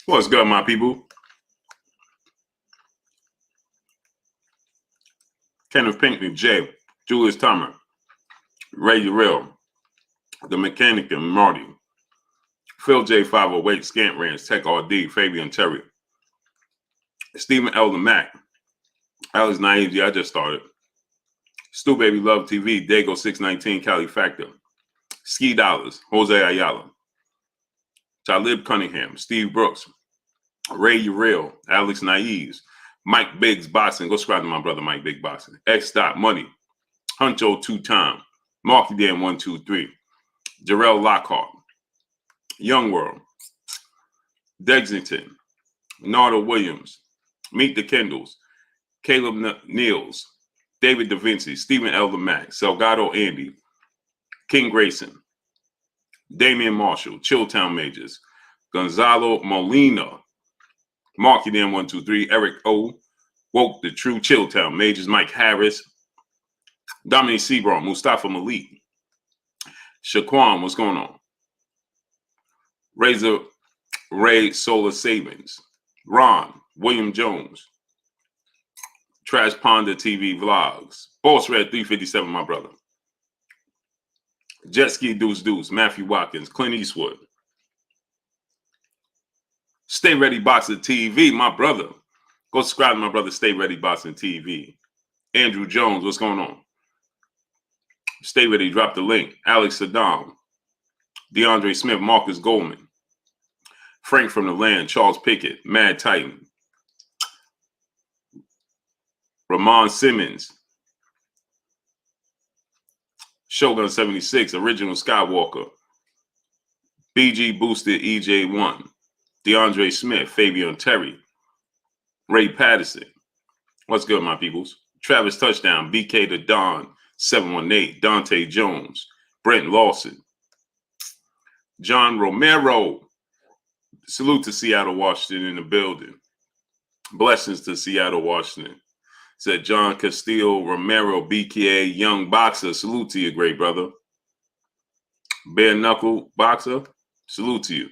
What's good, my people? Kenneth Pinkney, Jay, Julius Thomas, Ray Urell, The Mechanic and Marty, Phil J. 508, Scant Ranch, Tech RD, Fabian Terry, Stephen Elder Mack, Alex Naive, I just started, Stu Baby Love TV, Dago 619, Cali Factor, Ski Dollars, Jose Ayala, Talib Cunningham, Steve Brooks, Ray Urell, Alex Naives, Mike Biggs Boxing. Go subscribe to my brother Mike Big Boxing. X. Money, Huncho 2-Time, Marky Dan 123, Jarrell Lockhart, Young World, Dexington, Nardo Williams, Meet the Kendalls, Caleb Niels, David Da Vinci, Stephen Elder Mack, Salgado Andy, King Grayson, Damian Marshall, Chilltown Majors, Gonzalo Molina, Marky Dan 123, Eric O, Woke the True Chilltown Majors, Mike Harris, Dominic Sebron, Mustafa Malik, Shaquan, what's going on? Razor Ray Solar Savings, Ron, William Jones, Trash Ponder TV Vlogs, Boss Red 357, my brother, Jet Ski Deuce, Matthew Watkins, Clint Eastwood, Stay Ready Boxing TV, my brother. Go subscribe to my brother Stay Ready Boxing TV. Andrew Jones, what's going on? Stay Ready, drop the link. Alex Saddam, DeAndre Smith, Marcus Goldman, Frank from the Land, Charles Pickett, Mad Titan, Ramon Simmons, Shogun 76, Original Skywalker, BG Boosted EJ1, DeAndre Smith, Fabian Terry, Ray Patterson. What's good, my peoples? Travis Touchdown, BK the Don, 718, Dante Jones, Brent Lawson, John Romero. Salute to Seattle, Washington in the building. Blessings to Seattle, Washington. Said John Castillo Romero, BKA Young Boxer. Salute to you, great brother. Bare Knuckle Boxer. Salute to you.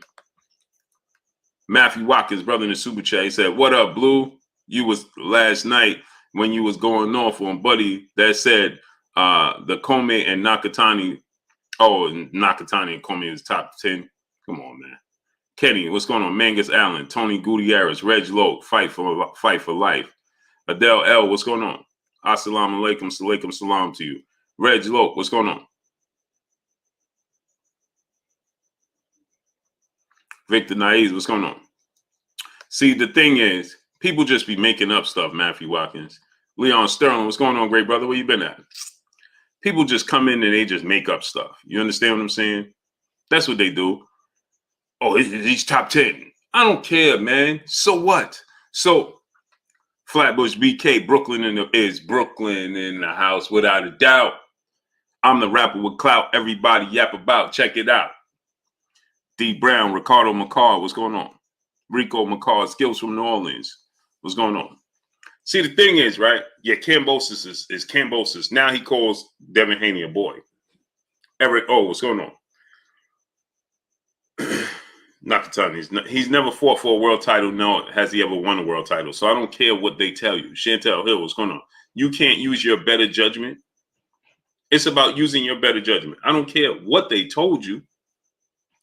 Matthew Watkins, brother in the super chat, he said, what up, Blue? You was last night when you was going off on Buddy that said the Comey and Nakatani. Oh, Nakatani and Comey is top 10. Come on, man. Kenny, what's going on? Mangus Allen, Tony Gutierrez, Reg Lowe, fight for life. Adele L, what's going on? Assalamu alaikum, salam to you. Reg Lowe, what's going on? Victor Naiz, what's going on? See, the thing is, people just be making up stuff, Matthew Watkins. Leon Sterling, what's going on, great brother? Where you been at? People just come in and they just make up stuff. You understand what I'm saying? That's what they do. Oh, he's top 10. I don't care, man. So what? So Flatbush BK, Brooklyn is Brooklyn in the house without a doubt. I'm the rapper with clout. Everybody yap about. Check it out. D Brown, Ricardo McCall, what's going on? Rico McCall, Skills from New Orleans, what's going on? See, the thing is, right? Yeah, Kambosos is Kambosos. Now he calls Devin Haney a boy. Eric O, what's going on? Nakatani, he's never fought for a world title. No, has he ever won a world title? So I don't care what they tell you. Chantel Hill, what's going on? You can't use your better judgment. It's about using your better judgment. I don't care what they told you.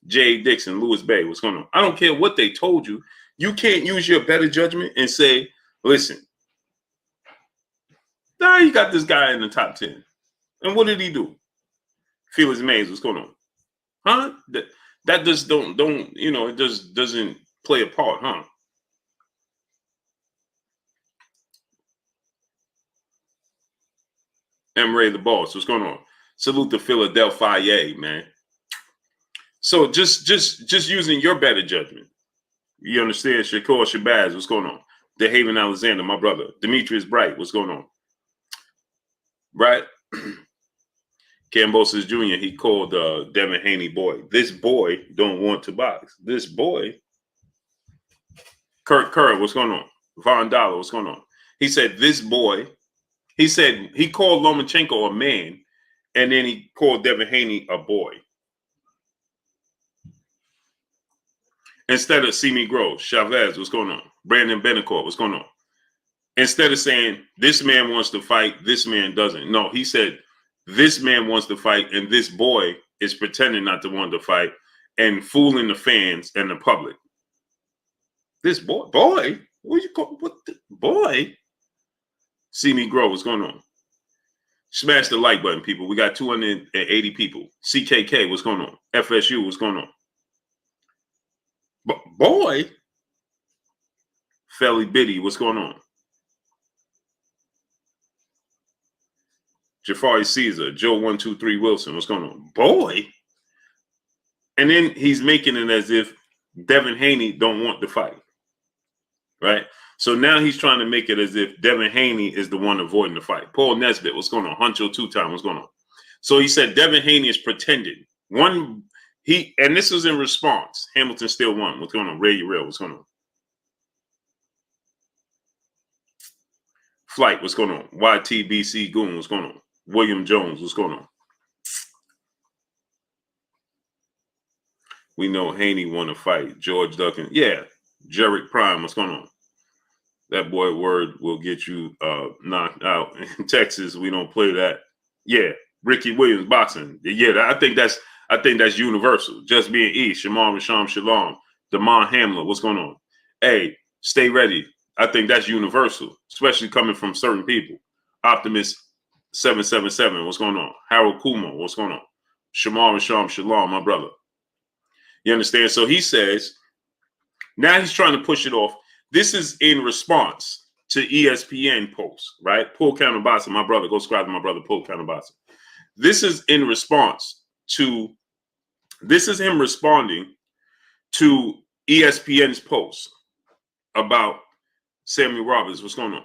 Jay Dixon, Lewis Bay, what's going on? I don't care what they told you. You can't use your better judgment and say, listen, now you got this guy in the top 10. And what did he do? Felix Mays, what's going on? Huh? That just don't, you know, it just doesn't play a part, huh? M. Ray the Boss, what's going on? Salute to Philadelphia, man. So just using your better judgment. You understand? Shakur Shabazz, what's going on? DeHaven Alexander, my brother. Demetrius Bright, what's going on? Right? Kambosos Jr., he called Devin Haney boy. This boy don't want to box. This boy. Kurt Kerr, what's going on? Von Dollar, what's going on? He said, this boy. He said he called Lomachenko a man, and then he called Devin Haney a boy. Instead of See Me Grow, Chavez, what's going on? Brandon Benacourt, what's going on? Instead of saying this man wants to fight, this man doesn't. No, he said this man wants to fight, and this boy is pretending not to want to fight and fooling the fans and the public. This boy, what you call what the boy? See Me Grow, what's going on? Smash the like button, people. We got 280 people. CKK, what's going on? FSU, what's going on? Boy, Felly Biddy, what's going on? Jafari Caesar, Joe 123 Wilson, what's going on? Boy. And then he's making it as if Devin Haney don't want the fight. Right? So now he's trying to make it as if Devin Haney is the one avoiding the fight. Paul Nesbitt, what's going on? Huncho 2-time, what's going on? So he said Devin Haney is pretending. And this was in response. Hamilton still won. What's going on? Ray Urel, what's going on? Flight, what's going on? YTBC Goon, what's going on? William Jones, what's going on? We know Haney won a fight. George Duncan. Yeah. BLK Prime, what's going on? That boy word will get you knocked out. In Texas, we don't play that. Yeah. Ricky Williams boxing. Yeah, I think that's universal. Just being East. Shamar Rasham Shalom. Damon Hamler, what's going on? Hey, stay ready. I think that's universal, especially coming from certain people. Optimist 777, what's going on? Harold Kumo, what's going on? Shamar Rasham Shalom, my brother. You understand? So he says, now he's trying to push it off. This is in response to ESPN posts, right? Paul Counterbasa, my brother. Go subscribe to my brother, Paul Counterbasa. This is in response to, this is him responding to ESPN's post about Samuel Roberts. What's going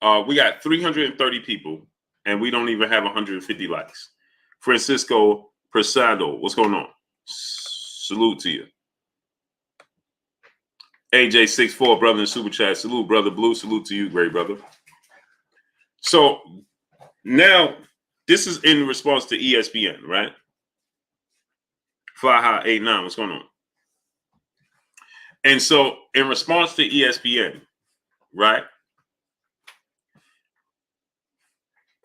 on? We got 330 people, and we don't even have 150 likes. Francisco Prasado, what's going on? Salute to you. AJ64, brother in Super Chat. Salute, brother Blue. Salute to you, great brother. So now this is in response to ESPN, right? Fly High 89, what's going on? And so in response to ESPN, right?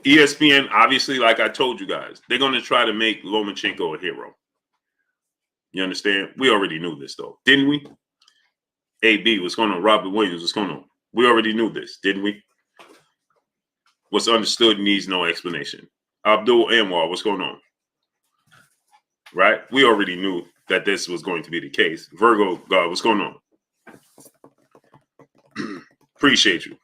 ESPN, obviously, like I told you guys, they're going to try to make Lomachenko a hero. You understand? We already knew this, though, didn't we? AB, what's going on? Robert Williams, what's going on? We already knew this, didn't we? What's understood needs no explanation. Abdul Anwar, what's going on? Right? We already knew that this was going to be the case. Virgo God, what's going on? Appreciate you.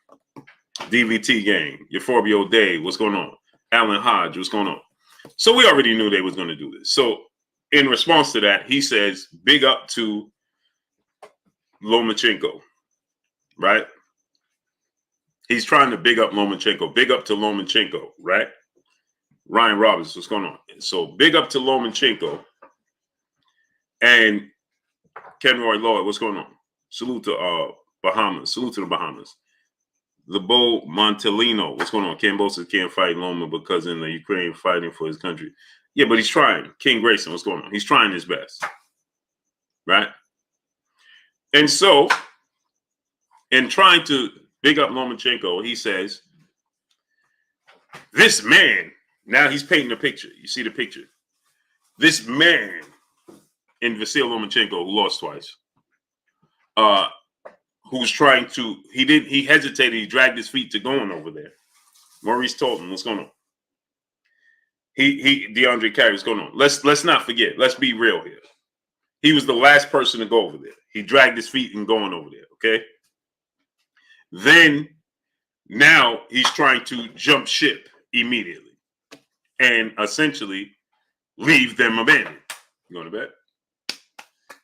DVT gang, Euphorbio Day, what's going on? Alan Hodge, what's going on? So we already knew they was going to do this. So in response to that, he says, big up to Lomachenko, right? He's trying to big up Lomachenko. Big up to Lomachenko, right? Ryan Roberts, what's going on? So big up to Lomachenko. And Kenroy Lloyd, what's going on? Salute to Bahamas. Salute to the Bahamas. Lebo Montelino, what's going on? Kambosos can't fight Loma because in the Ukraine fighting for his country. Yeah, but he's trying. King Grayson, what's going on? He's trying his best, right? And so, in trying to big up Lomachenko, he says, this man, now he's painting a picture. You see the picture. This man in Vasyl Lomachenko, who lost twice, who's trying to, he hesitated, he dragged his feet to going over there. Maurice Tolton, what's going on? DeAndre Carey, what's going on? Let's not forget, let's be real here. He was the last person to go over there. He dragged his feet and going over there, okay? Then, now he's trying to jump ship immediately and essentially leave them abandoned. You going to bed?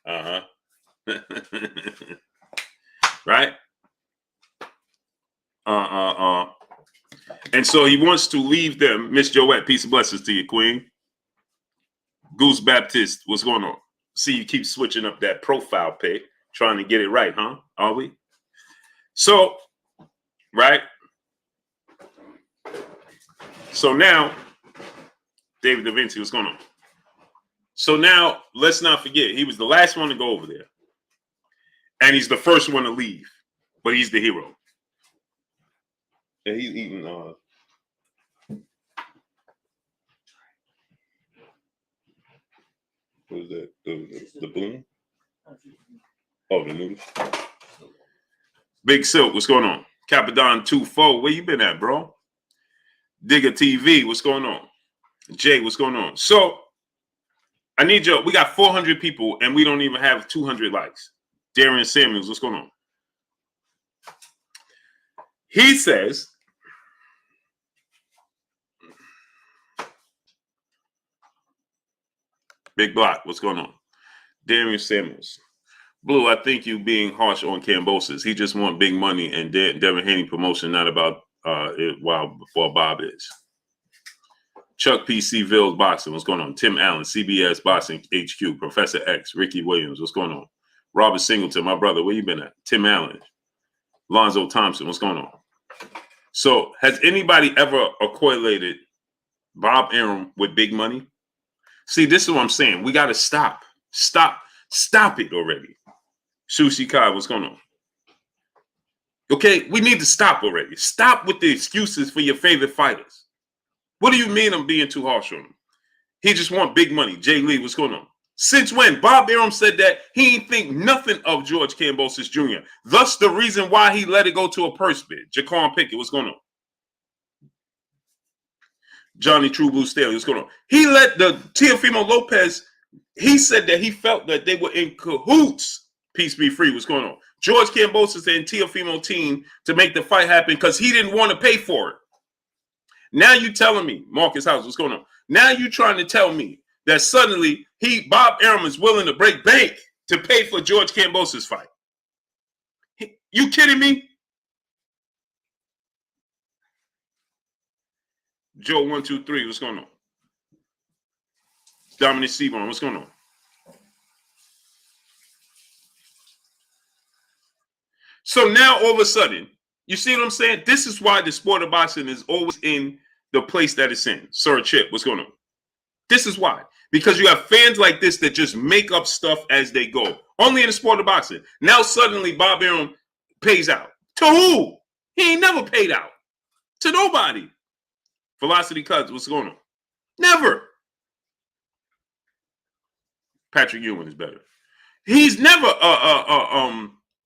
Uh-huh. Right? And so he wants to leave them. Miss Joette, peace and blessings to you, Queen. Goose Baptist, what's going on? See, you keep switching up that profile pic, trying to get it right, huh? Are we? So, right? So now, David Da Vinci, what's going on? So now, let's not forget, he was the last one to go over there. And he's the first one to leave, but he's the hero. And he's eating what was that? The boom? Oh, the noodles. Big Silk, what's going on? Capadon 2-4, where you been at, bro? Digger TV, what's going on? Jay, what's going on? So, I need you. We got 400 people, and we don't even have 200 likes. Darian Samuels, what's going on? He says, Big Block, what's going on? Darian Samuels. Blue, I think you being harsh on Kambosos. He just want big money and Devin Haney promotion, not about it while before Bob is. Chuck PC Ville's boxing, what's going on? Tim Allen, CBS Boxing HQ, Professor X, Ricky Williams, what's going on? Robert Singleton, my brother, where you been at? Tim Allen, Lonzo Thompson, what's going on? So has anybody ever correlated Bob Arum with big money? See, this is what I'm saying. We got to stop it already. Sushi Kai, what's going on? Okay, we need to stop already. Stop with the excuses for your favorite fighters. What do you mean I'm being too harsh on him? He just want big money. Jay Lee, what's going on? Since when? Bob Arum said that he ain't think nothing of George Kambosos Jr. Thus the reason why he let it go to a purse bid. Jaquan Pickett, what's going on? Johnny True Blue Staley, what's going on? He let the Teofimo Lopez, he said that he felt that they were in cahoots. Peace be free, what's going on? George Kambosos and Teofimo team to make the fight happen because he didn't want to pay for it. Now you telling me, Marcus House, what's going on? Now you trying to tell me that suddenly Bob Arum is willing to break bank to pay for George Kambosos' fight. You kidding me? Joe 123, what's going on? Dominic Seaborn, what's going on? So now all of a sudden, you see what I'm saying? This is why the sport of boxing is always in the place that it's in. Sir Chip, what's going on? This is why. Because you have fans like this that just make up stuff as they go. Only in the sport of boxing. Now suddenly Bob Arum pays out. To who? He ain't never paid out. To nobody. Velocity Cuts, what's going on? Never. Patrick Ewing is better. He's never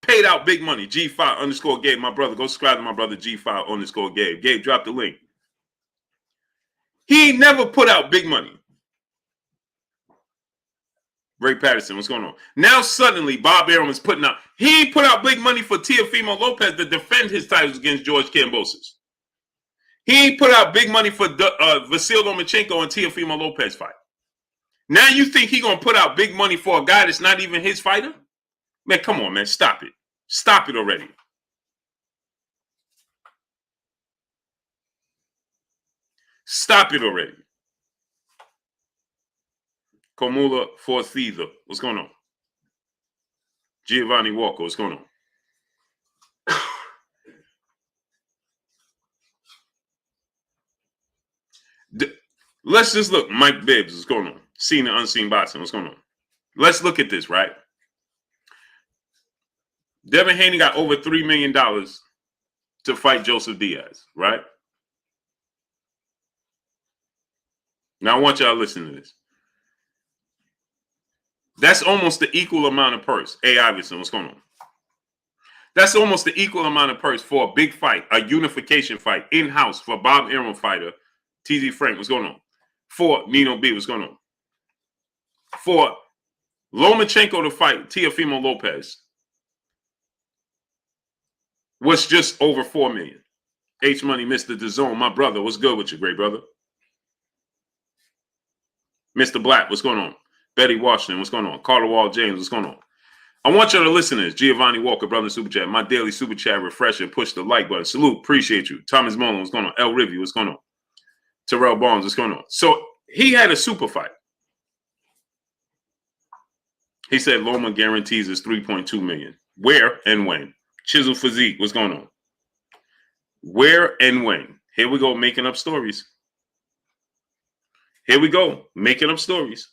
paid out big money. G5_Gabe, my brother. Go subscribe to my brother G5_Gabe. Gabe, drop the link. He ain't never put out big money. Ray Patterson, what's going on? Now suddenly Bob Arum is putting out. He ain't put out big money for Teofimo Lopez to defend his titles against George Kambosos. He ain't put out big money for Vasil Lomachenko and Teofimo Lopez fight. Now you think he gonna put out big money for a guy that's not even his fighter? Man, come on, man. Stop it. Stop it already. Stop it already. Komula Forthiza, what's going on? Giovanni Walker, what's going on? Let's just look. Mike Bibbs, what's going on? Seen and Unseen Boxing, what's going on? Let's look at this, right? Devin Haney got over $3 million to fight Joseph Diaz, right? Now I want y'all to listen to this. That's almost the equal amount of purse. A. Iverson, what's going on? That's almost the equal amount of purse for a big fight, a unification fight, in-house for Bob Arum fighter, TZ Frank, what's going on? For Nino B, what's going on? For Lomachenko to fight Teofimo Lopez was just over $4 million. H Money, Mr. DAZN, my brother, what's good with you, great brother? Mr. Black, what's going on? Betty Washington, what's going on? Carter Wall James, what's going on? I want you to listen to this. Giovanni Walker, brother, super chat. My daily super chat refresher. Push the like button. Salute. Appreciate you. Thomas Mullen, what's going on? L. Rivy, what's going on? Terrell Barnes, what's going on? So he had a super fight. He said Loma guarantees is $3.2 million. Where and when? Chisel Physique, what's going on? Where and when? Here we go, making up stories. Here we go, making up stories.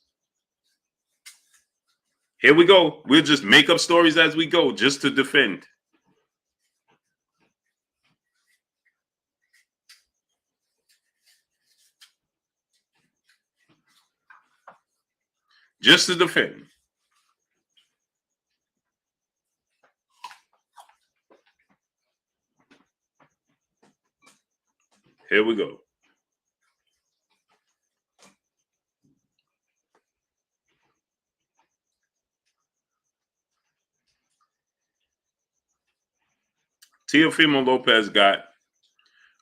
Here we go. We'll just make up stories as we go just to defend. Just to defend. Here we go. Teofimo Lopez got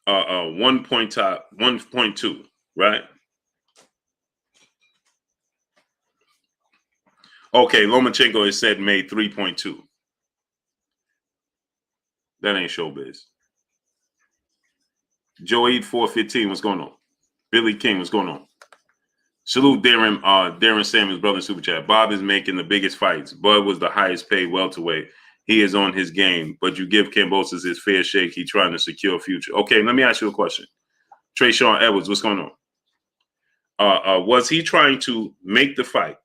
1.2, right? Okay, Lomachenko has said made 3.2. That ain't showbiz. Joe Eat 415, what's going on? Billy King, what's going on? Salute Darren Samuels, brother in Super Chat. Bob is making the biggest fights. Bud was the highest paid welterweight. He is on his game, but you give Kambosos his fair shake. He trying to secure a future. Okay, let me ask you a question. Trayshawn Edwards, what's going on? Was he trying to make the fight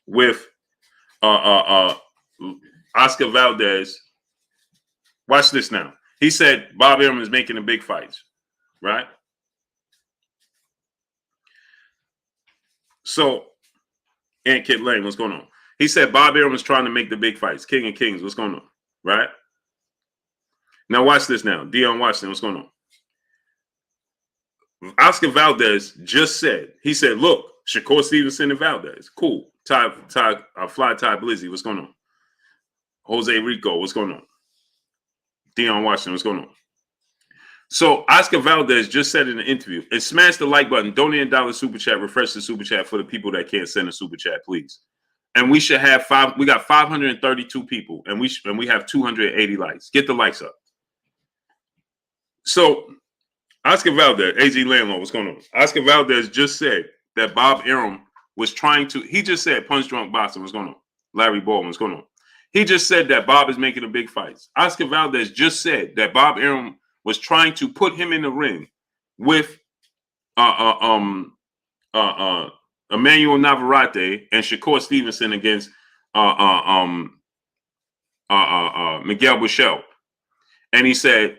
with Oscar Valdez? Watch this now. He said Bob Arum is making the big fights, right? So, and Kid Lane, what's going on? He said Bob Arum is trying to make the big fights. King of Kings, what's going on? Right? Now watch this now. Dion Washington, what's going on? Oscar Valdez just said, he said, look, Shakur Stevenson and Valdez. Cool. Fly Ty Blizzy, what's going on? Jose Rico, what's going on? Dion Washington, what's going on? So Oscar Valdez just said in an interview, and smash the like button, donate $1 super chat, refresh the super chat for the people that can't send a super chat, please. And we should have we got 532 people, and we have 280 likes. Get the likes up. So Oscar Valdez, AZ Landlord, what's going on? Oscar Valdez just said that Bob Arum was trying to, he just said punch drunk boxing, what's going on? Larry Baldwin, what's going on? He just said that Bob is making the big fights. Oscar Valdez just said that Bob Arum was trying to put him in the ring with Emmanuel Navarrete and Shakur Stevenson against Miguel Buchel. And he said,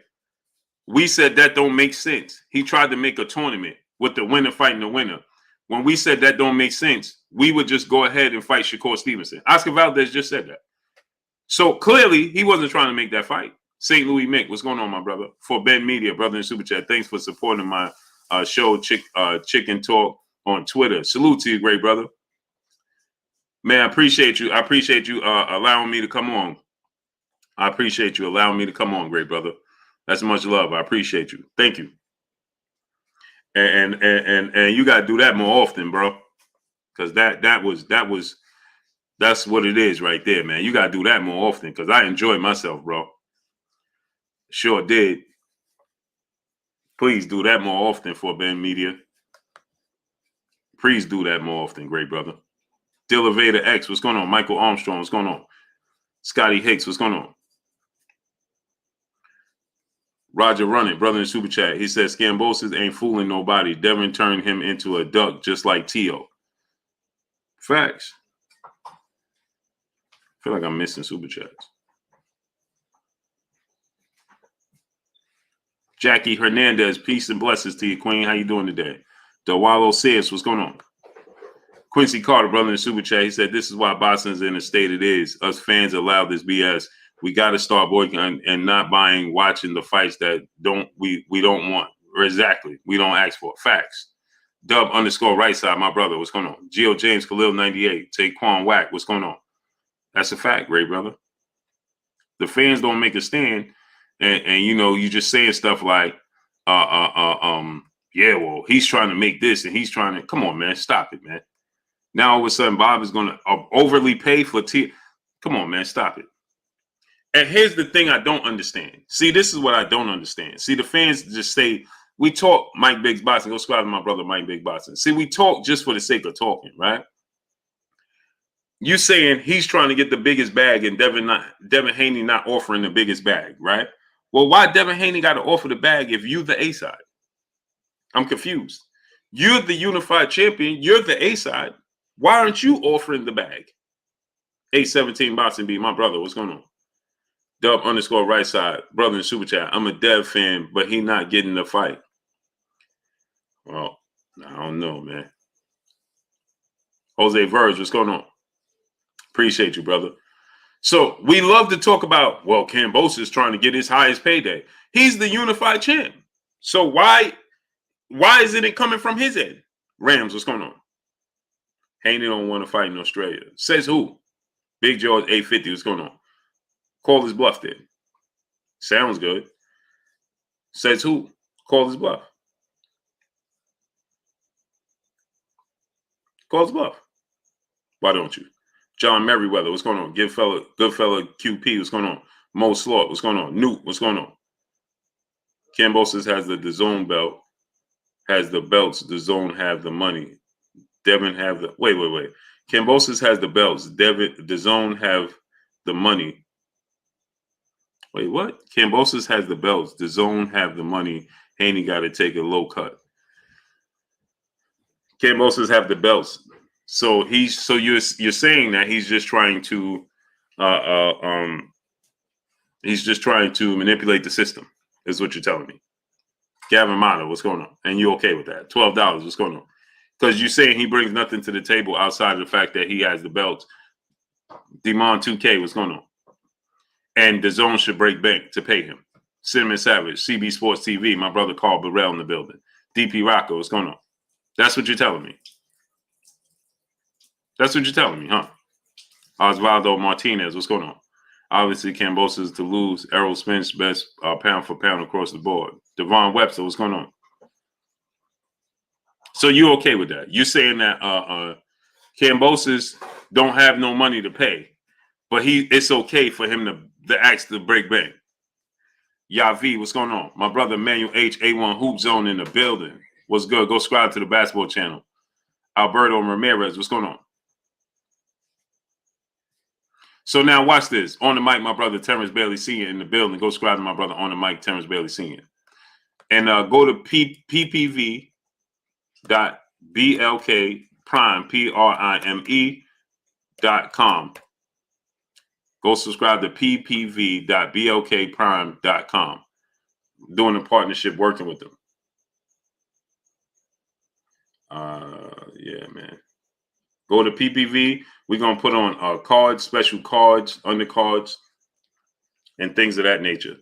we said that don't make sense. He tried to make a tournament with the winner fighting the winner. When we said that don't make sense, we would just go ahead and fight Shakur Stevenson. Oscar Valdez just said that. So clearly, he wasn't trying to make that fight. St. Louis Mick, what's going on, my brother? For Ben Media, brother in Super Chat, thanks for supporting my show, Chicken Talk, on Twitter. Salute to you, great brother. Man, I appreciate you. I appreciate you allowing me to come on. I appreciate you allowing me to come on, great brother. That's much love. I appreciate you. Thank you. And you gotta do that more often, bro. Because that's what it is right there, man. You gotta do that more often because I enjoy myself, bro. Sure did. Please do that more often for Ben Media. Please do that more often, great brother. Dilla Vader X, what's going on? Michael Armstrong, what's going on? Scotty Hicks, what's going on? Roger Running, brother in Super Chat. He says Kambosos ain't fooling nobody. Devin turned him into a duck just like Tio. Facts. I feel like I'm missing Super Chats. Jackie Hernandez, peace and blessings to you, Queen. How you doing today? Dewalo says, what's going on? Quincy Carter, brother in Super Chat, he said, this is why boxing's in the state it is. Us fans allow this BS. We got to start boycotting and not buying, watching the fights that we don't want. Exactly. We don't ask for. Facts. Dub _ right side, my brother. What's going on? Geo James Khalil 98. Taquan Wack. What's going on? That's a fact, great brother. The fans don't make a stand, and you know, you just saying stuff like, yeah, well, he's trying to make this and he's trying to, come on, man, stop it, man. Now all of a sudden Bob is going to overly pay for come on, man, stop it. And here's the thing I don't understand. See, this is what I don't understand. See, the fans just say, we talk Mike Biggs Boxing. Go subscribe to my brother, Mike Biggs Boxing. See, we talk just for the sake of talking, right? You saying he's trying to get the biggest bag and Devin Haney not offering the biggest bag, right? Well, why Devin Haney got to offer the bag if you the A side? I'm confused. You're the unified champion. You're the A side. Why aren't you offering the bag? 817 Boxing Beat, my brother. What's going on? Dub _ right side. Brother in Super Chat. I'm a Dev fan, but he not getting the fight. Well, I don't know, man. Jose Verge, what's going on? Appreciate you, brother. So we love to talk about, well, Kambosos is trying to get his highest payday. He's the unified champ. So why isn't it coming from his end? Rams, what's going on? Haney don't want to fight in Australia. Says who? Big George 850, what's going on? Call his bluff then. Sounds good. Says who? Call his bluff. Call his bluff. Why don't you? John Merriweather, what's going on? Good fella QP, what's going on? Mo Slaught, what's going on? Newt, what's going on? Kambosos has the DAZN belt, has the belts. DAZN have the money. Devin have the wait. Kambosos has the belts. DAZN have the money. Wait, what? Kambosos has the belts. DAZN have the money. Haney got to take a low cut. Kambosos have the belts. So you're saying that he's just trying to manipulate the system, is what you're telling me. Gavin Mata, what's going on? And you okay with that? $12, what's going on? Because you're saying he brings nothing to the table outside of the fact that he has the belts. Demon 2K, what's going on? And DAZN should break bank to pay him. Cinnamon Savage, CB Sports TV, my brother Carl Burrell in the building. DP Rocco, what's going on? That's what you're telling me. That's what you're telling me, huh? Osvaldo Martinez, what's going on? Obviously, Kambosos to lose. Errol Spence, best pound for pound across the board. Devon Webster, what's going on? So you okay with that? You're saying that Kambosos don't have no money to pay, but it's okay for him to ask to break bank. Yavi, what's going on? My brother Manuel H, A1 Hoop Zone in the building. What's good? Go subscribe to the basketball channel. Alberto Ramirez, what's going on? So now watch this. On the mic, my brother Terrence Bailey Sr. in the building. Go subscribe to my brother on the mic, Terrence Bailey Sr. And go to ppv.blk prime, prime.com. Go subscribe to ppv.blkprime.com. Doing a partnership, working with them. Yeah, man. Go to PPV. We're going to put on cards, special cards, undercards, and things of that nature.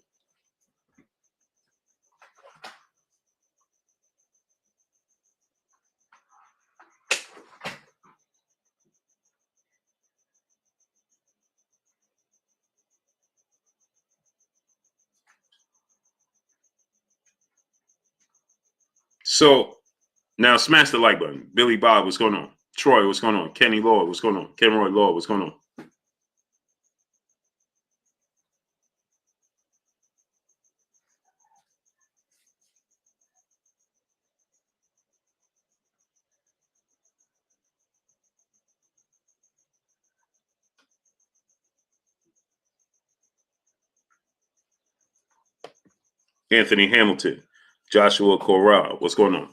So now smash the like button. Billy Bob, what's going on? Troy, what's going on? Kenny Lord, what's going on? Kenroy Lord, what's going on? Anthony Hamilton, Joshua Corral, what's going on?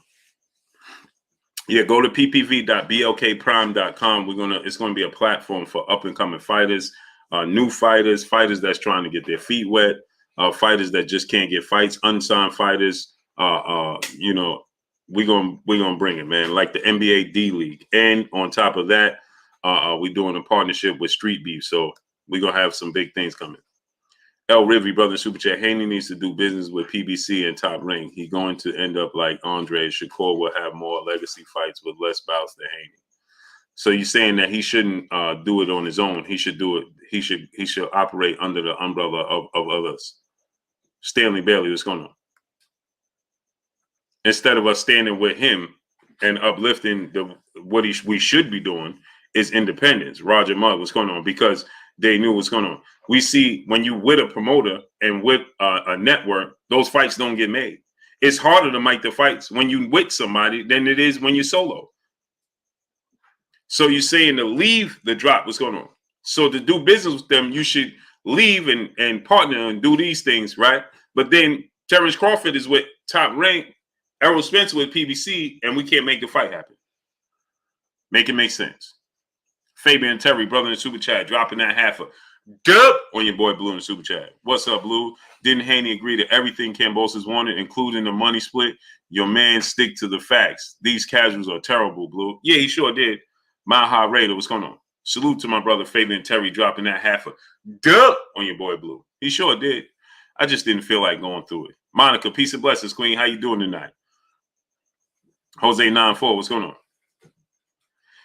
Yeah, go to ppv.blkprime.com. It's gonna be a platform for up and coming fighters, new fighters, fighters that's trying to get their feet wet, fighters that just can't get fights, unsigned fighters. We're gonna bring it, man. Like the NBA D League, and on top of that, we're doing a partnership with Street Beef. So we're gonna have some big things coming. El Rivy, brother, Super Chat. Haney needs to do business with PBC and Top Rank. He's going to end up like Andre. Shakur will have more legacy fights with less bouts than Haney. So you're saying that he shouldn't do it on his own. He should do it. He should operate under the umbrella of others. Stanley Bailey, what's going on? Instead of us standing with him and uplifting we should be doing is independence. Roger Mudd, what's going on? Because they knew what's going on. We see when you with a promoter and with a network, those fights don't get made. It's harder to make the fights when you with somebody than it is when you're solo. So you're saying to leave the drop, what's going on? So to do business with them, you should leave and partner and do these things, right? But then Terrence Crawford is with Top Rank, Errol Spence with PBC, and we can't make the fight happen. Make it make sense. Fabian Terry, brother in the super chat, dropping that half a dub on your boy Blue in the super chat. What's up, Blue? Didn't Haney agree to everything Kambosos wanted, including the money split? Your man stick to the facts. These casuals are terrible, Blue. Yeah, he sure did. Maha Raider, what's going on? Salute to my brother Fabian Terry, dropping that half a dub on your boy Blue. He sure did. I just didn't feel like going through it. Monica, peace and blessings, Queen. How you doing tonight? Jose 94, what's going on?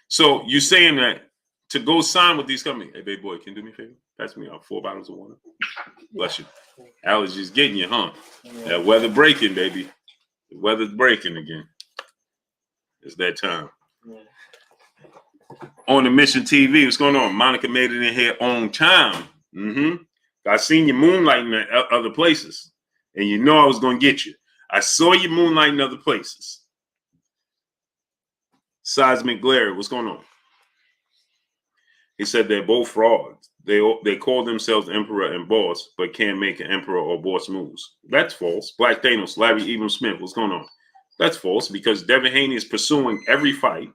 So you're saying that to go sign with these companies. Hey, baby boy, can you do me a favor? Pass me out 4 bottles of water. Bless you. Allergies getting you, huh? That weather breaking, baby. The weather's breaking again. It's that time. On the Mission TV, what's going on? Monica made it in here on time. I seen you moonlighting at other places, and you know I was going to get you. I saw you moonlighting other places. Seismic Glare, what's going on? He said they're both frauds. They call themselves emperor and boss, but can't make an emperor or boss moves. That's false. Black Thanos, Larry Eben Smith, what's going on? That's false because Devin Haney is pursuing every fight,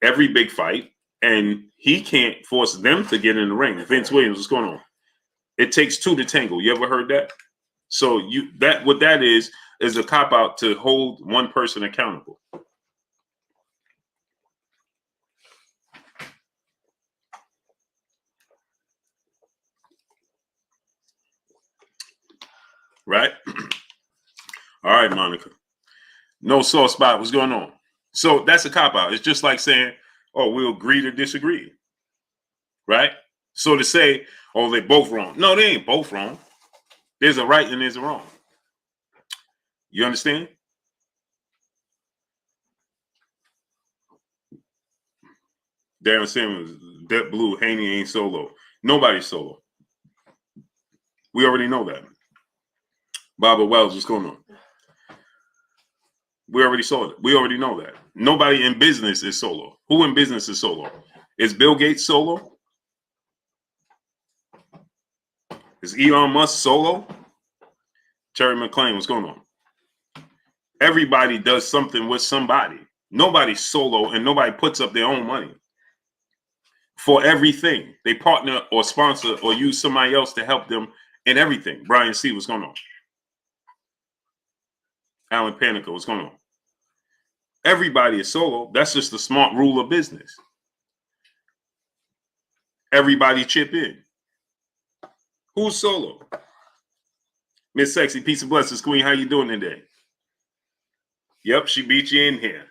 every big fight, and he can't force them to get in the ring. Vince Williams, what's going on? It takes 2 to tango. You ever heard that? So what that is a cop out to hold one person accountable. Right? All right, Monica. No sore spot. What's going on? So that's a cop out. It's just like saying, oh, we'll agree to disagree. Right? So to say, oh, they're both wrong. No, they ain't both wrong. There's a right and there's a wrong. You understand? Darren Simmons, Deep Blue, Haney ain't solo. Nobody's solo. We already know that. Barbara Wells, what's going on? We already saw it. We already know that. Nobody in business is solo. Who in business is solo? Is Bill Gates solo? Is Elon Musk solo? Terry McClain, what's going on? Everybody does something with somebody. Nobody's solo and nobody puts up their own money. For everything. They partner or sponsor or use somebody else to help them in everything. Brian C., what's going on? Alan Panico, what's going on? Everybody is solo. That's just the smart rule of business. Everybody chip in. Who's solo? Miss Sexy, peace and blessings, Queen. How you doing today? Yep, she beat you in here.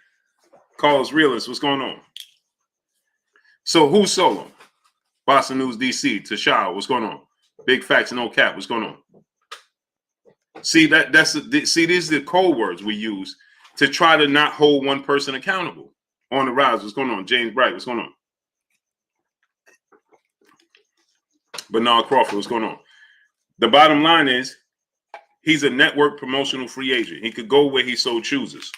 Carl's Realist, what's going on? So who's solo? Boston News DC, Tashara, what's going on? Big Facts, No Cap, what's going on? See, these are the code words we use to try to not hold one person accountable. On the rise, what's going on? James Bright, what's going on? Bernard Crawford, what's going on? The bottom line is he's a network promotional free agent. He could go where he so chooses.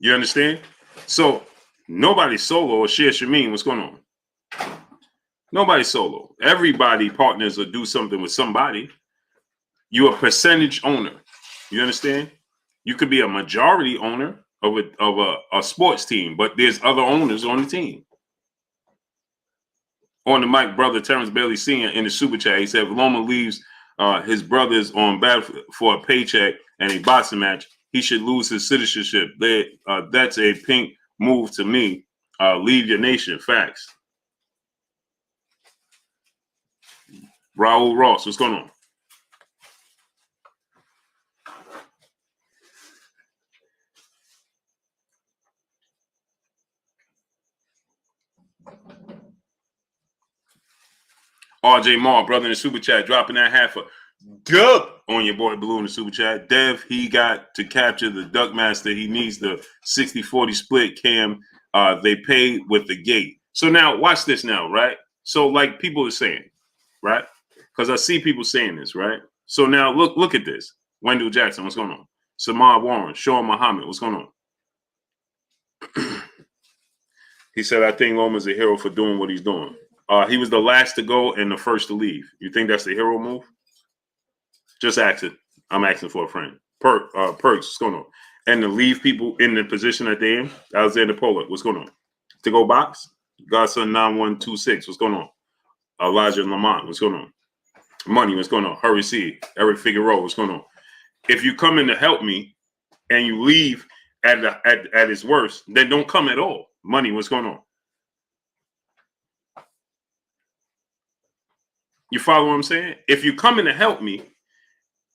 You understand? So nobody's solo or share Shamin. What's going on? Nobody's solo. Everybody partners or do something with somebody. You're a percentage owner. You understand? You could be a majority owner of a sports team, but there's other owners on the team. On the mic, brother Terrence Bailey Sr. in the super chat, he said, if Loma leaves his brothers on battle for a paycheck and a boxing match, he should lose his citizenship. That's a pink move to me. Leave your nation. Facts. Raul Ross, what's going on? RJ Moore, brother in the super chat, dropping that half a dub on your boy Blue in the super chat. Dev, he got to capture the Duck Master. He needs the 60-40 split cam. They paid with the gate. So now watch this now, right? So like people are saying, right? Because I see people saying this, right? So now look at this. Wendell Jackson, what's going on? Samar Warren, Sean Muhammad, what's going on? He said, I think Loma's a hero for doing what he's doing. He was the last to go and the first to leave. You think that's the hero move? Just asking. I'm asking for a friend. Perks, what's going on? And to leave people in the position that they're in. Alexander Pollard, what's going on? To go box? Godson 9126, what's going on? Elijah Lamont, what's going on? Money, what's going on? Hurry C, Eric Figueroa, what's going on? If you come in to help me and you leave at its worst, then don't come at all. Money, what's going on? You follow what I'm saying? If you come in to help me,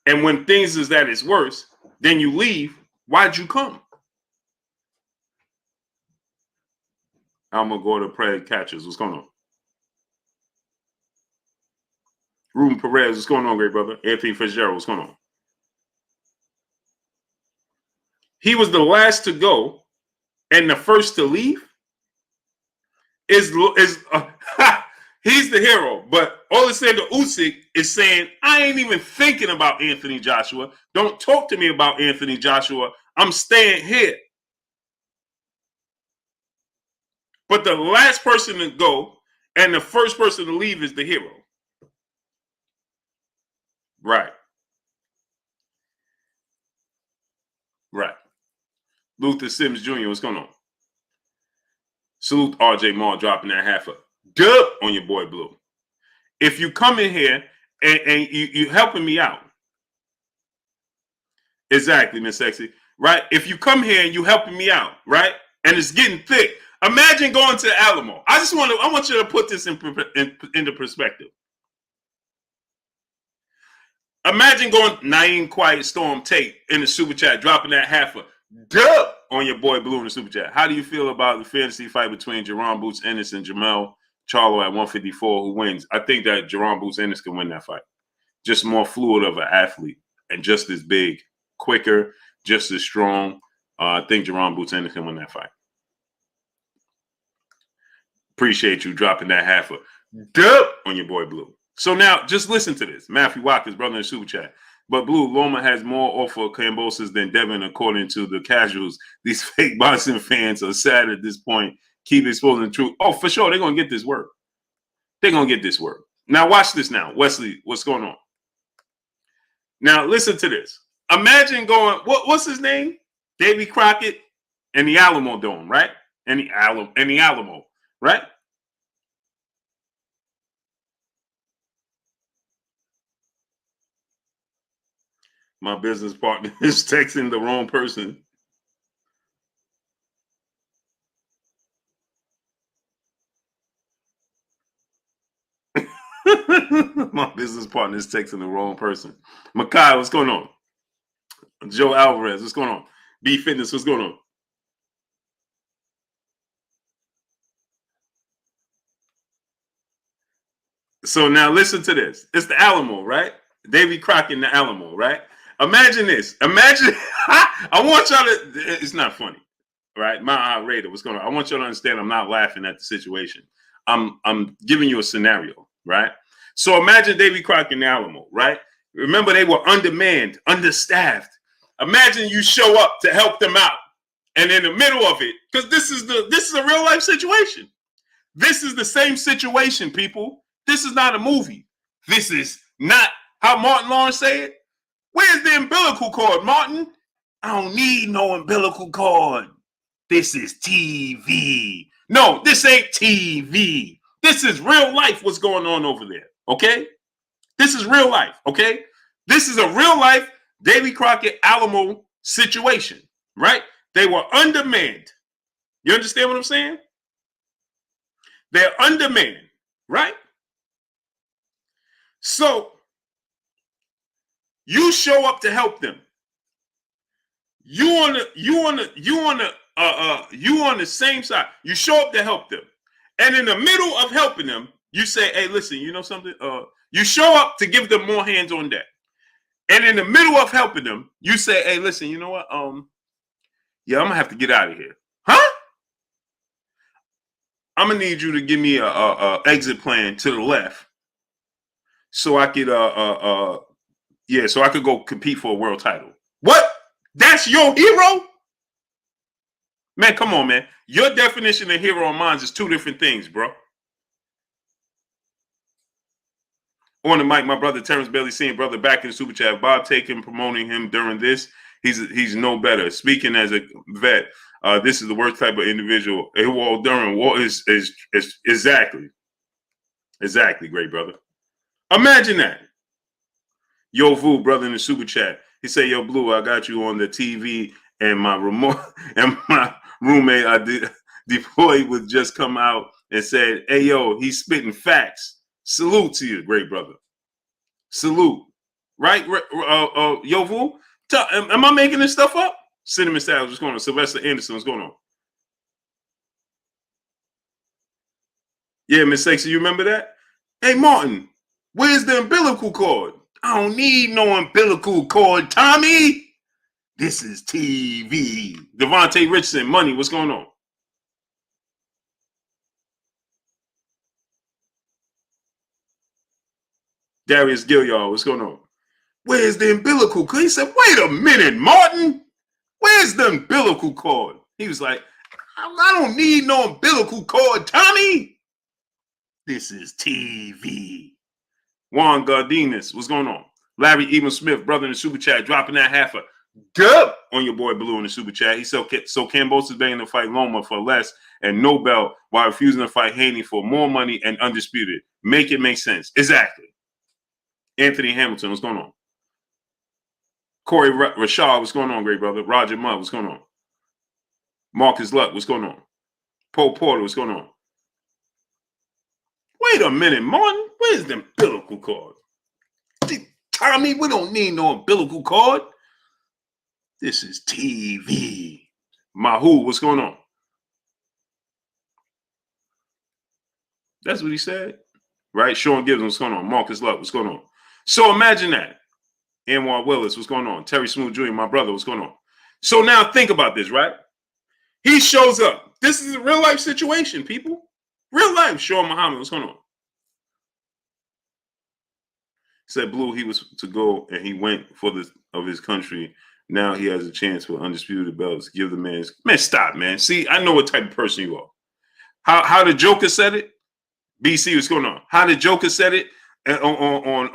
and when things is at its worst, then you leave, why'd you come? I'm gonna go to prayer catchers. What's going on? Ruben Perez, what's going on, great brother? Anthony Fitzgerald, what's going on? He was the last to go and the first to leave. He's the hero, but Alexander Usyk is saying, I ain't even thinking about Anthony Joshua. Don't talk to me about Anthony Joshua. I'm staying here. But the last person to go and the first person to leave is the hero. Right. Right. Luther Sims Jr., what's going on? Salute RJ Maul dropping that half a dub on your boy Blue. If you come in here and you helping me out. Exactly, Miss Sexy. Right? If you come here and you helping me out, right? And it's getting thick. Imagine going to Alamo. I want you to put this into perspective. Imagine going Naeem Quiet Storm Tate in the super chat, dropping that half a dub on your boy Blue in the super chat. How do you feel about the fantasy fight between Jerron Boots Ennis and Jamel Charlo at 154? Who wins? I think that Jerron Boots Ennis can win that fight. Just more fluid of an athlete and just as big, quicker, just as strong. I think Jerron Boots Ennis can win that fight. Appreciate you dropping that half a dub on your boy Blue. So now, just listen to this. Matthew Watkins, brother in the super chat. But Blue, Loma has more offer Kambosos than Devin, according to the casuals. These fake boxing fans are sad at this point. Keep exposing the truth. Oh, for sure, they're going to get this work. They're going to get this work. Now, watch this now. Wesley, what's going on? Now, listen to this. Imagine going, what's his name? Davy Crockett and the Alamo Dome, right? And the Alamo, right? My business partner is texting the wrong person. My business partner is texting the wrong person. Makai, what's going on? Joe Alvarez, what's going on? B Fitness, what's going on? So now listen to this. It's the Alamo, right? Davy Crockett in the Alamo, right? Imagine this. Imagine, I want y'all to, it's not funny, right? My Raider, what's going on? I want y'all to understand I'm not laughing at the situation. I'm giving you a scenario, right? So imagine Davy Crockett in the Alamo, right? Remember, they were undermanned, understaffed. Imagine you show up to help them out. And in the middle of it, because this is a real life situation. This is the same situation, people. This is not a movie. This is not how Martin Lawrence said. Where's the umbilical cord, Martin? I don't need no umbilical cord. This is TV. No, this ain't TV. This is real life what's going on over there, okay? This is real life, okay? This is a real life Davy Crockett Alamo situation, right? They were undermanned. You understand what I'm saying? They're undermanned, right? So you show up to help them. You on the same side. You show up to help them. And in the middle of helping them, you say, hey, listen, you know something? You show up to give them more hands on deck. And in the middle of helping them, you say, hey, listen, you know what? Yeah, I'm gonna have to get out of here. Huh? I'm gonna need you to give me a exit plan to the left, so I could so I could go compete for a world title. What? That's your hero? Man, come on, man. Your definition of hero and mine is two different things, bro. On the mic, my brother Terrence Bailey seeing brother back in the super chat. Bob taking promoting him during this. He's no better. Speaking as a vet, this is the worst type of individual. Well, during war is exactly, great brother. Imagine that. Yo, Vu, brother in the super chat. He said, "Yo, Blue, I got you on the TV, and my remote and my roommate I deployed would just come out and said, hey, yo, he's spitting facts. Salute to you, great brother. Salute. Right? Yo, Vu, am I making this stuff up? Cinnamon Styles, what's going on? Sylvester Anderson, what's going on? Yeah, Miss Sexy, you remember that? Hey, Martin, where's the umbilical cord? I don't need no umbilical cord, Tommy. This is TV. Devontae Richardson, money, what's going on? Darius Gilliard, what's going on? Where's the umbilical cord? He said, wait a minute, Martin. Where's the umbilical cord? He was like, I don't need no umbilical cord, Tommy. This is TV. Juan Gardinas, what's going on? Larry Even Smith, brother in the super chat, dropping that half a dub on your boy Blue in the super chat. He said, so Kambosos is begging to fight Loma for less and no belt while refusing to fight Haney for more money and Undisputed. Make it make sense. Exactly. Anthony Hamilton, what's going on? Corey Rashad, what's going on, great brother? Roger Mudd, what's going on? Marcus Luck, what's going on? Paul Porter, what's going on? Wait a minute, Martin. Where's the umbilical cord? Tommy, we don't need no umbilical cord. This is TV. Mahu, what's going on? That's what he said. Right? Sean Gibbs, what's going on? Marcus Luck, what's going on? So imagine that. Anwar Willis, what's going on? Terry Smooth Jr., my brother, what's going on? So now think about this, right? He shows up. This is a real life situation, people. Real life. Sean Muhammad, what's going on? Said Blue, he was to go and he went for the of his country. Now he has a chance for undisputed belts. Give the man stop, man. See, I know what type of person you are. How the Joker said it? BC, what's going on? How the Joker said it on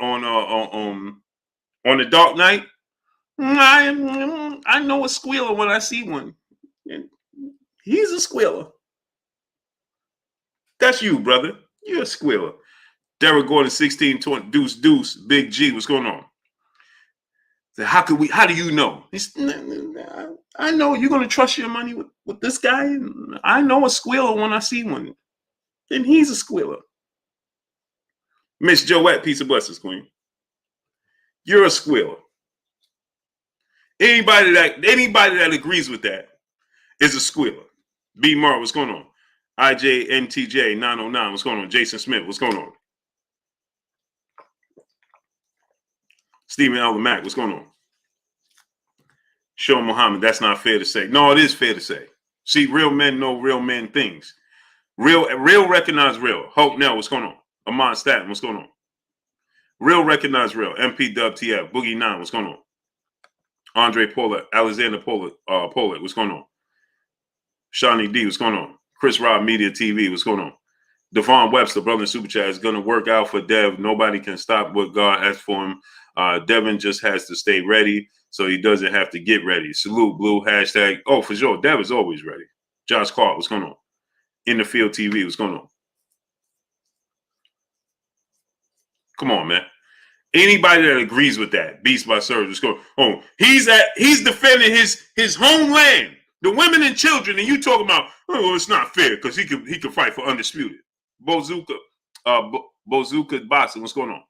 the Dark Knight? I know a squealer when I see one. He's a squealer. That's you, brother. You're a squealer. Derek Gordon, 1620, Deuce, Big G, what's going on? So how do you know? I know you're going to trust your money with this guy. I know a squealer when I see one. Then he's a squealer. Miss Joette, peace of blessings, queen. You're a squealer. Anybody that agrees with that is a squealer. B. Murray, what's going on? IJNTJ 909, what's going on? Jason Smith, what's going on? Stephen Elder Mack, what's going on? Sean Muhammad, that's not fair to say. No, it is fair to say. See, real men know real men things. Real recognize real. Hope Nell, what's going on? Amon Staten, what's going on? Real recognize real. MP Dub TF, Boogie 9, what's going on? Andre Pollard, Alexander Pollard, what's going on? Shawnee D, what's going on? Chris Rob Media TV, what's going on? Devon Webster, brother in Super Chat, is going to work out for Dev. Nobody can stop what God has for him. Devin just has to stay ready so he doesn't have to get ready. Salute, Blue, hashtag. Oh, for sure. Dev is always ready. Josh Clark, what's going on? In the Field TV, what's going on? Come on, man. Anybody that agrees with that, Beast by Surge, what's going on? He's defending his homeland, the women and children, and you talking about, oh, it's not fair because he could fight for Undisputed. Bozuka Boxing, what's going on?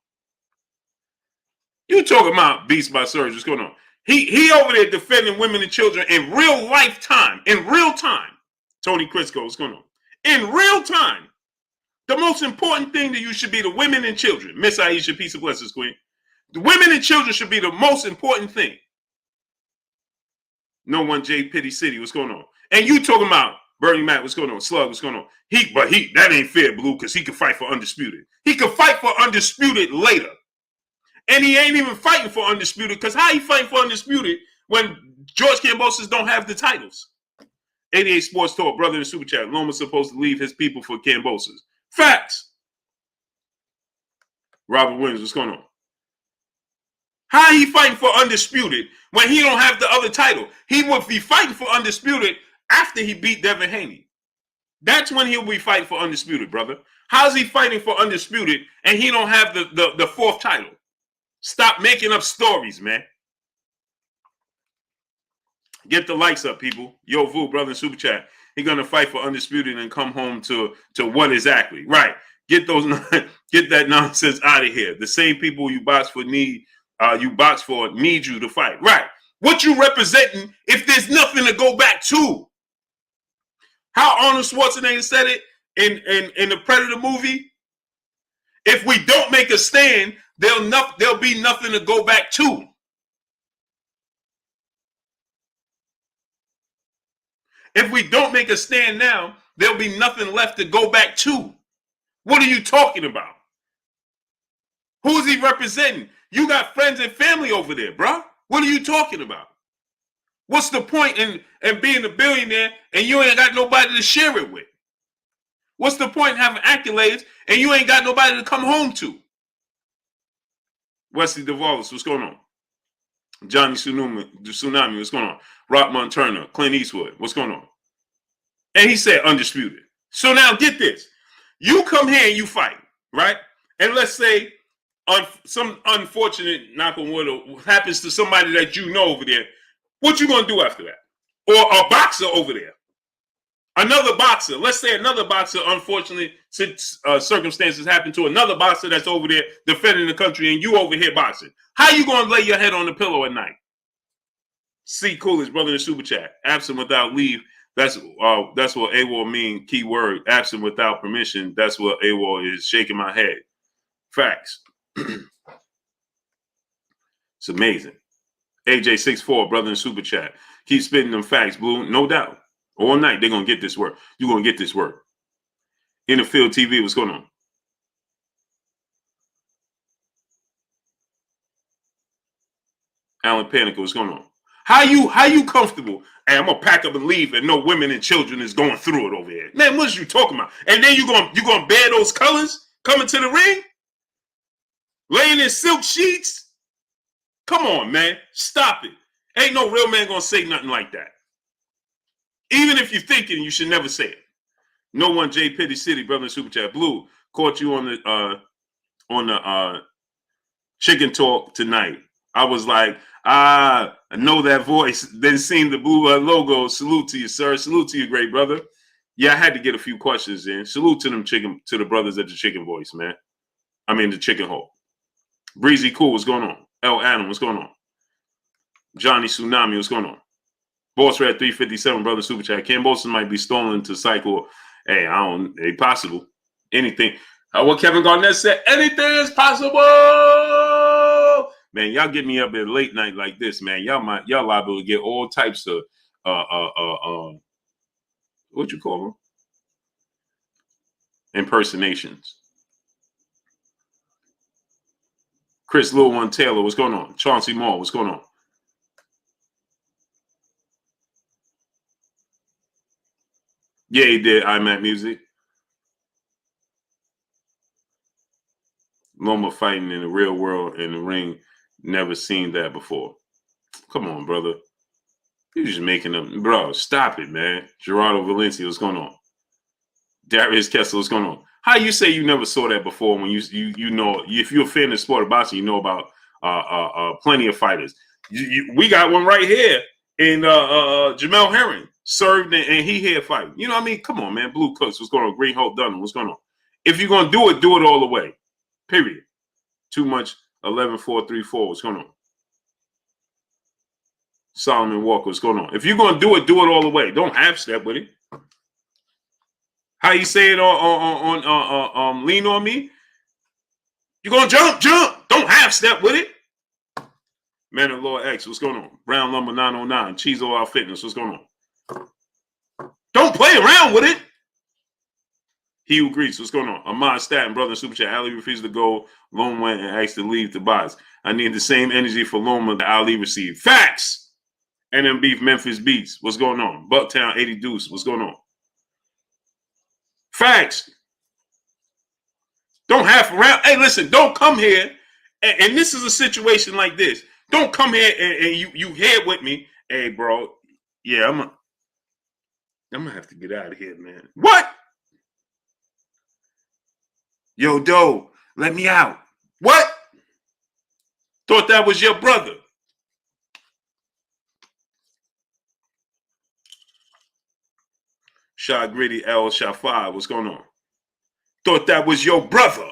You talking about Beast by Surge, what's going on? He over there defending women and children in real lifetime, in real time. Tony Klitschko, what's going on? In real time. The most important thing to you should be the women and children. Miss Aisha, peace of blessings, queen. The women and children should be the most important thing. No one, J Pity City, what's going on? And you talking about Bernie Mac, what's going on? Slug, what's going on? That ain't fair, Blue, because he could fight for Undisputed. He could fight for Undisputed later. And he ain't even fighting for Undisputed, because how he fighting for Undisputed when George Kambosos don't have the titles? 88 Sports Talk, brother in the super chat. Loma's supposed to leave his people for Kambosos. Facts. Robert Williams, what's going on? How he fighting for Undisputed when he don't have the other title? He would be fighting for Undisputed after he beat Devin Haney. That's when he'll be fighting for Undisputed, brother. How's he fighting for Undisputed and he don't have the fourth title? Stop making up stories, man. Get the likes up, people. Yo, Vu, brother in super chat. He's gonna fight for Undisputed and come home to what exactly? Right. Get that nonsense out of here. The same people you box for need you to fight. Right. What you representing if there's nothing to go back to? How Arnold Schwarzenegger said it in the Predator movie? If we don't make a stand, there'll be nothing to go back to. If we don't make a stand now, there'll be nothing left to go back to. What are you talking about? Who's he representing? You got friends and family over there, bro. What are you talking about? What's the point in being a billionaire and you ain't got nobody to share it with? What's the point in having accolades and you ain't got nobody to come home to? Wesley Duvall, what's going on? Johnny Tsunami, what's going on? Rockman Turner, Clint Eastwood, what's going on? And he said Undisputed. So now get this. You come here and you fight, right? And let's say some unfortunate, knock on wood, happens to somebody that you know over there. What you going to do after that? Or a boxer over there. Another boxer. Let's say another boxer, unfortunately, since circumstances happen to another boxer that's over there defending the country and you over here boxing. How you going to lay your head on the pillow at night? C. Coolidge, brother in the super chat. Absent without leave. That's what AWOL mean. Key word. Absent without permission. That's what AWOL is. Shaking my head. Facts. It's amazing. AJ64, brother in super chat. Keep spitting them facts, Blue. No doubt. All night, they're going to get this work. You're going to get this work. In the Field TV, what's going on? Alan Panic, what's going on? How you comfortable? Hey, I'm going to pack up and leave and no women and children is going through it over here. Man, what are you talking about? And then you gonna bear those colors coming to the ring? Laying in silk sheets? Come on, man. Stop it. Ain't no real man going to say nothing like that. Even if you're thinking, you should never say it. No one, J. Pitty City, brother in super chat. Blue, caught you on the chicken talk tonight. I was like, I know that voice. Then seen the blue logo. Salute to you, sir. Salute to you, great brother. Yeah, I had to get a few questions in. Salute to the brothers at the chicken voice, man. I mean, the chicken hole. Breezy Cool, what's going on? L. Adam, what's going on? Johnny Tsunami, what's going on? Boss Red 357, brother super chat. Kambosos might be stolen to cycle. Hey, it's possible. Anything. What Kevin Garnett said, anything is possible. Man, y'all get me up at late night like this, man. Y'all liable to get all types of what you call them? Impersonations. Chris Lil One Taylor, what's going on? Chauncey Moore, what's going on? Yeah, he did. iMac Music. Loma fighting in the real world in the ring. Never seen that before. Come on, brother. You're just making up. Bro, stop it, man. Gerardo Valencia, what's going on? Darius Kessler, what's going on? How you say you never saw that before when you know, if you're a fan of the sport of boxing, you know about plenty of fighters. We got one right here in Jamel Herring. Served and he here fighting. You know what I mean? Come on, man. Blue Cooks, what's going on? Green Hope Dunham, what's going on? If you're going to do it all the way. Period. Too much 11-4-3-4. What's going on? Solomon Walker, what's going on? If you're going to do it all the way. Don't half step with it. How you say it on Lean On Me? You're going to jump. Don't half step with it. Man of Lord X, what's going on? Brown Lumber 909, Cheezo Out Fitness, what's going on? Don't play around with it. He who greets, what's going on? Ahmad Staten, brother in super chat. Ali refused to go. Loma went and asked to leave the box. I need the same energy for Loma that Ali received. Facts. NM Beef, Memphis Beats. What's going on? Bucktown, 80 Deuce. What's going on? Facts. Don't half around. Hey, listen, don't come here. And this is a situation like this. Don't come here and you here with me. Hey, bro. Yeah, I'm gonna have to get out of here, man. What? Yo, Doe, let me out. What? Thought that was your brother. Shot Gritty L Shafai, what's going on? Thought that was your brother.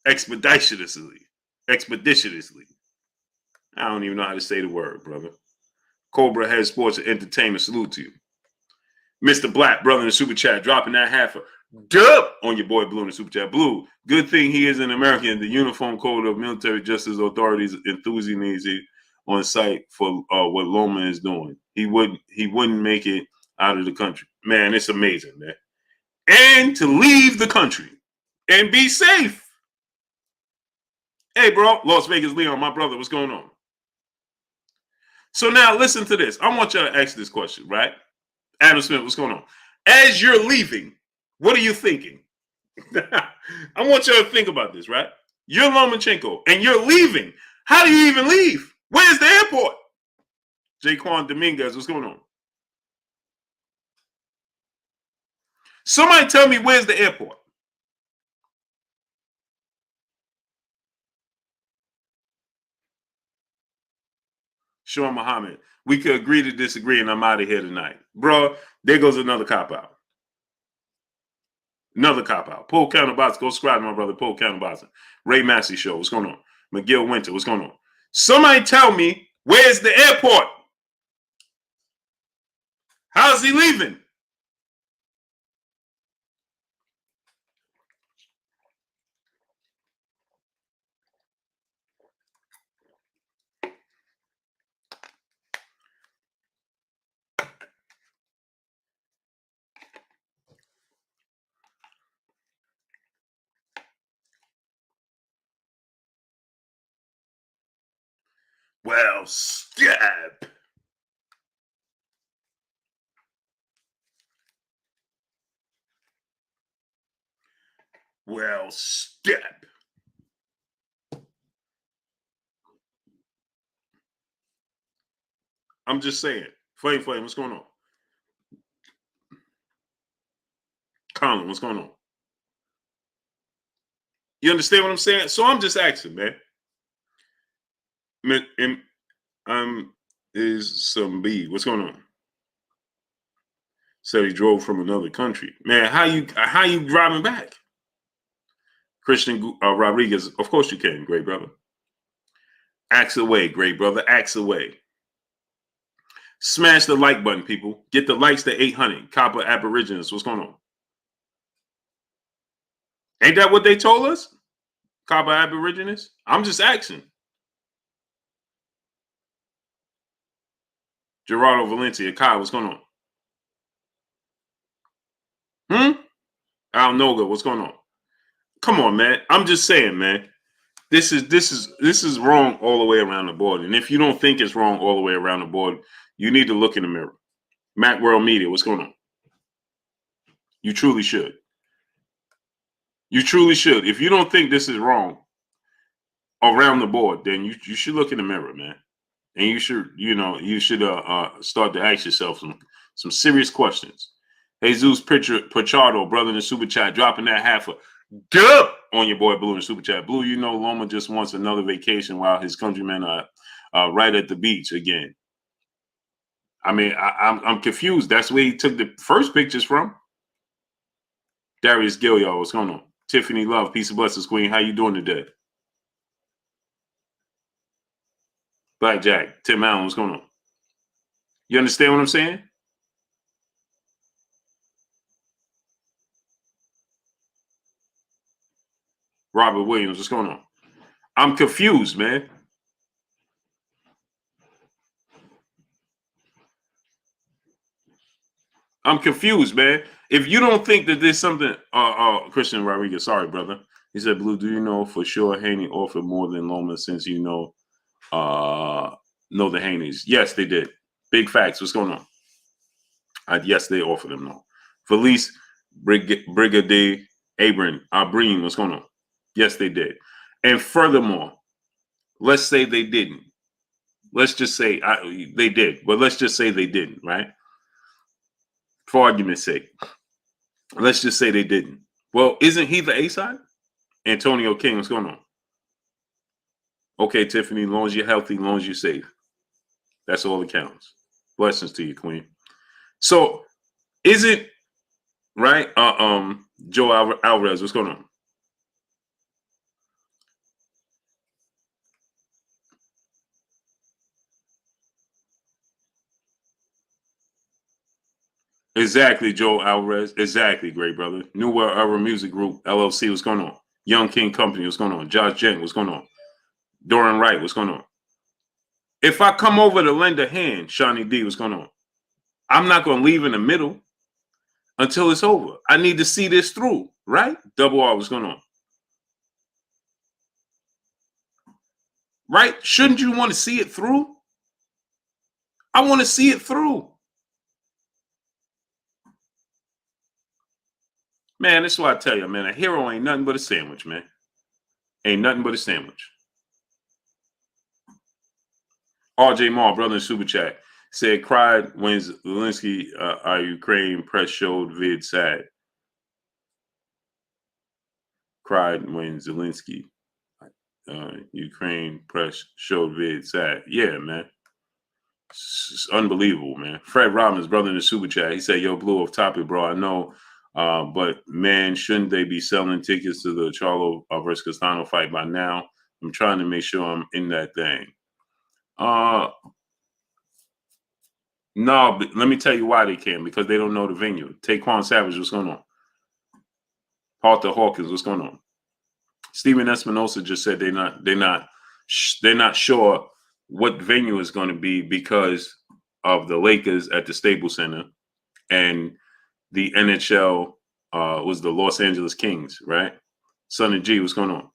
Expeditiously. I don't even know how to say the word, brother. Cobra Head Sports and Entertainment, salute to you. Mr. Black, brother in the super chat, dropping that half a dub on your boy Blue in the super chat. Blue, good thing he is an American. The Uniform Code of Military Justice Authorities enthusiasm on site for what Loma is doing. He wouldn't make it out of the country. Man, it's amazing, man. And to leave the country and be safe. Hey, bro, Las Vegas Leon, my brother, what's going on? So now listen to this. I want y'all to ask this question, right? Adam Smith, what's going on? As you're leaving, what are you thinking? I want y'all to think about this, right? You're Lomachenko and you're leaving. How do you even leave? Where's the airport? Jaquan Dominguez, what's going on? Somebody tell me where's the airport? Sean Muhammad, we could agree to disagree and I'm out of here tonight. Bro, there goes another cop-out. Another cop-out. Paul Counterbots, go subscribe to my brother, Paul Counterbots. Ray Massey Show, what's going on? McGill Winter, what's going on? Somebody tell me, where's the airport? How's he leaving? Well, step. Well, step. I'm just saying. Flame, what's going on? Colin, what's going on? You understand what I'm saying? So I'm just asking, man. Is some B. What's going on? Said he drove from another country. Man, how you driving back? Christian Rodriguez, of course you can, great brother. Axe away, great brother. Axe away. Smash the like button, people. Get the likes to 800. Copper Aborigines. What's going on? Ain't that what they told us? Copper Aborigines? I'm just asking. Gerardo Valencia. Kai, what's going on? Al Noga, what's going on? Come on, man. I'm just saying, man. This is wrong all the way around the board. And if you don't think it's wrong all the way around the board, you need to look in the mirror. Mac World Media, what's going on? You truly should. You truly should. If you don't think this is wrong around the board, then you should look in the mirror, man. And you should start to ask yourself some serious questions. Jesus Pichardo, brother in the super chat, dropping that half a dub on your boy Blue in the super chat. Blue, you know Loma just wants another vacation while his countrymen are right at the beach again. I mean, I'm confused. That's where he took the first pictures from. Darius Gill, what's going on? Tiffany Love, peace and blessings, queen. How you doing today? Blackjack, Tim Allen, what's going on? You understand what I'm saying? Robert Williams, what's going on? I'm confused, man. I'm confused, man. If you don't think that there's something, Christian Rodriguez, sorry, brother. He said, Blue, do you know for sure Haney offered more than Loma since you know the Haneys? Yes, they did. Big facts. What's going on? Yes, they offered him no. Felice Brigadier Abrin. What's going on? Yes, they did. And furthermore, let's say they didn't. Let's just say they did, but let's just say they didn't, right? For argument's sake, let's just say they didn't. Well, isn't he the A side? Antonio King, what's going on? Okay, Tiffany, as long as you're healthy, as long as you're safe. That's all that counts. Blessings to you, Queen. So, is it right? Joe Alvarez, what's going on? Exactly, Joe Alvarez. Exactly, great brother. New World Arum Music Group, LLC, what's going on? Young King Company, what's going on? Josh Gent, what's going on? Doran Wright, what's going on? If I come over to lend a hand, Shawnee D, what's going on? I'm not going to leave in the middle until it's over. I need to see this through, right? Double R, what's going on? Right? Shouldn't you want to see it through? I want to see it through. Man, that's why I tell you, man, a hero ain't nothing but a sandwich, man. Ain't nothing but a sandwich. RJ Maul, brother in Super Chat, said, cried when Zelensky, our Ukraine press showed vid sad. Cried when Zelensky, Ukraine press showed vid sad. Yeah, man. It's unbelievable, man. Fred Robbins, brother in the Super Chat, he said, yo, Blue, off topic, bro. I know, but man, shouldn't they be selling tickets to the Charlo versus Castano fight by now? I'm trying to make sure I'm in that thing. No, but let me tell you why they can't, because they don't know the venue. Taquan Savage, what's going on? Arthur Hawkins, what's going on? Steven Espinosa just said they're not sure what venue is going to be because of the Lakers at the Staples Center, and the NHL was the Los Angeles Kings, right? Son of G, what's going on?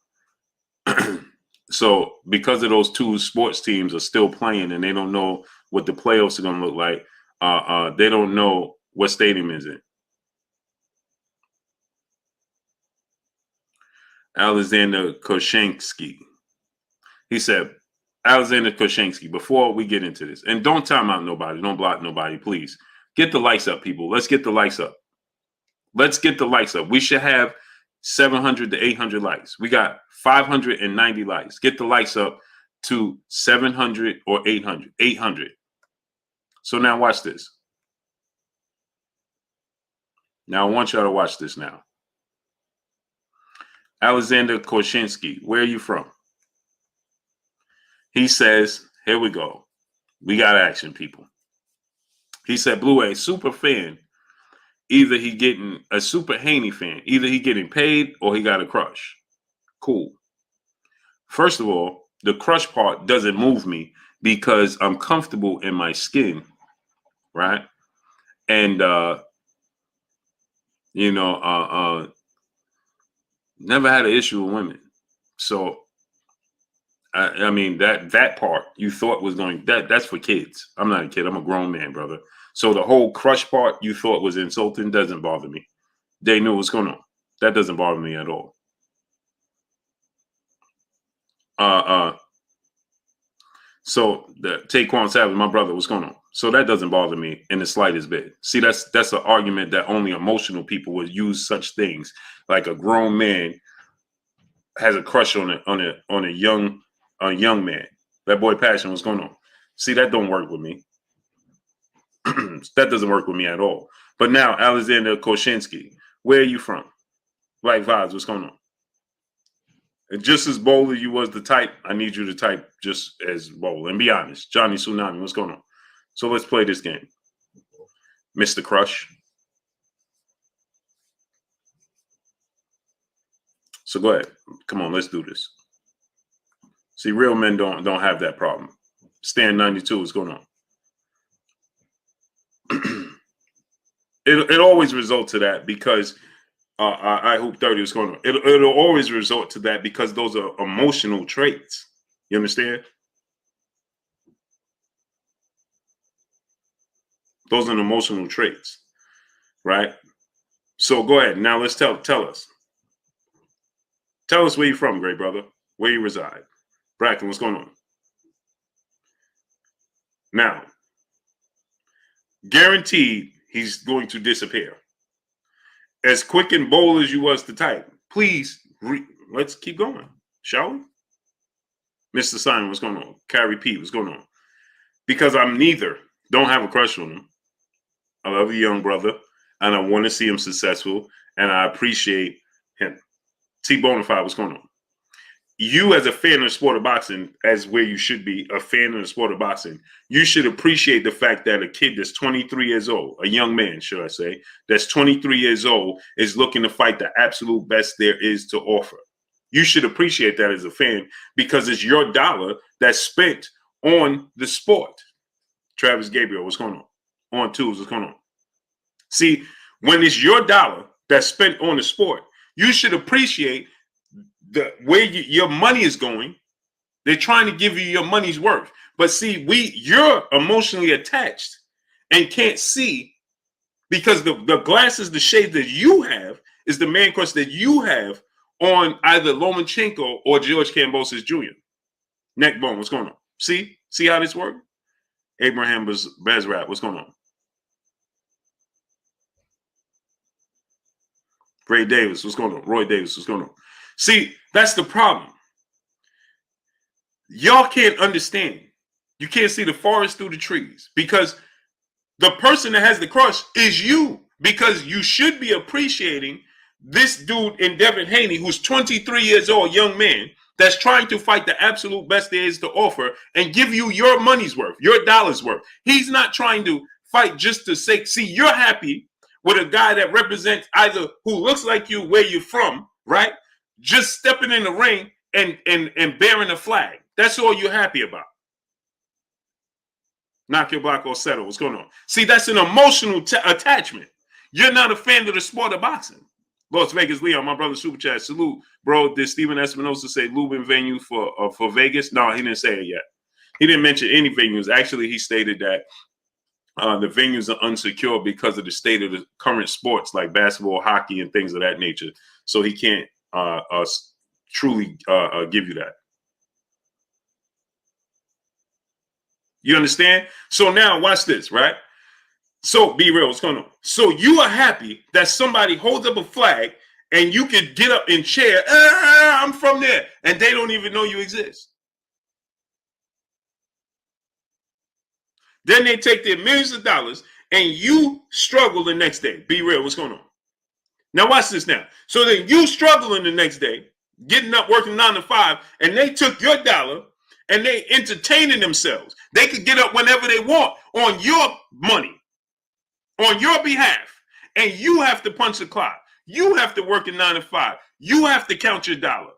So because of those two sports teams are still playing and they don't know what the playoffs are going to look like, they don't know what stadium is it. Alexander Koshansky. He said, Alexander Koshansky, before we get into this, and don't time out nobody, don't block nobody, please. Get the likes up, people. Let's get the likes up. Let's get the likes up. We should have 700 to 800 likes. We got 590 likes. Get the likes up to 700 or 800. 800. So now watch this. Now I want y'all to watch this now. Alexander Koshansky, where are you from? He says, here we go. We got action, people. He said, Blue A, super fan. Either he getting a super Haney fan. Either he getting paid or he got a crush. Cool. First of all, the crush part doesn't move me because I'm comfortable in my skin, right? And, never had an issue with women. So, I mean, that part you thought was that's for kids. I'm not a kid. I'm a grown man, brother. So the whole crush part you thought was insulting doesn't bother me. They knew what's going on. That doesn't bother me at all. So the Taquan Savage, my brother, what's going on? So that doesn't bother me in the slightest bit. See, that's an argument that only emotional people would use such things. Like a grown man has a crush on a young man. That boy Passion, what's going on? See, that don't work with me. That doesn't work with me at all. But now, Alexander Koshansky, where are you from? Black Vibes, what's going on? And just as bold as you was to type, I need you to type just as bold. And be honest. Johnny Tsunami, what's going on? So let's play this game. Mr. Crush. So go ahead. Come on, let's do this. See, real men don't have that problem. Stan 92 is going on. It always result to that because I hope 30 is going on. It'll always resort to that because those are emotional traits. You understand? Those are emotional traits, right? So go ahead. Now let's tell us. Tell us where you're from, great brother. Where you reside. Bracken, what's going on? Now, guaranteed he's going to disappear. As quick and bold as you was to type, please, let's keep going, shall we? Mr. Simon, what's going on? Carrie P, what's going on? Because I'm neither. Don't have a crush on him. I love the young brother, and I want to see him successful, and I appreciate him. T Bonafide, what's going on? You, as a fan of the sport of boxing, as where you should be, a fan of the sport of boxing, you should appreciate the fact that a kid that's 23 years old, a young man, should I say, that's 23 years old, is looking to fight the absolute best there is to offer. You should appreciate that as a fan, because it's your dollar that's spent on the sport. Travis Gabriel, what's going on? On twos, what's going on? See, when it's your dollar that's spent on the sport, you should appreciate the where your money is going. They're trying to give you your money's worth. But see, you're emotionally attached and can't see, because the glasses, the shade that you have is the man crush that you have on either Lomachenko or George Kambosos Jr. Neck bone, what's going on? See how this works? Abraham Bezrat, what's going on? Ray Davis, what's going on? Roy Davis, what's going on? See, that's the problem. Y'all can't understand. You can't see the forest through the trees, because the person that has the crush is you, because you should be appreciating this dude in Devin Haney, who's 23 years old, young man, that's trying to fight the absolute best there is to offer and give you your money's worth, your dollar's worth. He's not trying to fight just to say, see, you're happy with a guy that represents either who looks like you, where you're from, right? Just stepping in the ring and bearing a flag. That's all you're happy about. Knock your block or settle. What's going on? See, that's an emotional attachment. You're not a fan of the sport of boxing. Las Vegas Leon, my brother, super chat. Salute, bro. Did Steven Espinosa say Lubin venue for Vegas? No, he didn't say it yet. He didn't mention any venues. Actually, he stated that the venues are unsecure because of the state of the current sports like basketball, hockey, and things of that nature. So he can't truly give you that. You understand? So now watch this, right? So be real, what's going on? So you are happy that somebody holds up a flag and you can get up and cheer, I'm from there, and they don't even know you exist. Then they take their millions of dollars and you struggle the next day. Be real, what's going on? Now watch this now. So then you struggling the next day, getting up, working 9 to 5, and they took your dollar and they entertaining themselves. They could get up whenever they want on your money, on your behalf, and you have to punch the clock. You have to work at 9 to 5. You have to count your dollar.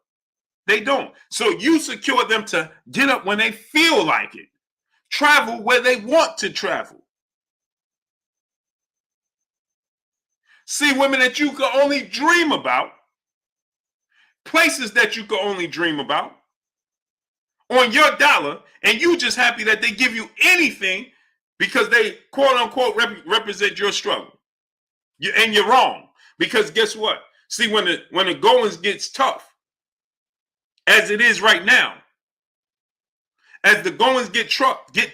They don't. So you secure them to get up when they feel like it, travel where they want to travel. See women that you could only dream about, places that you could only dream about, on your dollar, and you just happy that they give you anything because they quote unquote represent your struggle. And you're wrong, because guess what? See, when the goings gets tough, as it is right now, as the goings get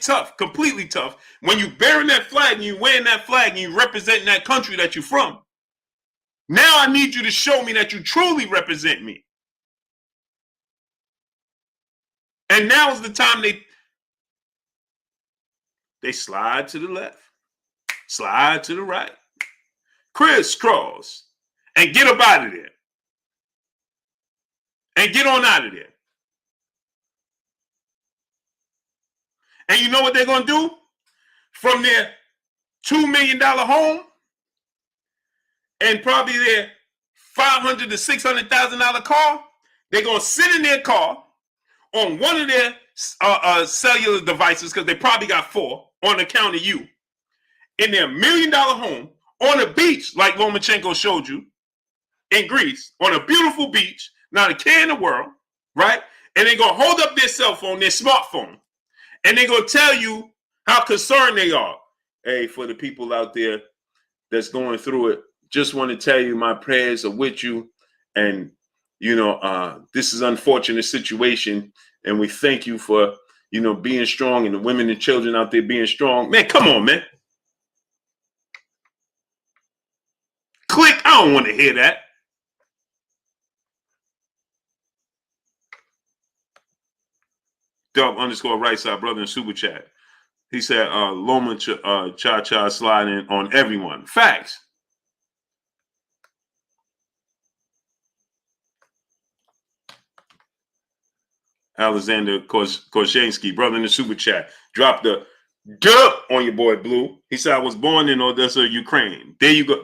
tough, completely tough, when you bearing that flag and you wearing that flag and you representing that country that you're from, now I need you to show me that you truly represent me. And now is the time they slide to the left, slide to the right, crisscross, and get up out of there. And get on out of there. And you know what they're going to do? From their $2 million home and probably their $500,000 to $600,000 car, they're going to sit in their car on one of their cellular devices, because they probably got 4 on account of you, in their $1 million home on a beach like Lomachenko showed you in Greece, on a beautiful beach, not a care in the world, right? And they're going to hold up their cell phone, their smartphone, and they're going to tell you how concerned they are. Hey, for the people out there that's going through it, just want to tell you my prayers are with you. And, this is an unfortunate situation. And we thank you for, being strong, and the women and children out there being strong. Man, come on, man. Click. I don't want to hear that. Dub _ right side brother in super chat. He said, Loma cha sliding on everyone. Facts. Alexander Korshansky, brother in the super chat, dropped the dub on your boy Blue. He said, I was born in Odessa, Ukraine. There you go.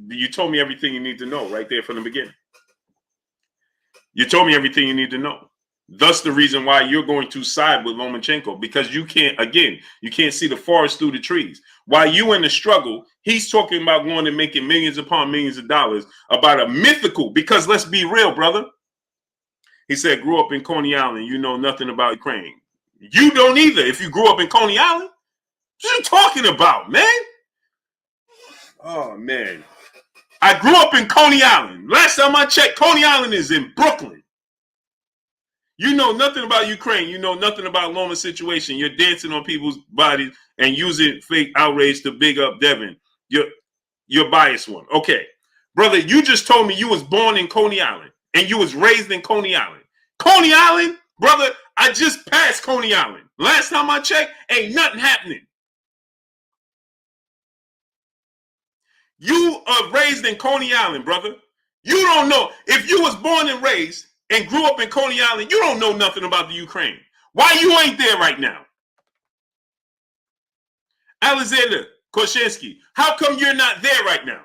You told me everything you need to know right there from the beginning. You told me everything you need to know. Thus the reason why you're going to side with Lomachenko, because you can't see the forest through the trees. While you in the struggle, he's talking about going and making millions upon millions of dollars about a mythical, because let's be real, brother. He said, grew up in Coney Island. You know nothing about Ukraine. You don't either. If you grew up in Coney Island, what are you talking about, man? Oh, man. I grew up in Coney Island. Last time I checked, Coney Island is in Brooklyn. You know nothing about Ukraine. You know nothing about Loma's situation. You're dancing on people's bodies and using fake outrage to big up Devin. You're biased one. Okay. Brother, you just told me you was born in Coney Island and you was raised in Coney Island. Coney Island, brother, I just passed Coney Island. Last time I checked, ain't nothing happening. You are raised in Coney Island, brother. You don't know. If you was born and raised and grew up in Coney Island, you don't know nothing about the Ukraine. Why you ain't there right now? Alexander Korshansky, how come you're not there right now?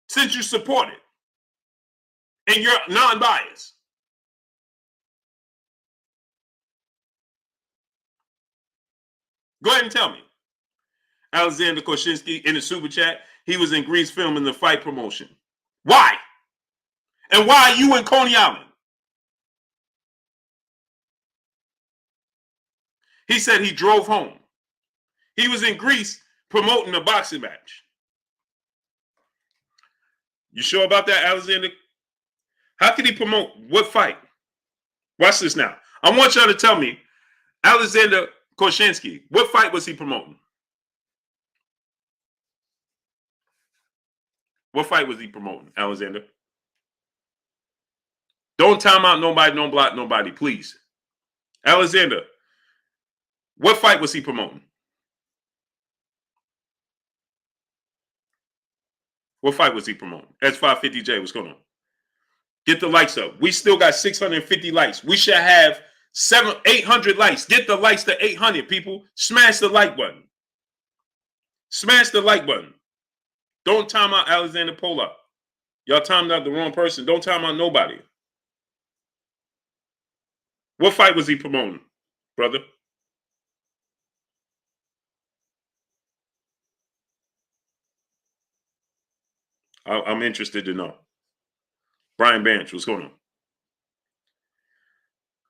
Since you support it and you're non-biased. Go ahead and tell me. Alexander Korshansky in the super chat, he was in Greece filming the fight promotion. Why? And why are you in Coney Island? He said he drove home. He was in Greece promoting a boxing match. You sure about that, Alexander? How could he promote what fight? Watch this now. I want y'all to tell me, Alexander Korshansky, what fight was he promoting? What fight was he promoting, Alexander? Don't time out nobody, don't block nobody, please. Alexander, what fight was he promoting? What fight was he promoting? S550J, what's going on? Get the likes up. We still got 650 likes. We should have 800 likes. Get the likes to 800, people. Smash the like button. Smash the like button. Don't time out Alexander Pola. Y'all timed out the wrong person. Don't time out nobody. What fight was he promoting, brother? I'm interested to know. Brian Banch, what's going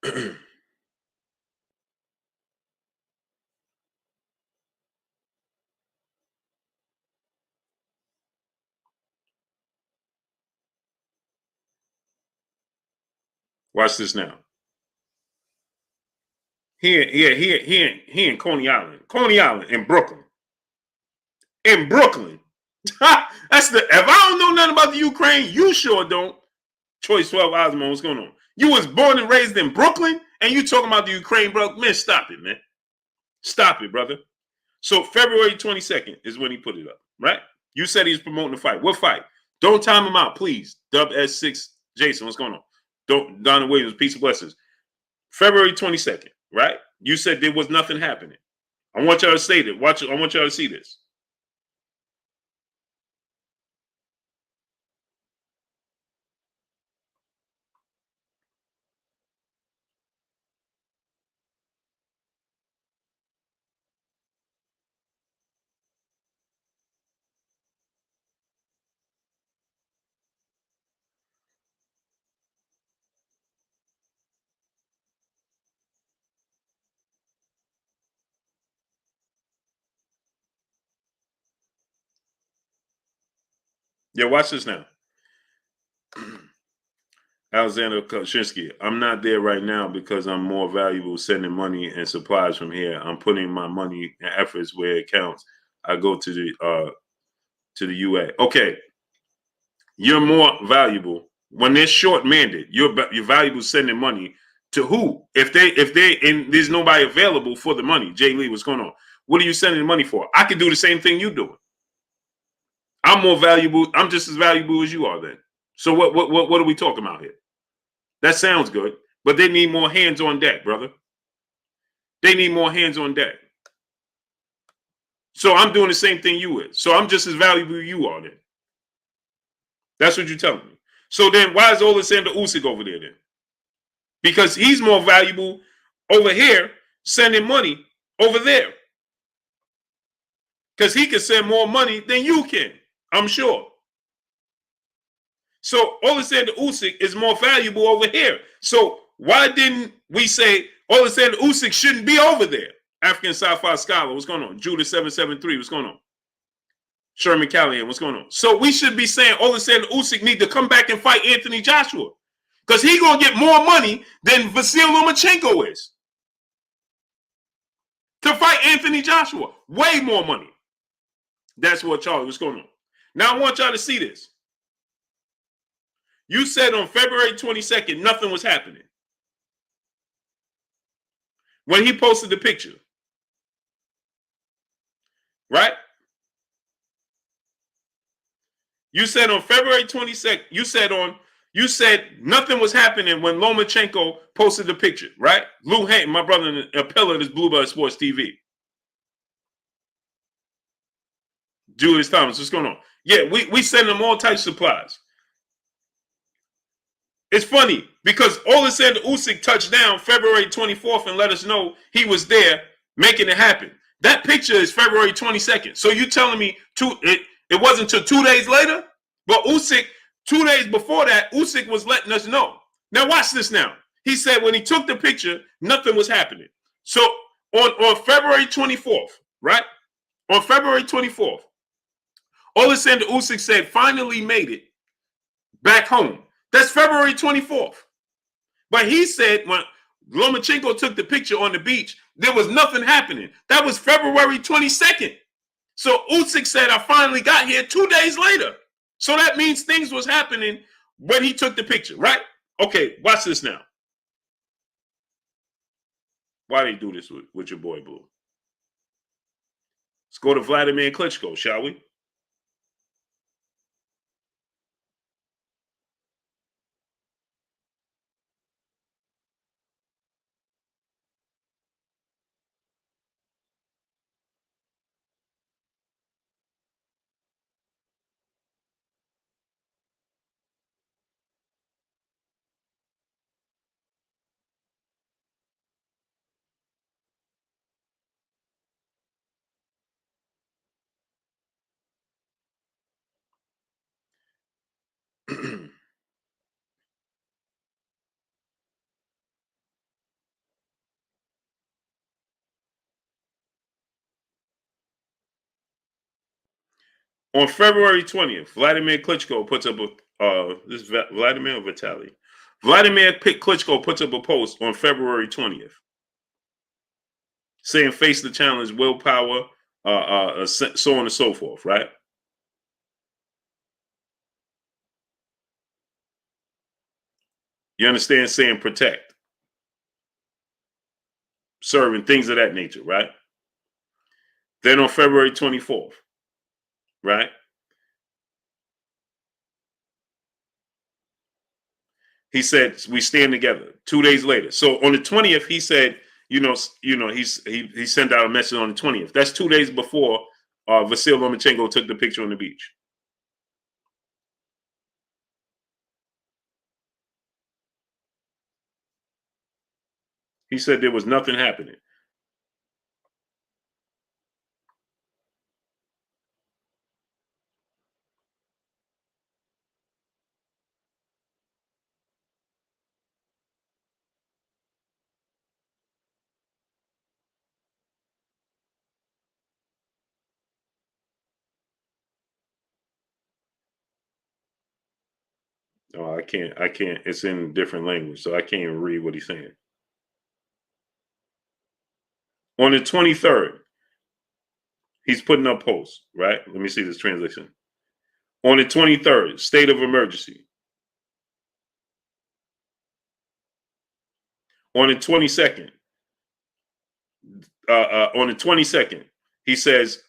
on? Watch this now. He in Coney Island. Coney Island in Brooklyn. In Brooklyn. That's the. If I don't know nothing about the Ukraine, you sure don't. Choice 12 Osmo, what's going on? You was born and raised in Brooklyn, and you talking about the Ukraine, bro? Man, stop it, man. Stop it, brother. So February 22nd is when he put it up, right? You said he's promoting the fight. What fight? Don't time him out, please. Dub S6 Jason, what's going on? Don't Donna Williams, peace and blessings. February 22nd, right? You said there was nothing happening. I want y'all to say that. Watch it. I want y'all to see this. Yeah, watch this now. Alexander Kaczynski, I'm not there right now because I'm more valuable sending money and supplies from here. I'm putting my money and efforts where it counts. I go to the UA. Okay, you're more valuable when they're short-manded. You're valuable sending money to who? If they and there's nobody available for the money. Jay Lee, what's going on? What are you sending the money for? I could do the same thing you're doing. I'm more valuable. I'm just as valuable as you are then. So what are we talking about here? That sounds good, but they need more hands on deck, brother. They need more hands on deck. So I'm doing the same thing you is. So I'm just as valuable as you are then. That's what you're telling me. So then why is Alexander Usyk over there then? Because he's more valuable over here sending money over there. Because he can send more money than you can, I'm sure. So Alexander Usyk is more valuable over here. So why didn't we say Alexander Usyk shouldn't be over there? African Sci-Fi Scholar, what's going on? Judah 773, what's going on? Sherman Callahan, what's going on? So we should be saying Alexander Usyk need to come back and fight Anthony Joshua because he's going to get more money than Vasyl Lomachenko is to fight Anthony Joshua. Way more money. That's what, Charlie, what's going on? Now I want y'all to see this. You said on February 22nd, nothing was happening. When he posted the picture. Right? You said on February 22nd, you said nothing was happening when Lomachenko posted the picture, right? Lou Haney, my brother, a pillar of this Bluebird Sports TV. Julius Thomas, what's going on? Yeah, we send them all types of supplies. It's funny because Alexander Usyk touched down February 24th and let us know he was there making it happen. That picture is February 22nd. So you telling me it wasn't until 2 days later? But Usyk, 2 days before that, Usyk was letting us know. Now watch this now. He said when he took the picture, nothing was happening. So on February 24th, right? On February 24th, Alexander Usyk said finally made it back home. That's February 24th. But he said when Lomachenko took the picture on the beach, there was nothing happening. That was February 22nd. So Usyk said, I finally got here 2 days later. So that means things was happening when he took the picture, right? Okay, watch this now. Why they do this with your boy Blue? Let's go to Vladimir Klitschko, shall we? On February 20th, Vladimir Klitschko puts up this is Vladimir or Vitaly? Vladimir Klitschko puts up a post on February 20th saying face the challenge, willpower, so on and so forth, right? You understand? Saying protect, serving, things of that nature, right? Then on February 24th, right? He said, we stand together 2 days later. So on the 20th, he said, he sent out a message on the 20th. That's 2 days before Vasyl Lomachenko took the picture on the beach. He said there was nothing happening. Oh, I can't. It's in different language, so I can't even read what he's saying. On the 23rd, he's putting up posts, right? Let me see this translation. On the 23rd, state of emergency. On the 22nd, he says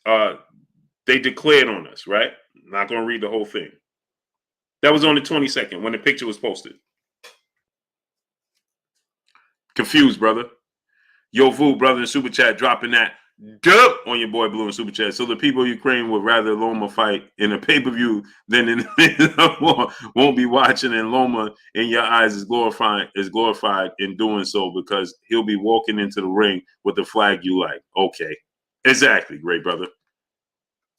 they declared on us, right? I'm not going to read the whole thing. That was on the 22nd when the picture was posted. Confused, brother. Yo, Vu, brother, in Super Chat, dropping that dub on your boy Blue in Super Chat. So the people of Ukraine would rather Loma fight in a pay-per-view than in the war. Won't be watching, and Loma in your eyes is glorified in doing so because he'll be walking into the ring with the flag you like. Okay. Exactly, great brother.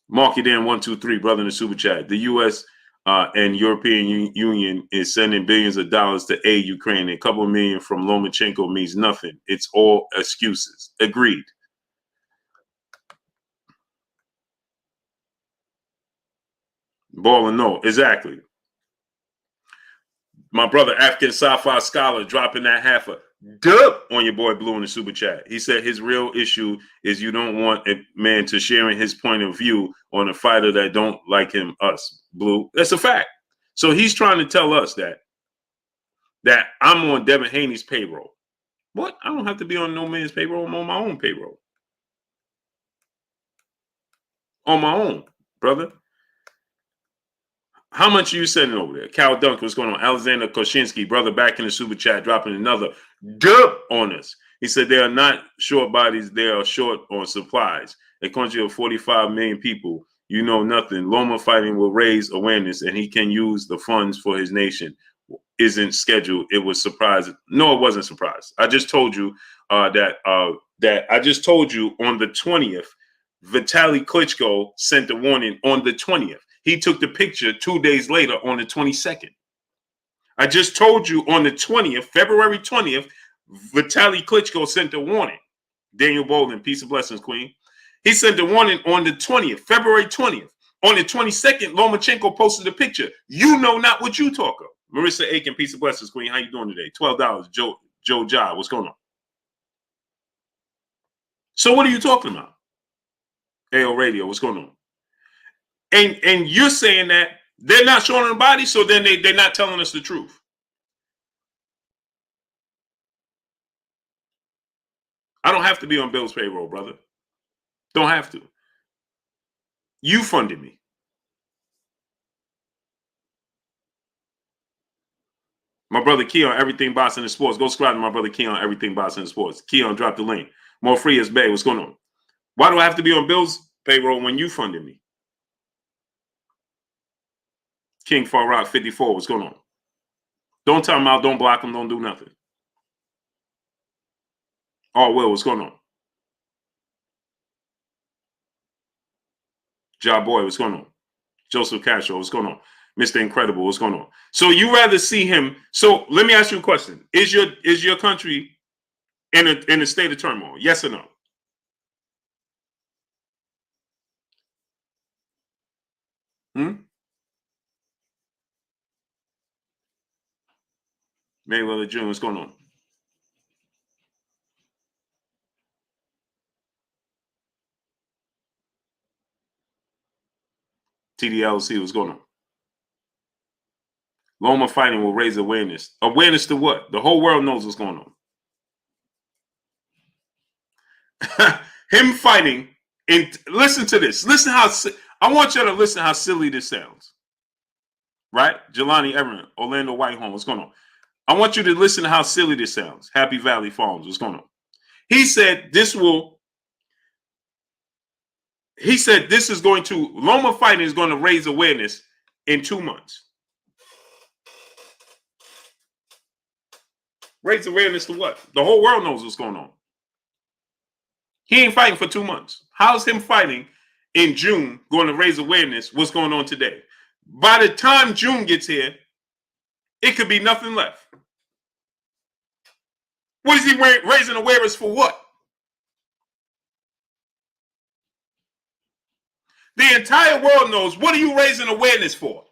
Mark it in 123, brother, in the Super Chat. The U.S. And European Union is sending billions of dollars to aid Ukraine. A couple million from Lomachenko means nothing. It's all excuses. Agreed. Ball and no, exactly. My brother, African Sci-Fi Scholar, dropping that half a dub on your boy Blue in the Super Chat. He said his real issue is you don't want a man to sharing his point of view on a fighter that don't like him, us, Blue. That's a fact. So he's trying to tell us that I'm on Devin Haney's payroll. What? I don't have to be on no man's payroll. I'm on my own payroll. On my own, brother. How much are you sending over there? Cal Dunk, what's going on? Alexander Koshinsky, brother, back in the Super Chat, dropping another dub on us. He said they are not short bodies. They are short on supplies. A country of 45 million people, you know nothing. Loma fighting will raise awareness, and he can use the funds for his nation. Isn't scheduled. It was surprising. No, it wasn't surprised. I just told you that I just told you on the 20th, Vitaly Klitschko sent the warning on the 20th. He took the picture 2 days later on the 22nd. I just told you on the 20th, February 20th, Vitaly Klitschko sent the warning. Daniel Bolden, peace and blessings, Queen. He sent the warning on the 20th, February 20th. On the 22nd, Lomachenko posted a picture. You know not what you talk of. Marissa Aiken, peace and blessings, Queen. How you doing today? $12. Joe Job, what's going on? So what are you talking about? AO Radio, what's going on? And you're saying that they're not showing the body, so then they're not telling us the truth. I don't have to be on Bill's payroll, brother. Don't have to. You funded me. My brother Keon, Everything Boxing and Sports. Go subscribe to my brother Keon, Everything Boxing and Sports. Keon, drop the link. More free as Bay. What's going on? Why do I have to be on Bill's payroll when you funded me? King Far Rock 54. What's going on? Don't tell him out. Don't block him. Don't do nothing. Oh, Will, what's going on? Ja Boy, what's going on? Joseph Castro, what's going on? Mr. Incredible, what's going on? So you rather see him? So let me ask you a question: Is your country in a state of turmoil? Yes or no? Mayweather Jr., what's going on? TDLC, what's going on? Loma fighting will raise awareness. Awareness to what? The whole world knows what's going on. Him fighting, and listen to this. Listen how I want you to listen how silly this sounds. Right? Jelani Everett, Orlando Whitehorn, what's going on? I want you to listen to how silly this sounds. Happy Valley Farms, what's going on? He said this is going to, Loma fighting is going to raise awareness in 2 months. Raise awareness to what? The whole world knows what's going on. He ain't fighting for 2 months. How's him fighting in June going to raise awareness what's going on today? By the time June gets here, it could be nothing left. What is he raising awareness for what? The entire world knows. What are you raising awareness for?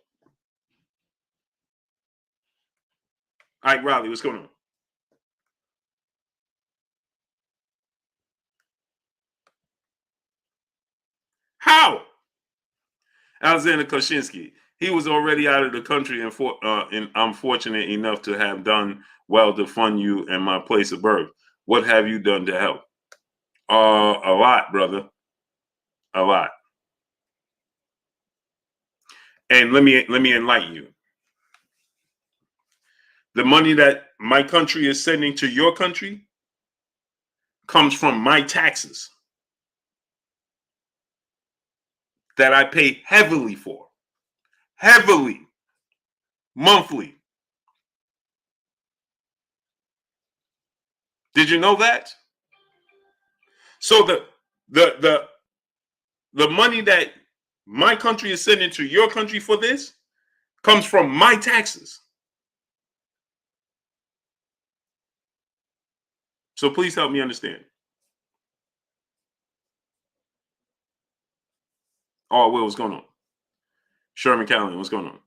All right, Riley, what's going on? How? Alexander Koshinsky. He was already out of the country, and I'm fortunate enough to have done well to fund you and my place of birth. What have you done to help? A lot, brother. A lot. And let me enlighten you. The money that my country is sending to your country comes from my taxes that I pay heavily for. Heavily. Monthly. Did you know that? So the money that my country is sending to your country for this comes from my taxes. So please help me understand. Oh, Will, what's going on? Sherman Callahan, what's going on?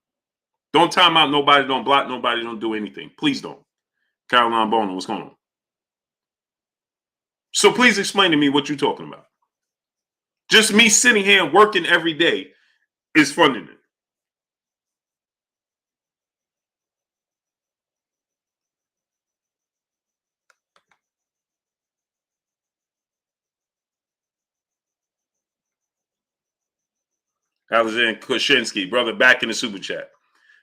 Don't time out nobody, don't block nobody, don't do anything. Please don't. Caroline Bono, what's going on? So please explain to me what you're talking about. Just me sitting here and working every day is funding it. Alexander Koshinsky, brother, back in the super chat.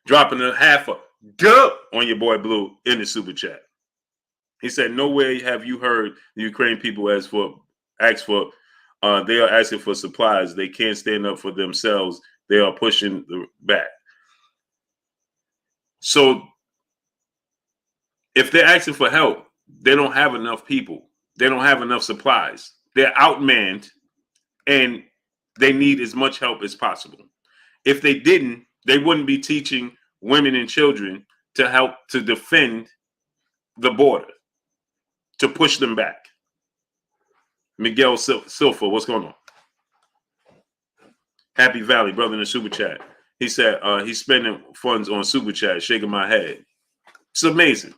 Dropping a half a dub on your boy Blue in the super chat. He said, no way have you heard the Ukraine people they are asking for supplies. They can't stand up for themselves. They are pushing back. So if they're asking for help, they don't have enough people. They don't have enough supplies. They're outmanned and they need as much help as possible. If they didn't, they wouldn't be teaching women and children to help to defend the border, to push them back. Miguel Silva, what's going on? Happy Valley, brother in the super chat. He said he's spending funds on super chat, shaking my head. It's amazing.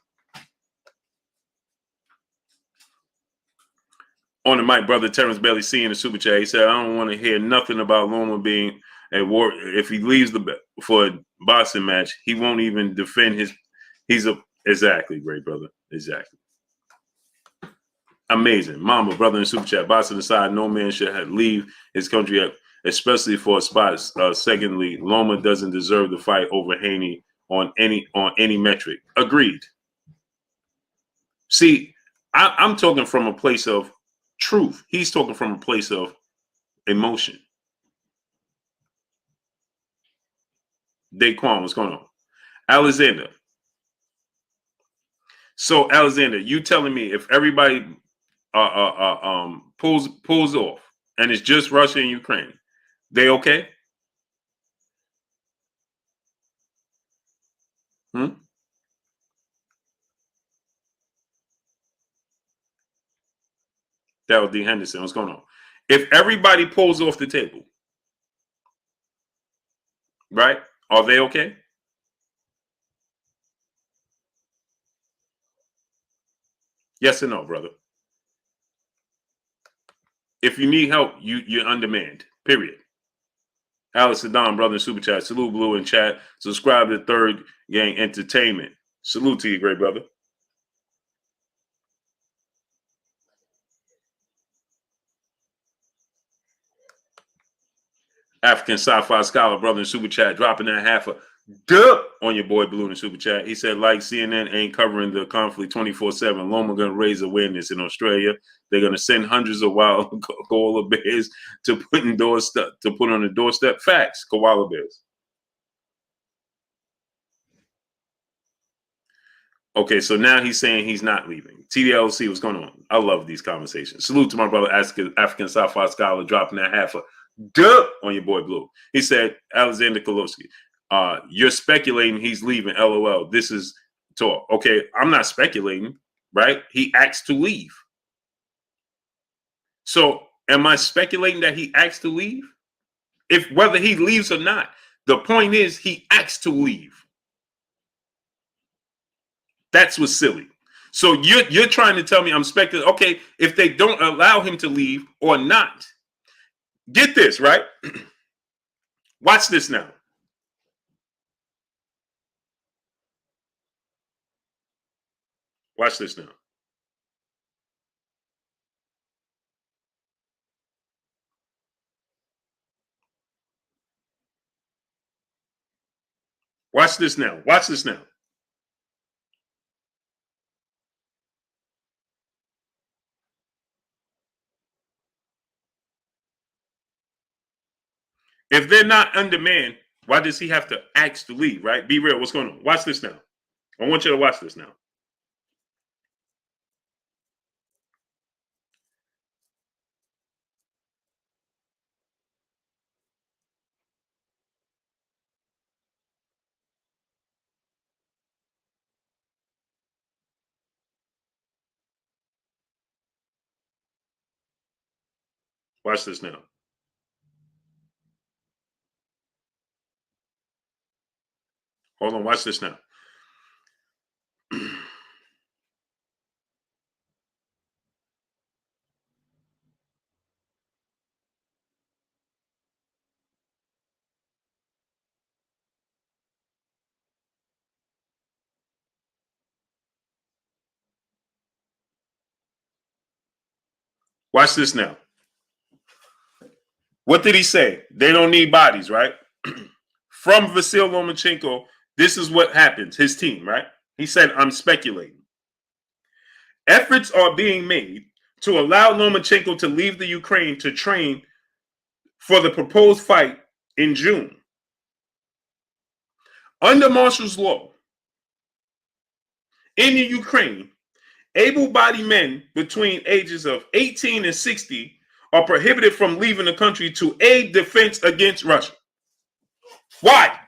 On the mic, brother Terrence Bailey seeing the super chat. He said, I don't want to hear nothing about Loma being at war. If he leaves for a boxing match, he won't even defend his. Exactly, great brother. Exactly. Amazing. Mama, brother in the super chat. Boxing aside, no man should leave his country, especially for a spot. Secondly, Loma doesn't deserve the fight over Haney on any metric. Agreed. See, I'm talking from a place of truth. He's talking from a place of emotion. Daquan, what's going on? Alexander. So, Alexander, you telling me if everybody pulls off and it's just Russia and Ukraine, they okay? That was D. Henderson. What's going on? If everybody pulls off the table, right? Are they okay? Yes or no, brother? If you need help, you're on demand. Period. Alex Saddam, brother in super chat. Salute Blue in chat. Subscribe to Third Gang Entertainment. Salute to you, great brother. African Sci-Fi Scholar, brother in super chat, dropping that half a dub on your boy Blue in the super chat. He said, like CNN ain't covering the conflict 24/7. Loma gonna raise awareness in Australia. They're gonna send hundreds of wild koala bears to put on the doorstep. Facts, koala bears. Okay, so now he's saying he's not leaving. TDLC, what's going on? I love these conversations. Salute to my brother, African Sci-Fi Scholar, dropping that half a dub on your boy Blue. He said, Alexander Kolowski, you're speculating he's leaving. LOL. This is talk. Okay, I'm not speculating, right? He asked to leave. So am I speculating that he asked to leave? If whether he leaves or not, the point is he asked to leave. That's what's silly. So you're trying to tell me I'm speculating. Okay, if they don't allow him to leave or not, get this, right? Watch this now. Watch this now. Watch this now. Watch this now. If they're not under man, why does he have to ask to leave, right? Be real. What's going on? Watch this now. I want you to watch this now. Watch this now. Hold on. Watch this now. Watch this now. What did he say? They don't need bodies, right? From Vasyl Lomachenko, this is what happens. His team, right? He said, I'm speculating. Efforts are being made to allow Lomachenko to leave the Ukraine to train for the proposed fight in June. Under martial law, in the Ukraine, able-bodied men between ages of 18 and 60 are prohibited from leaving the country to aid defense against Russia. Why?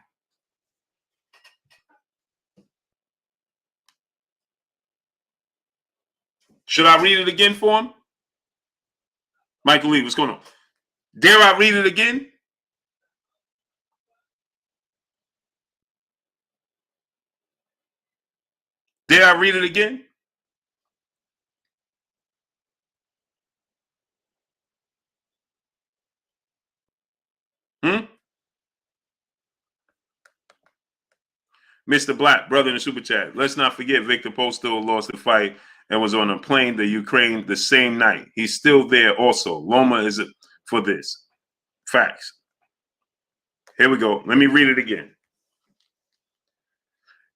Should I read it again for him? Michael Lee, what's going on? Dare I read it again? Dare I read it again? Mr. Black, brother in the super chat. Let's not forget Victor Postal lost the fight and was on a plane to Ukraine the same night. He's still there also. Loma is for this. Facts. Here we go. Let me read it again.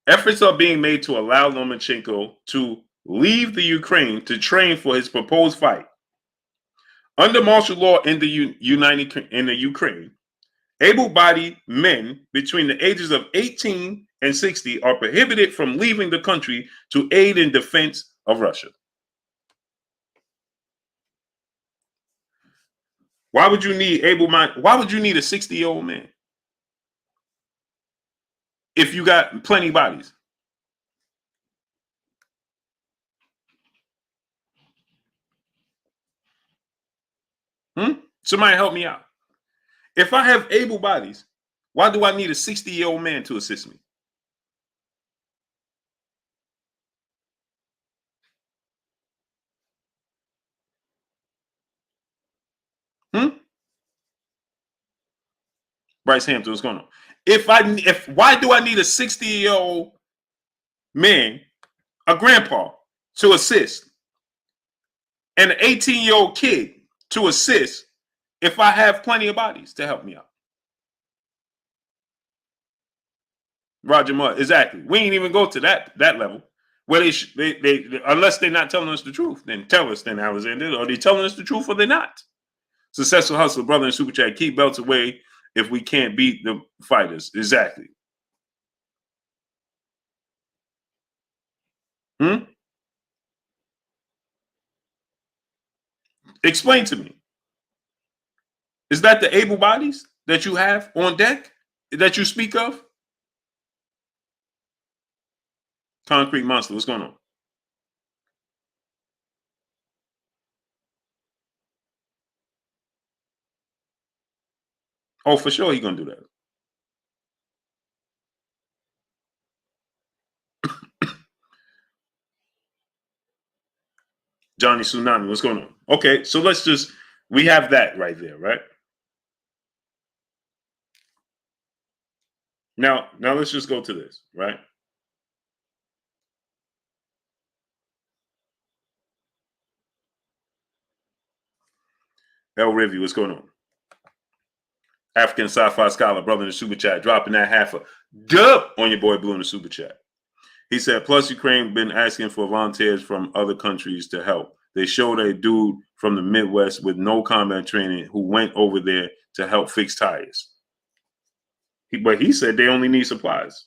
Efforts are being made to allow Lomachenko to leave the Ukraine to train for his proposed fight. Under martial law in the Ukraine, able-bodied men between the ages of 18 and 60 are prohibited from leaving the country to aid in defense of Russia. Why would you need why would you need a 60-year-old man if you got plenty bodies? Somebody help me out. If I have able bodies, why do I need a 60-year-old man to assist me? Bryce Hampton, what's going on? Why do I need a 60-year-old man, a grandpa, to assist, and an 18-year-old kid to assist if I have plenty of bodies to help me out? Roger Mudd, exactly. We ain't even go to that level where they unless they're not telling us the truth, then tell us, then Alexander, are they telling us the truth or they're not? Successful hustler, brother in super chat, keep belts away if we can't beat the fighters. Exactly. Explain to me. Is that the able bodies that you have on deck that you speak of? Concrete Monster, what's going on? Oh, for sure he's going to do that. Johnny Tsunami, what's going on? Okay, so we have that right there, right? Now let's just go to this, right? El Rivy, what's going on? African sci-fi scholar, brother in the super chat, dropping that half a dub on your boy Blue in the super chat. He said, plus Ukraine been asking for volunteers from other countries to help. They showed a dude from the Midwest with no combat training who went over there to help fix tires. But he said they only need supplies.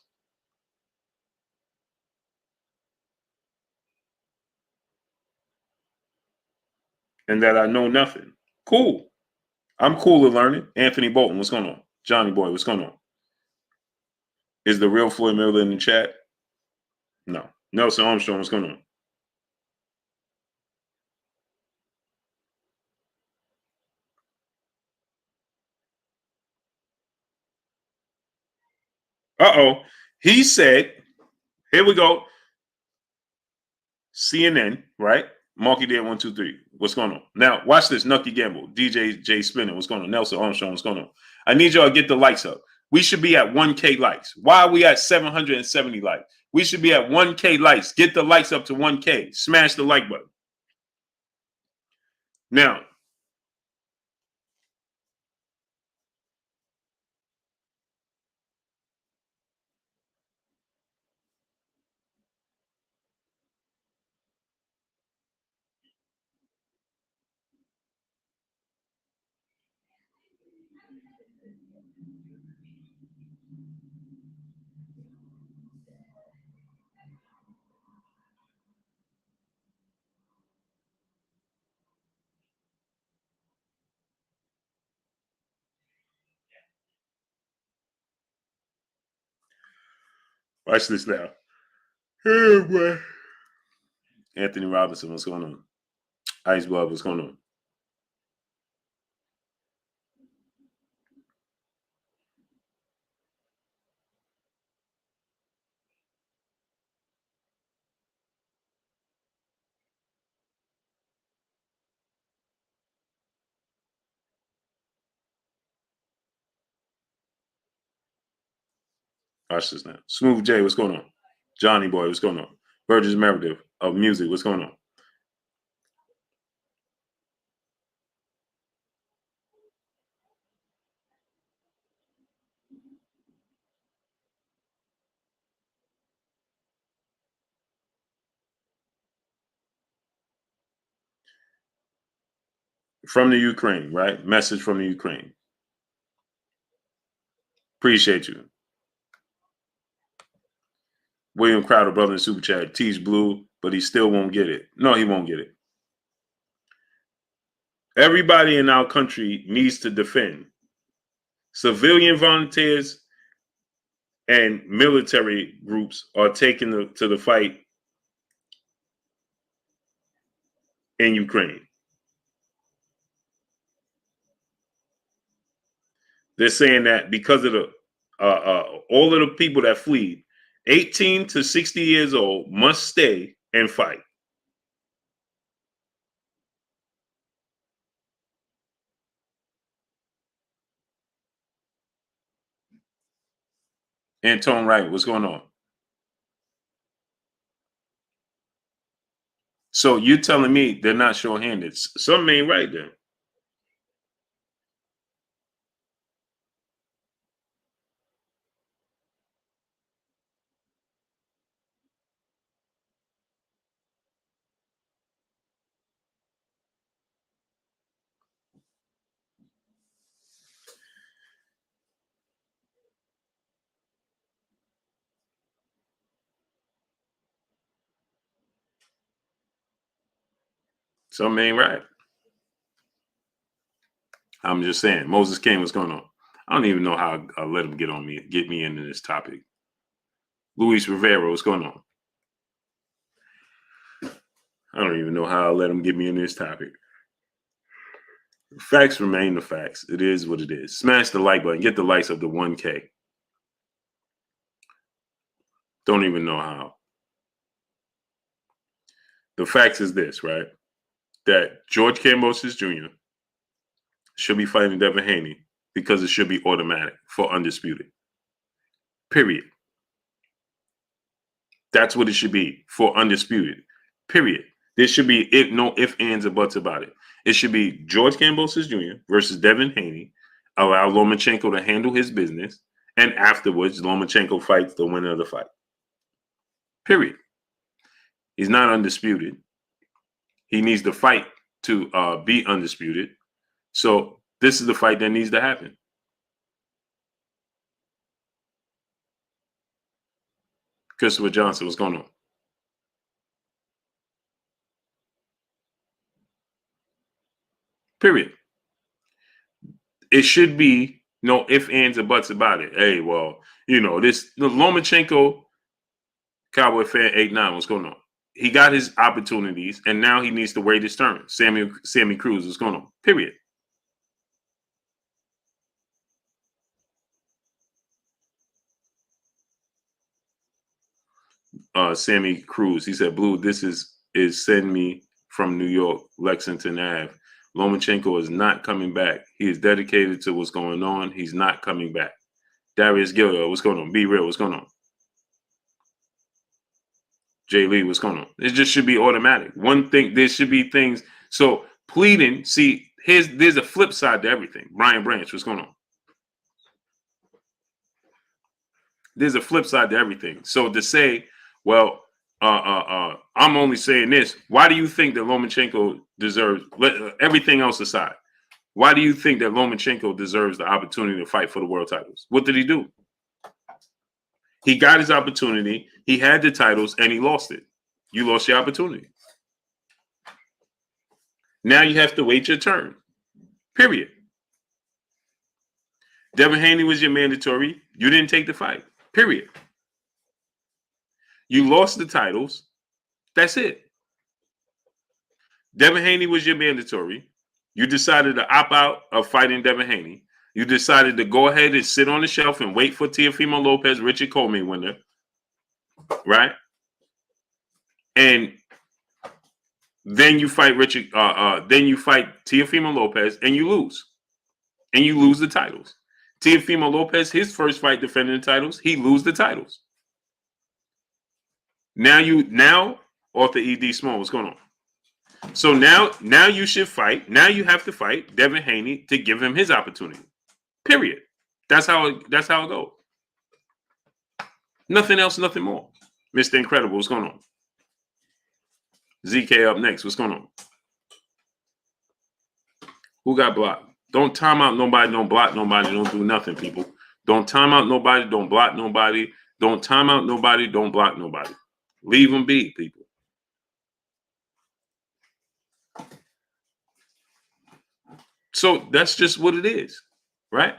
And that I know nothing. Cool. I'm cool with learning. Anthony Bolton, what's going on? Johnny Boy, what's going on? Is the real Floyd Miller in the chat? No. Nelson Armstrong, what's going on? Uh-oh. He said, here we go. CNN, right? Marky Dad 123. What's going on? Now, watch this. Nucky Gamble. DJ J Spinner. What's going on? Nelson Armstrong. What's going on? I need y'all to get the likes up. We should be at 1K likes. Why are we at 770 likes? We should be at 1K likes. Get the likes up to 1K. Smash the like button. Now, watch this now. Hey, boy. Anthony Robinson, what's going on? Ice Blood, what's going on? Watch this now. Smooth J, what's going on? Johnny Boy, what's going on? Burgess Meredith of Music, what's going on? From the Ukraine, right? Message from the Ukraine. Appreciate you. William Crowder, brother in Super Chat, teach blue, but he still won't get it. No, he won't get it. Everybody in our country needs to defend. Civilian volunteers and military groups are taking to the fight in Ukraine. They're saying that because of the all of the people that flee, 18 to 60 years old must stay and fight. Antone Wright, what's going on? So you're telling me they're not short-handed. Something ain't right then. Something ain't right. I'm just saying. Moses King, what's going on? I don't even know how I let him get me into this topic. Luis Rivera, what's going on? I don't even know how I let him get me in this topic. Facts remain the facts. It is what it is. Smash the like button. Get the likes up to 1K. Don't even know how. The facts is this, right? that George Kambosos Jr. should be fighting Devin Haney because it should be automatic for Undisputed. Period. That's what it should be for Undisputed. Period. There should be no ifs, ands, or buts about it. It should be George Kambosos Jr. versus Devin Haney. Allow Lomachenko to handle his business. And afterwards, Lomachenko fights the winner of the fight. Period. He's not undisputed. He needs to fight to be undisputed. So this is the fight that needs to happen. Christopher Johnson, what's going on? Period. It should be no ifs, ands, or buts about it. Hey, well, the Lomachenko Cowboy fan 89, what's going on? He got his opportunities, and now he needs to wait his turn. Sammy Cruz, what's going on? Period. Sammy Cruz, he said, Blue, this is send me from New York, Lexington Ave. Lomachenko is not coming back. He is dedicated to what's going on. He's not coming back. Darius Gilder, what's going on? Be real, what's going on? Jay Lee, what's going on? It just should be automatic. One thing, there should be things. So pleading, see, there's a flip side to everything. Brian Branch, what's going on? There's a flip side to everything. So to say, well, I'm only saying this. Why do you think that Lomachenko deserves, everything else aside, why do you think that Lomachenko deserves the opportunity to fight for the world titles? What did he do? He got his opportunity. He had the titles and he lost it. You lost your opportunity. Now you have to wait your turn. Period. Devin Haney was your mandatory. You didn't take the fight. Period. You lost the titles. That's it. Devin Haney was your mandatory. You decided to opt out of fighting Devin Haney. You decided to go ahead and sit on the shelf and wait for Teofimo Lopez, Richard Coleman winner, right? And then you fight then you fight Teofimo Lopez and you lose. And you lose the titles. Teofimo Lopez, his first fight defending the titles, he lose the titles. Now Arthur E.D. Small, what's going on? So now you should fight. Now you have to fight Devin Haney to give him his opportunity. Period. That's how it goes. Nothing else, nothing more. Mr. Incredible, what's going on? ZK up next. What's going on? Who got blocked? Don't time out nobody. Don't block nobody. Don't do nothing, people. Don't time out nobody. Don't block nobody. Don't time out nobody. Don't block nobody. Leave them be, people. So that's just what it is, right?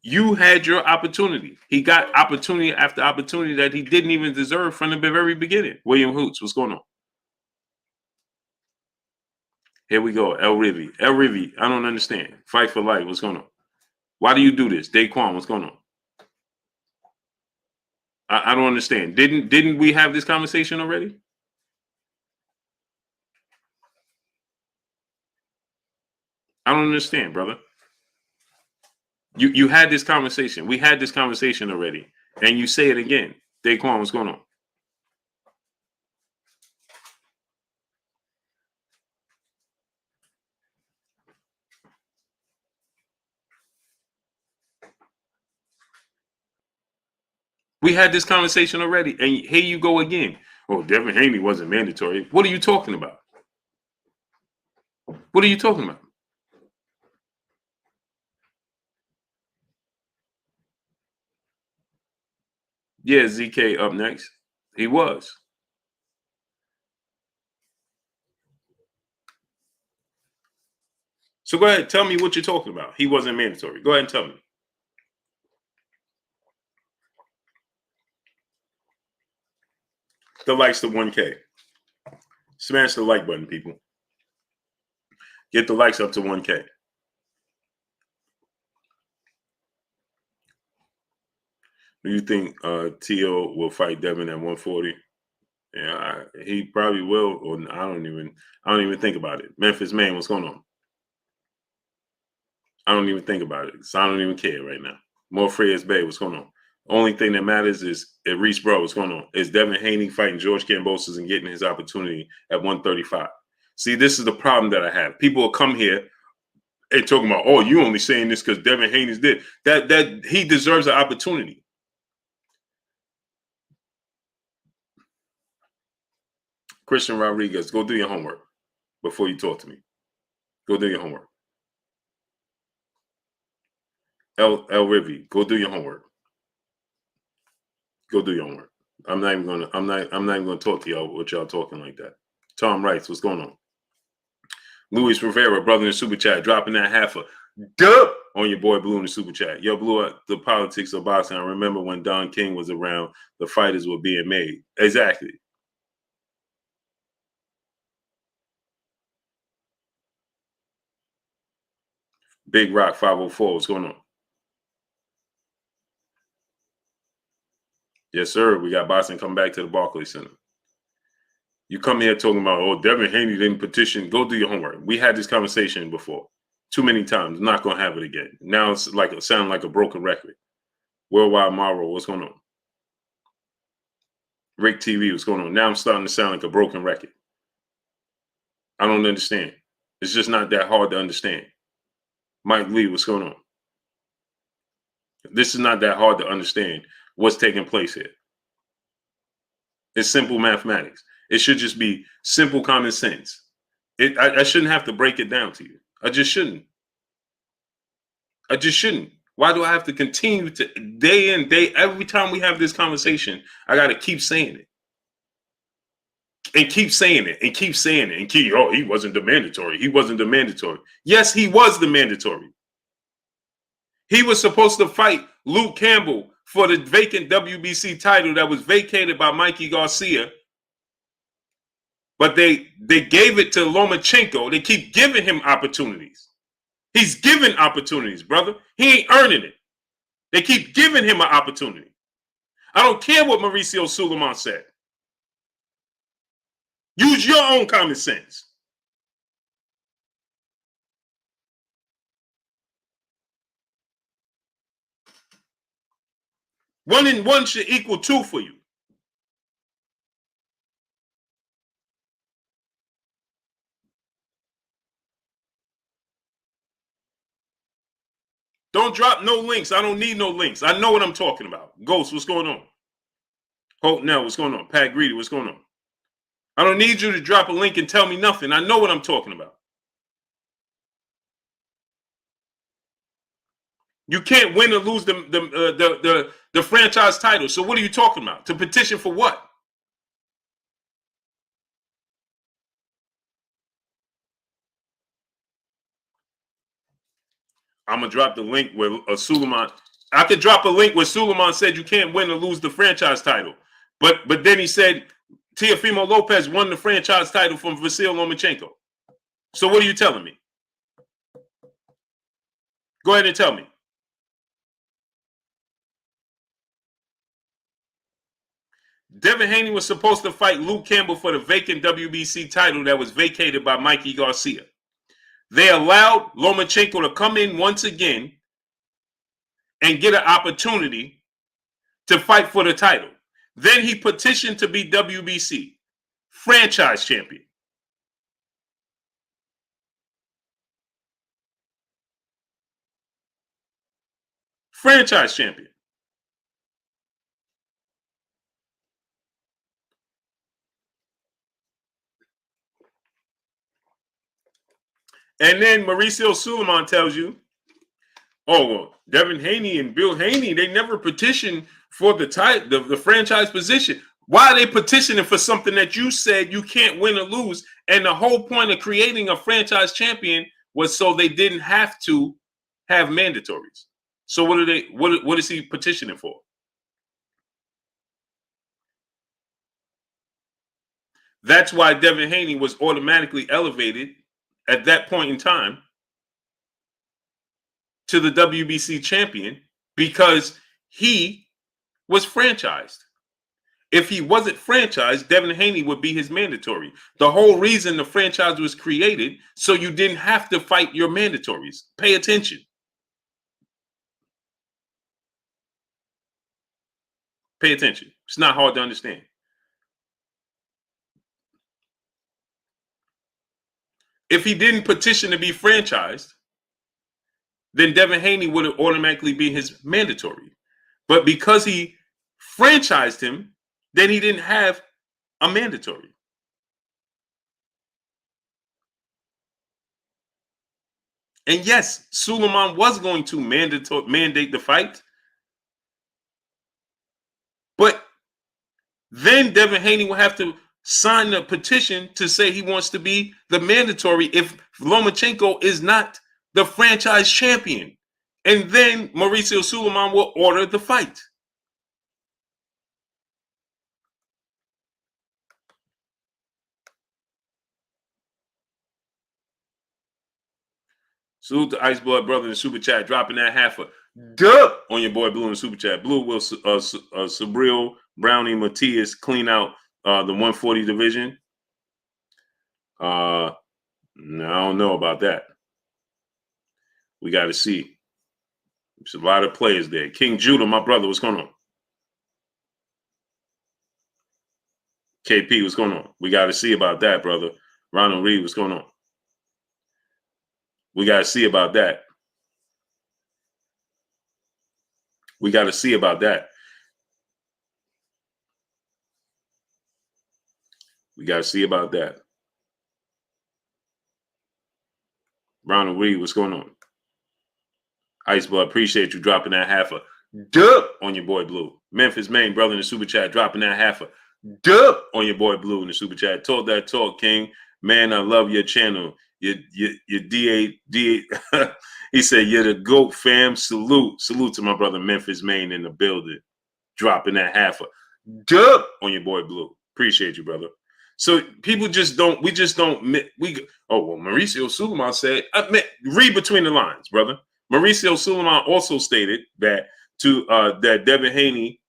You had your opportunity. He got opportunity after opportunity that he didn't even deserve from the very beginning. William Hoots, what's going on? Here we go. El Rivi, I don't understand. Fight for life, what's going on? Why do you do this? Daquan, what's going on? I don't understand. Didn't we have this conversation already? I don't understand, brother. You had this conversation. We had this conversation already. And you say it again. Daquan, what's going on? We had this conversation already. And here you go again. Oh, Devin Haney wasn't mandatory. What are you talking about? What are you talking about? Yeah, ZK up next. He was. So go ahead, tell me what you're talking about. He wasn't mandatory. Go ahead and tell me. The likes to 1K. Smash the like button, people. Get the likes up to 1K. Do you think T.O. will fight Devin at 140? Yeah, he probably will. Or I don't even think about it. Memphis Man, what's going on? I don't even think about it. So I don't even care right now. More Frey's Bay, what's going on? Only thing that matters is Reese Bro, what's going on? Is Devin Haney fighting George Kambosos and getting his opportunity at 135? See, this is the problem that I have. People will come here and talking about, oh, you only saying this because Devin Haney's did. That he deserves an opportunity. Christian Rodriguez, go do your homework before you talk to me. Go do your homework. El Rivy, go do your homework. Go do your homework. I'm not even gonna talk to y'all with y'all talking like that. Tom Wrights, what's going on? Luis Rivera, brother in the super chat, dropping that half a dub on your boy Blue in the super chat. Yo, Blue, the politics of boxing. I remember when Don King was around, the fighters were being made. Exactly. Big Rock 504, what's going on? Yes, sir. We got boxing coming back to the Barclays Center. You come here talking about, oh, Devin Haney didn't petition. Go do your homework. We had this conversation before. Too many times. I'm not going to have it again. Now it's like it sounds like a broken record. Worldwide Morrow, what's going on? Rick TV, what's going on? Now I'm starting to sound like a broken record. I don't understand. It's just not that hard to understand. Mike Lee, what's going on? This is not that hard to understand what's taking place here. It's simple mathematics. It should just be simple common sense. I shouldn't have to break it down to you. I just shouldn't. Why do I have to continue to day in, day, every time we have this conversation, I got to keep saying it. And keep saying it and keep saying it and keep, oh, he wasn't the mandatory. He wasn't the mandatory. Yes, he was the mandatory. He was supposed to fight Luke Campbell for the vacant WBC title that was vacated by Mikey Garcia. But they gave it to Lomachenko. They keep giving him opportunities. He's given opportunities, brother. He ain't earning it. They keep giving him an opportunity. I don't care what Mauricio Suleiman said. Use your own common sense. One and one should equal two for you. Don't drop no links. I don't need no links. I know what I'm talking about. Ghost, what's going on? Hope Nell, what's going on? Pat Greedy, what's going on? I don't need you to drop a link and tell me nothing. I know what I'm talking about. You can't win or lose the franchise title. So what are you talking about? To petition for what? I'm gonna drop the link where Suleiman. I could drop a link where Suleiman said you can't win or lose the franchise title, but then he said Teofimo Lopez won the franchise title from Vasyl Lomachenko. So what are you telling me? Go ahead and tell me. Devin Haney was supposed to fight Luke Campbell for the vacant WBC title that was vacated by Mikey Garcia. They allowed Lomachenko to come in once again and get an opportunity to fight for the title. Then he petitioned to be WBC franchise champion. Franchise champion. And then Mauricio Suleiman tells you, oh, well, Devin Haney and Bill Haney, they never petitioned for the franchise position. Why are they petitioning for something that you said you can't win or lose? And the whole point of creating a franchise champion was so they didn't have to have mandatories. So what is he petitioning for? That's why Devin Haney was automatically elevated at that point in time to the WBC champion because he was franchised. If he wasn't franchised, Devin Haney would be his mandatory. The whole reason the franchise was created, so you didn't have to fight your mandatories. Pay attention. Pay attention. It's not hard to understand. If he didn't petition to be franchised, then Devin Haney would have automatically be his mandatory. But because he franchised him, then he didn't have a mandatory. And yes, Suleiman was going to mandate the fight. But then Devin Haney will have to sign a petition to say he wants to be the mandatory if Lomachenko is not the franchise champion. And then Mauricio Suleiman will order the fight. Salute to Ice Blood Brother in the Super Chat, dropping that half a dub on your boy Blue in the Super Chat. Blue will Sabril, Brownie, Matias clean out the 140 division. No, I don't know about that. We got to see. There's a lot of players there. King Judah, my brother, what's going on? KP, what's going on? We got to see about that, brother. Ronald Reed, what's going on? We got to see about that. We got to see about that. We got to see about that. Ronald Reed, what's going on? Iceblood, appreciate you dropping that half a dub on your boy Blue. Memphis, Maine, brother in the Super Chat, dropping that half a dub on your boy Blue in the Super Chat. Talk that talk, King. Man, I love your channel. Your DA. He said, you're the GOAT, fam. Salute to my brother Memphis, Maine in the building. Dropping that half a dub on your boy Blue. Appreciate you, brother. So people just don't, Mauricio Suleiman said, read between the lines, brother. Mauricio Suleiman also stated that that Devin Haney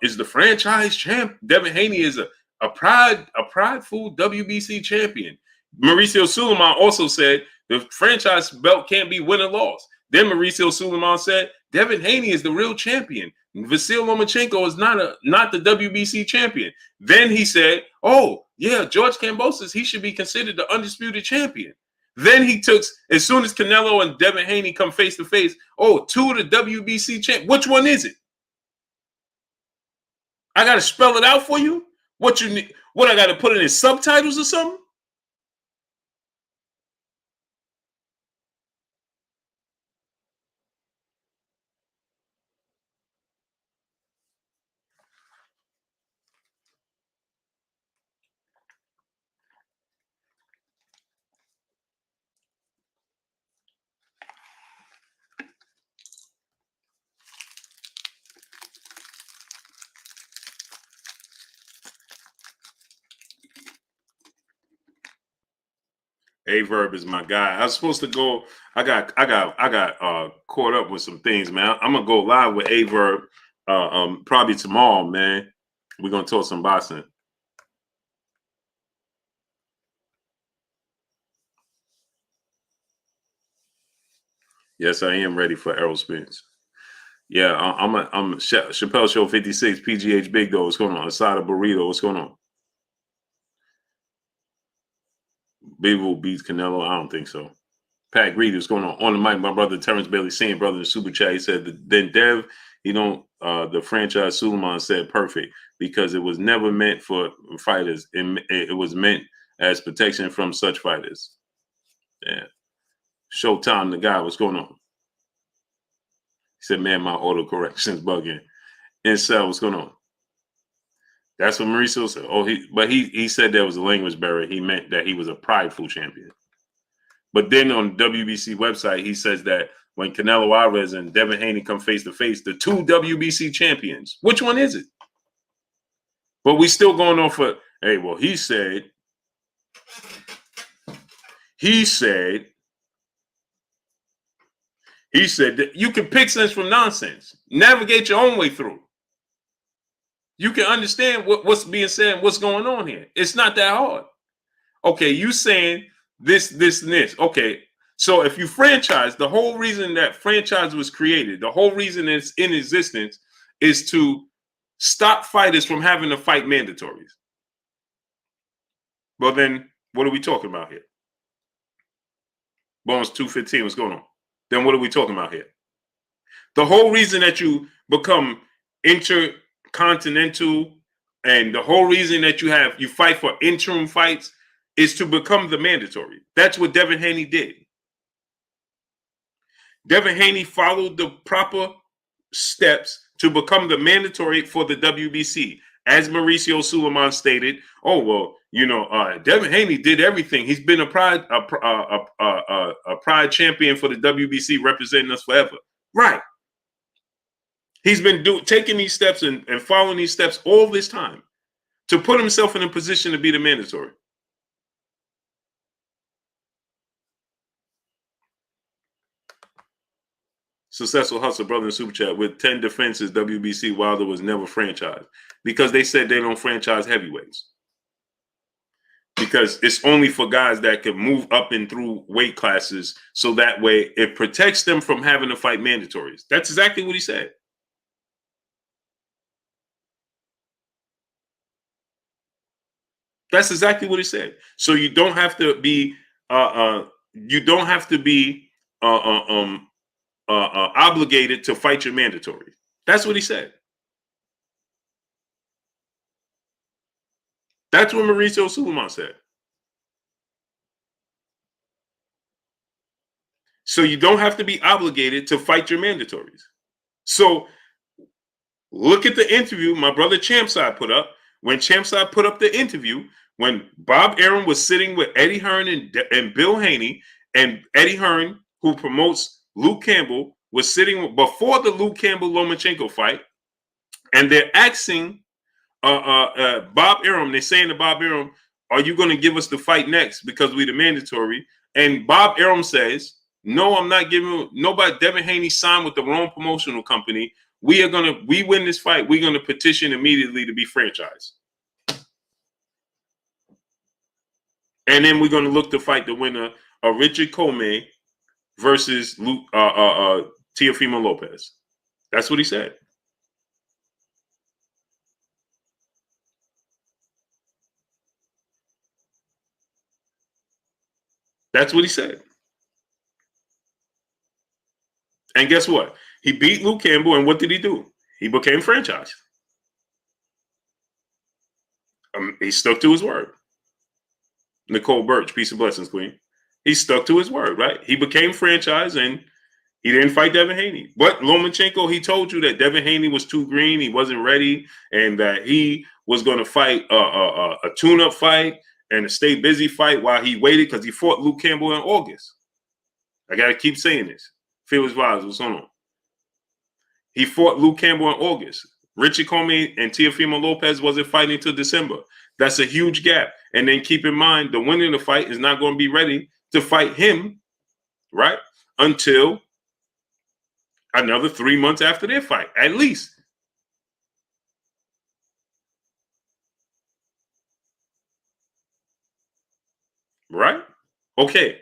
is the franchise champ. Devin Haney is a prideful WBC champion. Mauricio Suleiman also said the franchise belt can't be win or loss. Then Mauricio Suleiman said Devin Haney is the real champion. Vasil Lomachenko is not the WBC champion. Then he said, oh, yeah, George Kambosos, he should be considered the undisputed champion. Then he took, as soon as Canelo and Devin Haney come face to face, two of the WBC champ. Which one is it? I got to spell it out for you? What you need? What, I got to put it in subtitles or something? Averb is my guy. I was supposed to go. I got caught up with some things, man. I'm gonna go live with Averb probably tomorrow, man. We're gonna talk some boxing. Yes, I am ready for Errol Spence. Yeah, I'm Chappelle Show 56, PGH Big Dog. What's going on? Asada Burrito. What's going on? Bivol beats Canelo. I don't think so. Pat Greedy, what's going on? On the mic, my brother Terrence Bailey, seeing brother in Super Chat. He said, then Dev, the franchise Suleiman said perfect because it was never meant for fighters. It was meant as protection from such fighters. Yeah. Showtime, the guy, what's going on? He said, man, my autocorrection's bugging. Incel, what's going on? That's what Mauricio said. He said there was a language barrier. He meant that he was a prideful champion. But then on the WBC website, he says that when Canelo Alvarez and Devin Haney come face to face, the two WBC champions, which one is it? But we still going on for, hey, well, he said that you can pick sense from nonsense. Navigate your own way through. You can understand what's being said and what's going on here. It's not that hard. Okay, you saying this, and this. Okay, so if you franchise, the whole reason that franchise was created, the whole reason it's in existence is to stop fighters from having to fight mandatories. Well, then what are we talking about here? Bones 215, what's going on? Then what are we talking about here? The whole reason that you become intercontinental and the whole reason that you fight for interim fights is to become the mandatory. That's what Devin Haney did. Devin Haney followed the proper steps to become the mandatory for the WBC. As Mauricio Suleiman stated, oh, well, you know, Devin Haney did everything. He's been a pride champion for the WBC, representing us forever. Right. He's been taking these steps and following these steps all this time to put himself in a position to be the mandatory. Successful Hustle, brother in Super Chat, with 10 defenses, WBC Wilder was never franchised because they said they don't franchise heavyweights. Because it's only for guys that can move up and through weight classes, so that way it protects them from having to fight mandatories. That's exactly what he said. That's exactly what he said. So you don't have to be obligated to fight your mandatory. That's what he said. That's what Mauricio Suleiman said. So you don't have to be obligated to fight your mandatories. So look at the interview my brother Champside put up. When Champside put up the interview, when Bob Arum was sitting with Eddie Hearn and Bill Haney, and Eddie Hearn, who promotes Luke Campbell, was sitting before the Luke Campbell-Lomachenko fight, and they're asking Bob Arum, they're saying to Bob Arum, are you going to give us the fight next because we the mandatory? And Bob Arum says, no, I'm not giving nobody. Devin Haney signed with the wrong promotional company. We win this fight, we're going to petition immediately to be franchised. And then we're going to look to fight the winner of Richard Comey versus Teofimo Lopez. That's what he said. That's what he said. And guess what? He beat Luke Campbell, and what did he do? He became franchised. He stuck to his word. Nicole Birch, peace and blessings, Queen. He stuck to his word, right? He became franchised, and he didn't fight Devin Haney. But Lomachenko, he told you that Devin Haney was too green, he wasn't ready, and that he was going to fight a tune-up fight and a stay busy fight while he waited because he fought Luke Campbell in August. I got to keep saying this. Feel his vibes. What's going on? He fought Luke Campbell in August. Richard Comey and Teofimo Lopez wasn't fighting until December. That's a huge gap. And then keep in mind, the winner of the fight is not going to be ready to fight him, right, until another 3 months after their fight, at least. Right? Okay.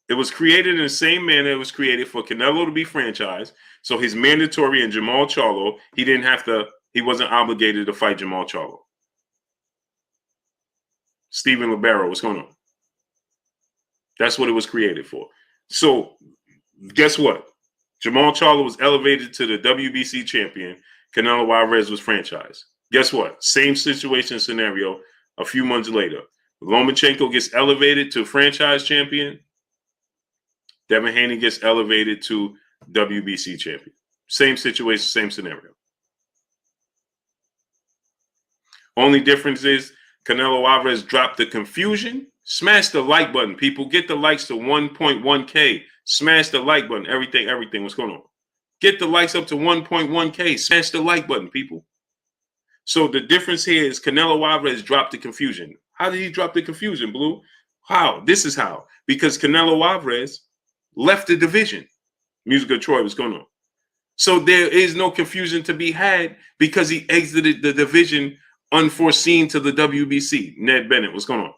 It was created in the same manner it was created for Canelo to be franchised. So his mandatory and Jamal Charlo, he wasn't obligated to fight Jamal Charlo. Stephen Libero, what's going on? That's what it was created for. So guess what? Jamal Charlo was elevated to the WBC champion. Canelo Alvarez was franchised. Guess what? Same situation scenario a few months later. Lomachenko gets elevated to franchise champion. Devin Haney gets elevated to WBC champion. Same situation, same scenario. Only difference is Canelo Alvarez dropped the confusion. Smash the like button, people. Get the likes to 1.1K. Smash the like button. Everything. What's going on? Get the likes up to 1.1K. Smash the like button, people. So the difference here is Canelo Alvarez dropped the confusion. How did he drop the confusion, Blue? How? This is how. Because Canelo Alvarez left the division. Music of Troy, what's going on? So there is no confusion to be had because he exited the division unforeseen to the WBC. Ned Bennett, what's going on?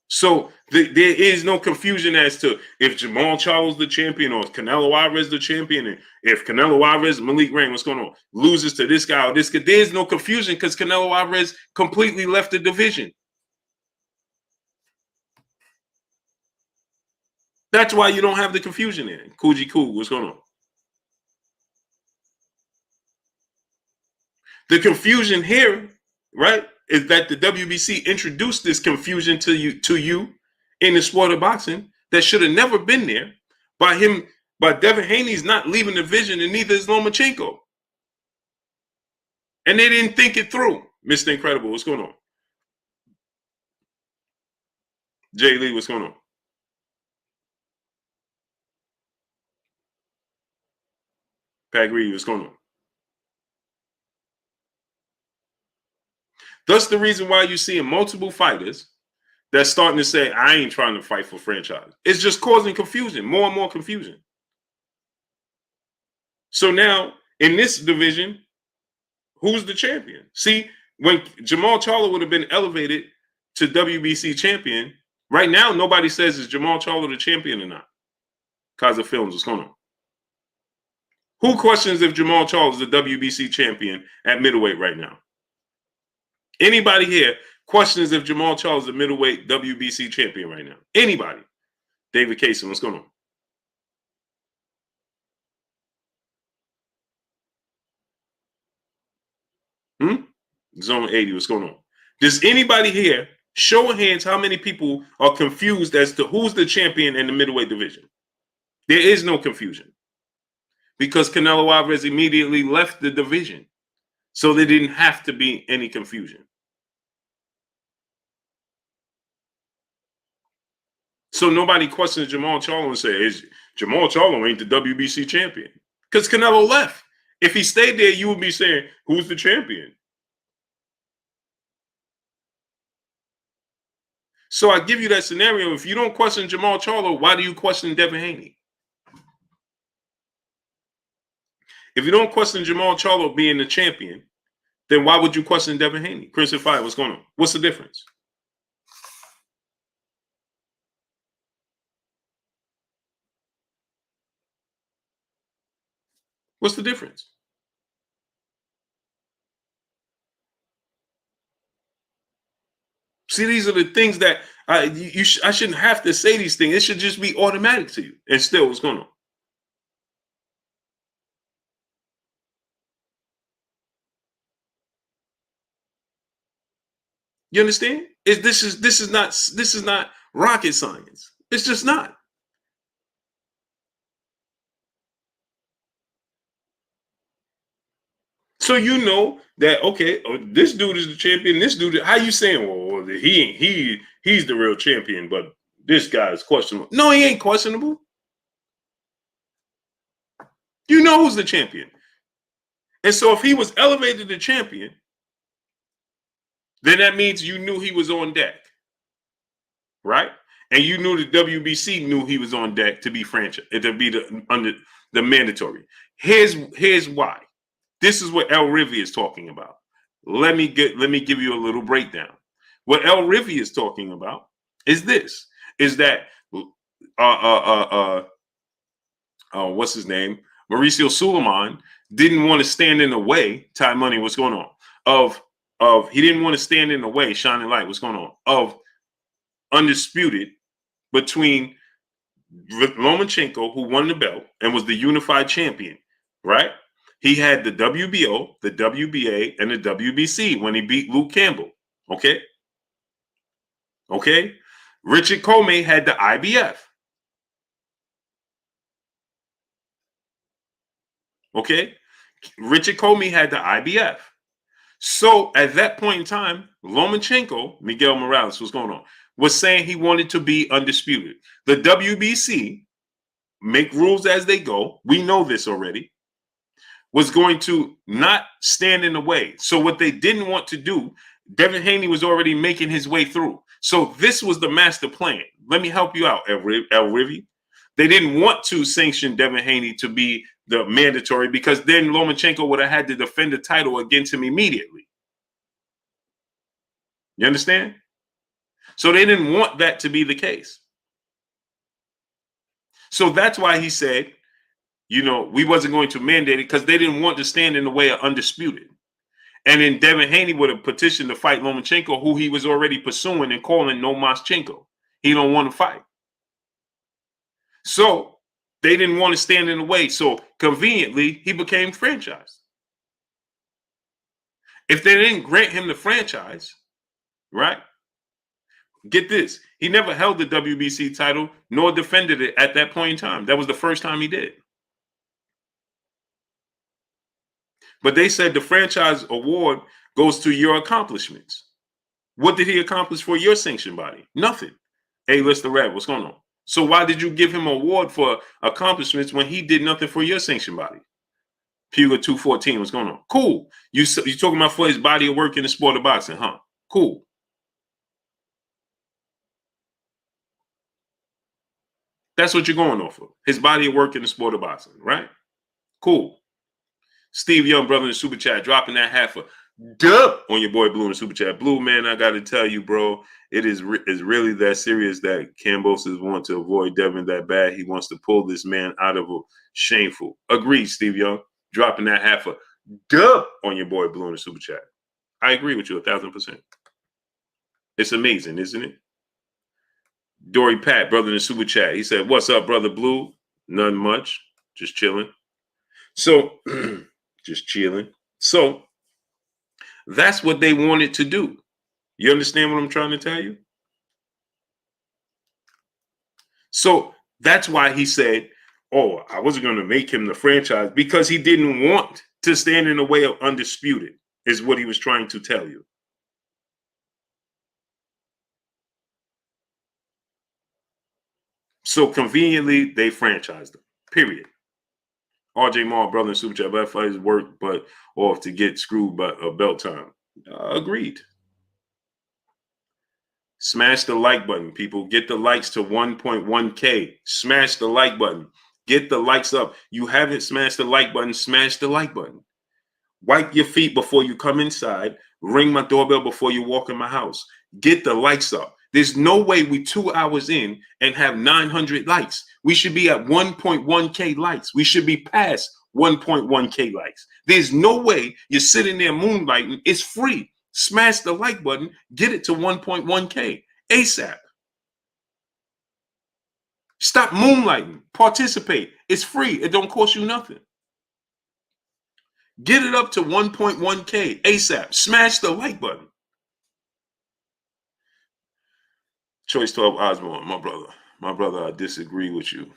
So there is no confusion as to if Jamal Charlo's the champion or if Canelo Alvarez the champion, and if Canelo Alvarez, Malik Reign, what's going on, loses to this guy or this guy. There's no confusion because Canelo Alvarez completely left the division. That's why you don't have the confusion in. Coogee Cool, what's going on? The confusion here, right, is that the WBC introduced this confusion to you in the sport of boxing that should have never been there by Devin Haney's not leaving the division, and neither is Lomachenko. And they didn't think it through. Mr. Incredible, what's going on? Jay Lee, what's going on? Pat Reed, what's going on? That's the reason why you're seeing multiple fighters that's starting to say, I ain't trying to fight for franchise. It's just causing confusion, more and more confusion. So now, in this division, who's the champion? See, when Jamal Charlo would have been elevated to WBC champion, right now, nobody says is Jamal Charlo the champion or not. Kaza Films, what's going on? Who questions if Jamal Charlo is the WBC champion at middleweight right now? Anybody here questions if Jamal Charlo is the middleweight WBC champion right now? Anybody? David Kaysen, what's going on? Zone 80, what's going on? Does anybody here show of hands how many people are confused as to who's the champion in the middleweight division? There is no confusion because Canelo Alvarez immediately left the division. So there didn't have to be any confusion. So nobody questions Jamal Charlo and says, Jamal Charlo ain't the WBC champion. Because Canelo left. If he stayed there, you would be saying, who's the champion? So I give you that scenario. If you don't question Jamal Charlo, why do you question Devin Haney? If you don't question Jamal Charlo being the champion, then why would you question Devin Haney? Chris and Fire, what's going on? What's the difference? What's the difference? See, these are the things that I shouldn't have to say these things. It should just be automatic to you. And still, what's going on? You understand? This is not rocket science. It's just not. So you know that, okay, this dude is the champion. This dude, how you saying? Well, he's the real champion, but this guy is questionable. No, he ain't questionable. You know who's the champion. And so if he was elevated to champion, then that means you knew he was on deck, right? And you knew the WBC knew he was on deck to be franchise, to be under the mandatory. Here's why. This is what El Rivi is talking about. Let me give you a little breakdown. What El Rivi is talking about is this: is that what's his name? Mauricio Suleiman didn't want to stand in the way. Ty Money, what's going on? He didn't want to stand in the way. Shining Light, what's going on? Of Undisputed between Lomachenko, who won the belt and was the unified champion, right? He had the WBO, the WBA, and the WBC when he beat Luke Campbell. Okay. Richard Comey had the IBF. Okay. Richard Comey had the IBF. So at that point in time, Lomachenko, Miguel Morales, what's going on, was saying he wanted to be undisputed. The WBC, make rules as they go, we know this already, was going to not stand in the way. So what they didn't want to do, Devin Haney was already making his way through. So this was the master plan. Let me help you out, El Rivi. They didn't want to sanction Devin Haney to be the mandatory because then Lomachenko would have had to defend the title against him immediately. You understand? So they didn't want that to be the case. So that's why he said, we wasn't going to mandate it because they didn't want to stand in the way of Undisputed. And then Devin Haney would have petitioned to fight Lomachenko, who he was already pursuing and calling Lomachenko. He don't want to fight. So they didn't want to stand in the way. So conveniently, he became franchised. If they didn't grant him the franchise, right? Get this. He never held the WBC title nor defended it at that point in time. That was the first time he did. But they said the franchise award goes to your accomplishments. What did he accomplish for your sanction body? Nothing. Hey, Mr. Red, what's going on? So why did you give him an award for accomplishments when he did nothing for your sanction body? Puga 214, what's going on? Cool. You talking about for his body of work in the sport of boxing, huh? Cool. That's what you're going off of. His body of work in the sport of boxing, right? Cool. Steve Young, brother in the super chat, dropping that half a dub on your boy Blue in the super chat. Blue, man, I got to tell you, bro, it's really that serious that Kambosos want to avoid Devin that bad. He wants to pull this man out of a shameful. Agreed, Steve Young, dropping that half a dub on your boy Blue in the super chat. I agree with you 1,000%. It's amazing, isn't it? Dory Pat, brother in the super chat, he said, "What's up, brother Blue? None much, just chilling." So, just chilling. So, that's what they wanted to do. You understand what I'm trying to tell you? So, that's why he said, "Oh, I wasn't going to make him the franchise," because he didn't want to stand in the way of Undisputed, is what he was trying to tell you. So conveniently, they franchised him. Period. RJ Mall, brother in super chat, but fighters work, but off to get screwed by a belt time. Agreed. Smash the like button, people. Get the likes to 1.1K. Smash the like button. Get the likes up. You haven't smashed the like button. Smash the like button. Wipe your feet before you come inside. Ring my doorbell before you walk in my house. Get the likes up. There's no way we 2 hours in and have 900 likes. We should be at 1.1K likes. We should be past 1.1K likes. There's no way you're sitting there moonlighting. It's free. Smash the like button. Get it to 1.1K ASAP. Stop moonlighting. Participate. It's free. It don't cost you nothing. Get it up to 1.1K ASAP. Smash the like button. Choice 12 Osborne, my brother, I disagree with you.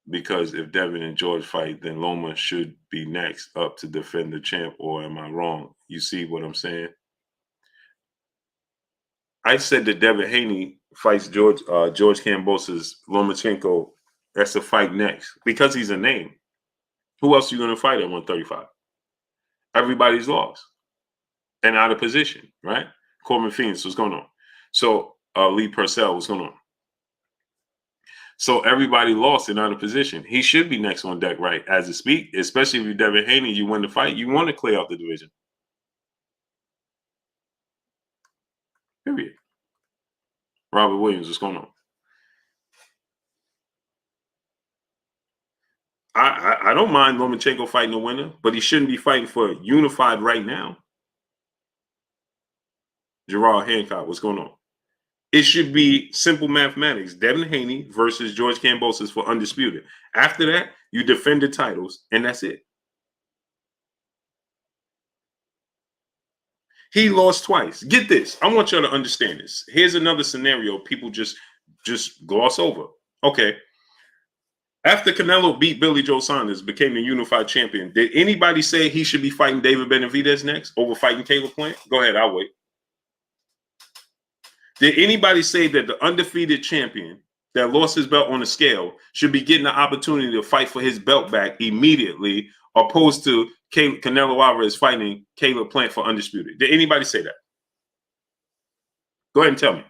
Because if Devin and George fight, then Loma should be next up to defend the champ, or am I wrong? You see what I'm saying? I said that Devin Haney fights George Kambosos, Lomachenko. That's a fight next because he's a name. Who else are you going to fight at 135? Everybody's lost and out of position, right? Corbin Phoenix, what's going on? So Lee Purcell, what's going on? So everybody lost and out of position. He should be next on deck, right? As it speak, especially if you're Devin Haney, you win the fight, you want to clear out the division. Period. Robert Williams, what's going on? I don't mind Lomachenko fighting the winner, but he shouldn't be fighting for unified right now. Gerard Hancock, what's going on? It should be simple mathematics. Devin Haney versus George Kambosos for Undisputed. After that, you defend the titles, and that's it. He lost twice. Get this. I want y'all to understand this. Here's another scenario people just gloss over. Okay. After Canelo beat Billy Joe Saunders, became the unified champion, did anybody say he should be fighting David Benavidez next over fighting Caleb Plant? Go ahead, I'll wait. Did anybody say that the undefeated champion that lost his belt on the scale should be getting the opportunity to fight for his belt back immediately, opposed to Canelo Alvarez fighting Caleb Plant for Undisputed? Did anybody say that? Go ahead and tell me.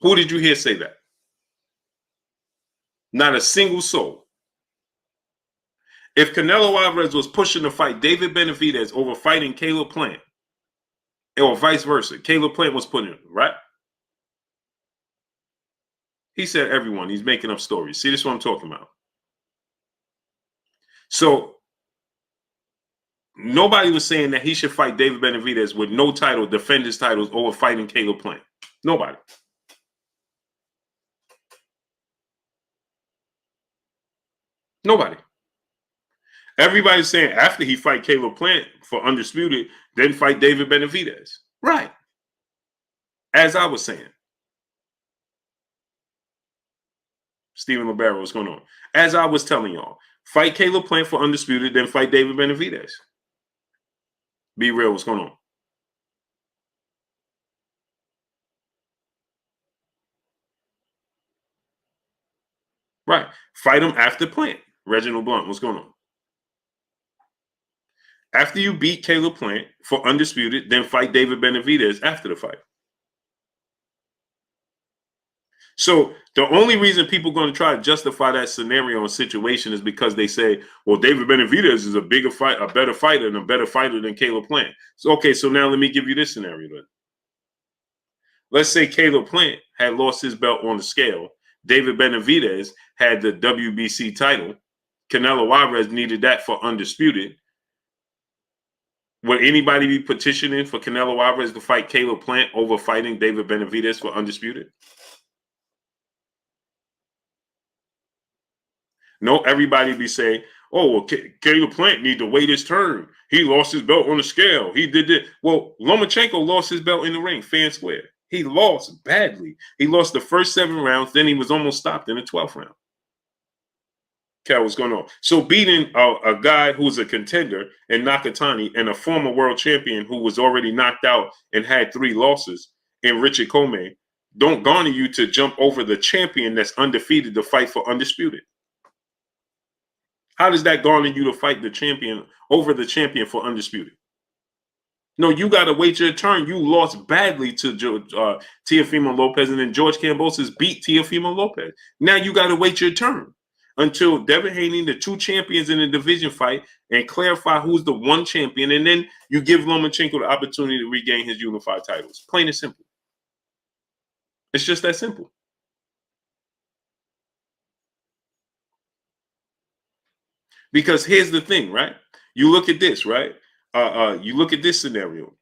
Who did you hear say that? Not a single soul. If Canelo Alvarez was pushing to fight David Benavidez over fighting Caleb Plant, or vice versa, Caleb Plant was putting it, right? He said everyone. He's making up stories. See, this is what I'm talking about. So nobody was saying that he should fight David Benavidez with no title, defend his titles over fighting Caleb Plant. Nobody. Nobody. Everybody's saying after he fight Caleb Plant for Undisputed, then fight David Benavidez. Right. As I was saying. Stephen Libero, what's going on? As I was telling y'all, fight Caleb Plant for Undisputed, then fight David Benavidez. Be real, what's going on? Right. Fight him after Plant. Reginald Blunt, what's going on? After you beat Caleb Plant for Undisputed, then fight David Benavidez after the fight. So the only reason people are going to try to justify that scenario and situation is because they say, well, David Benavidez is a better fighter and a better fighter than Caleb Plant. So, okay, so now let me give you this scenario then. Let's say Caleb Plant had lost his belt on the scale. David Benavidez had the WBC title. Canelo Alvarez needed that for Undisputed. Would anybody be petitioning for Canelo Alvarez to fight Caleb Plant over fighting David Benavidez for Undisputed? No, everybody be saying, oh, well, Caleb Plant need to wait his turn. He lost his belt on the scale. He did it. Well, Lomachenko lost his belt in the ring, fair and square. He lost badly. He lost the first 7 rounds. Then he was almost stopped in the 12th round. Okay, what's going on? So beating a guy who's a contender in Nakatani and a former world champion who was already knocked out and had 3 losses in Richard Comey don't garner you to jump over the champion that's undefeated to fight for Undisputed. How does that garner you to fight the champion over the champion for Undisputed? No, you got to wait your turn. You lost badly to Teofimo Lopez, and then George Kambosos beat Teofimo Lopez. Now you got to wait your turn until Devin Haney, the 2 champions in the division fight, and clarify who's the 1 champion, and then you give Lomachenko the opportunity to regain his unified titles. Plain and simple. It's just that simple. Because here's the thing, right? You look at this, right? You look at this scenario.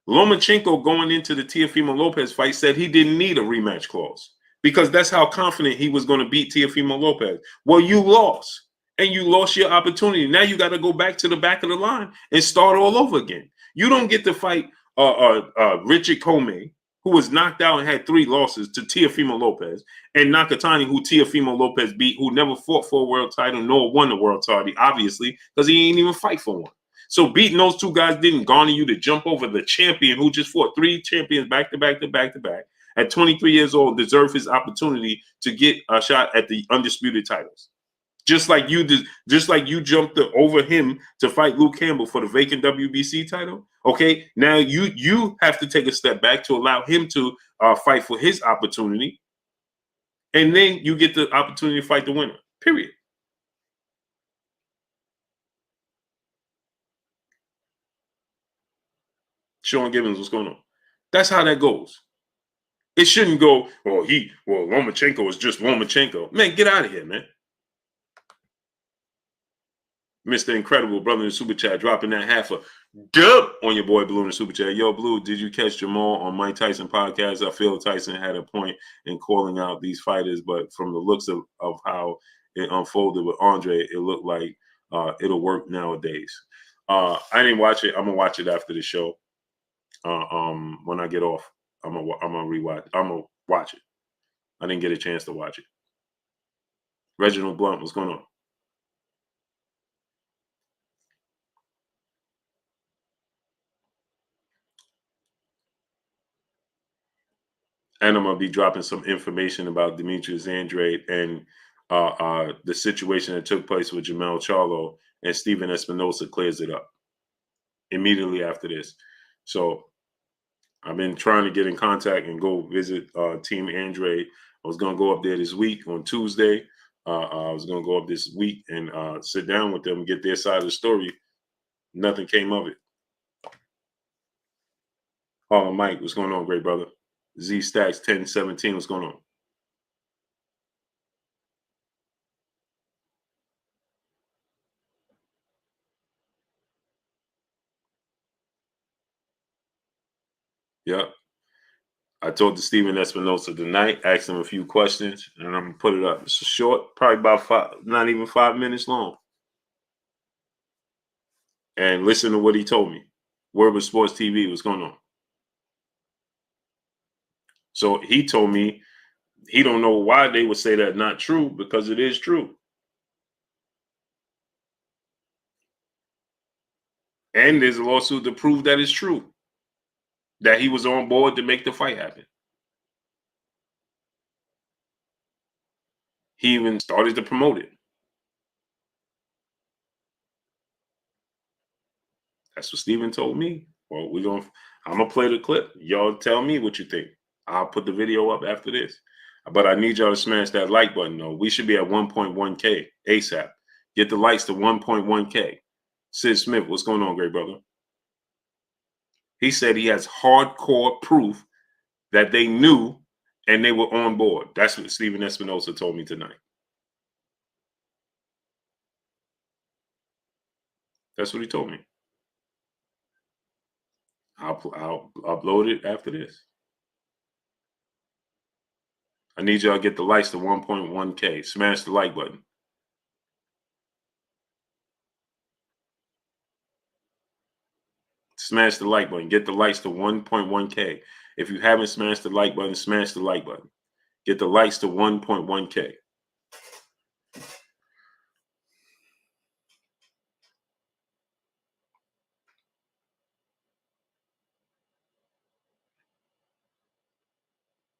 Lomachenko going into the Teofimo Lopez fight said he didn't need a rematch clause because that's how confident he was going to beat Teofimo Lopez. Well, you lost, and you lost your opportunity. Now you got to go back to the back of the line and start all over again. You don't get to fight Richard Comey, who was knocked out and had 3 losses, to Teofimo Lopez, and Nakatani, who Teofimo Lopez beat, who never fought for a world title nor won the world title, obviously, because he ain't even fight for one. So beating those 2 guys didn't garner you to jump over the champion who just fought 3 champions back to back to back to back. At 23 years old, deserve his opportunity to get a shot at the Undisputed titles. Just like you did, just like you jumped over him to fight Luke Campbell for the vacant WBC title. Okay, now you have to take a step back to allow him to fight for his opportunity, and then you get the opportunity to fight the winner. Period. Sean Gibbons, what's going on? That's how that goes. It shouldn't go, well, Lomachenko is just Lomachenko. Man, get out of here, man. Mr. Incredible, brother in the super chat, dropping that half a dub on your boy Blue in the super chat. Yo, Blue, did you catch Jamal on Mike Tyson podcast? I feel Tyson had a point in calling out these fighters, but from the looks of how it unfolded with Andre, it looked like it'll work nowadays. I didn't watch it. I'm gonna watch it after the show. When I get off, I'm gonna rewatch. I'm gonna watch it. I didn't get a chance to watch it. Reginald Blunt, what's going on? And I'm going to be dropping some information about Demetrius Andrade and the situation that took place with Jamel Charlo, and Stephen Espinosa clears it up immediately after this. So I've been trying to get in contact and go visit Team Andrade I was going to go up there this week on Tuesday. I was going to go up this week and sit down with them and get their side of the story. Nothing came of it. Harlem Mike, what's going on, great brother? Z Stacks 1017, what's going on? Yep. I talked to Steven Espinosa tonight, asked him a few questions, and I'm going to put it up. It's a short, probably about not even 5 minutes long. And listen to what he told me. Word with Sports TV, what's going on? So he told me he don't know why they would say that not true, because it is true. And there's a lawsuit to prove that it's true, that he was on board to make the fight happen. He even started to promote it. That's what Steven told me. Well, I'm gonna play the clip. Y'all tell me what you think. I'll put the video up after this. But I need y'all to smash that like button, though. We should be at 1.1K ASAP. Get the likes to 1.1K. Sid Smith, what's going on, great brother? He said he has hardcore proof that they knew and they were on board. That's what Steven Espinosa told me tonight. That's what he told me. I'll upload it after this. I need y'all to get the likes to 1.1K. Smash the like button. Smash the like button. Get the likes to 1.1K. If you haven't smashed the like button, smash the like button. Get the likes to 1.1K.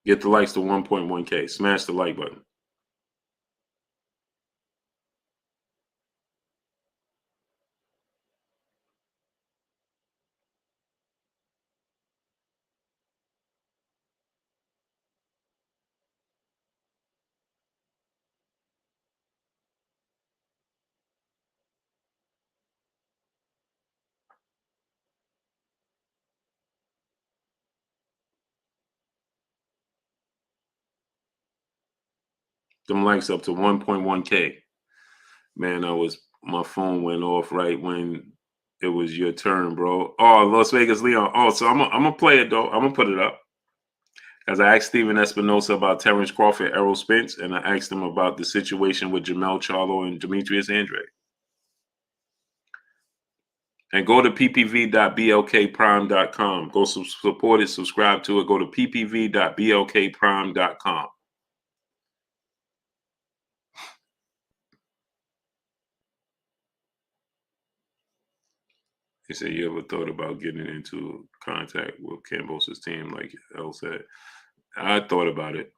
Get the likes to 1.1K. Smash the like button. Them likes up to 1.1K. Man, my phone went off right when it was your turn, bro. Oh, Las Vegas Leon. Oh, so I'm gonna play it though. I'm gonna put it up. As I asked Steven Espinosa about Terrence Crawford, Errol Spence, and I asked him about the situation with Jamel Charlo and Demetrius Andrade. And go to ppv.blkprime.com. Go support it, subscribe to it. Go to ppv.blkprime.com. He said, you ever thought about getting into contact with Kambosos' team, like El said? I thought about it.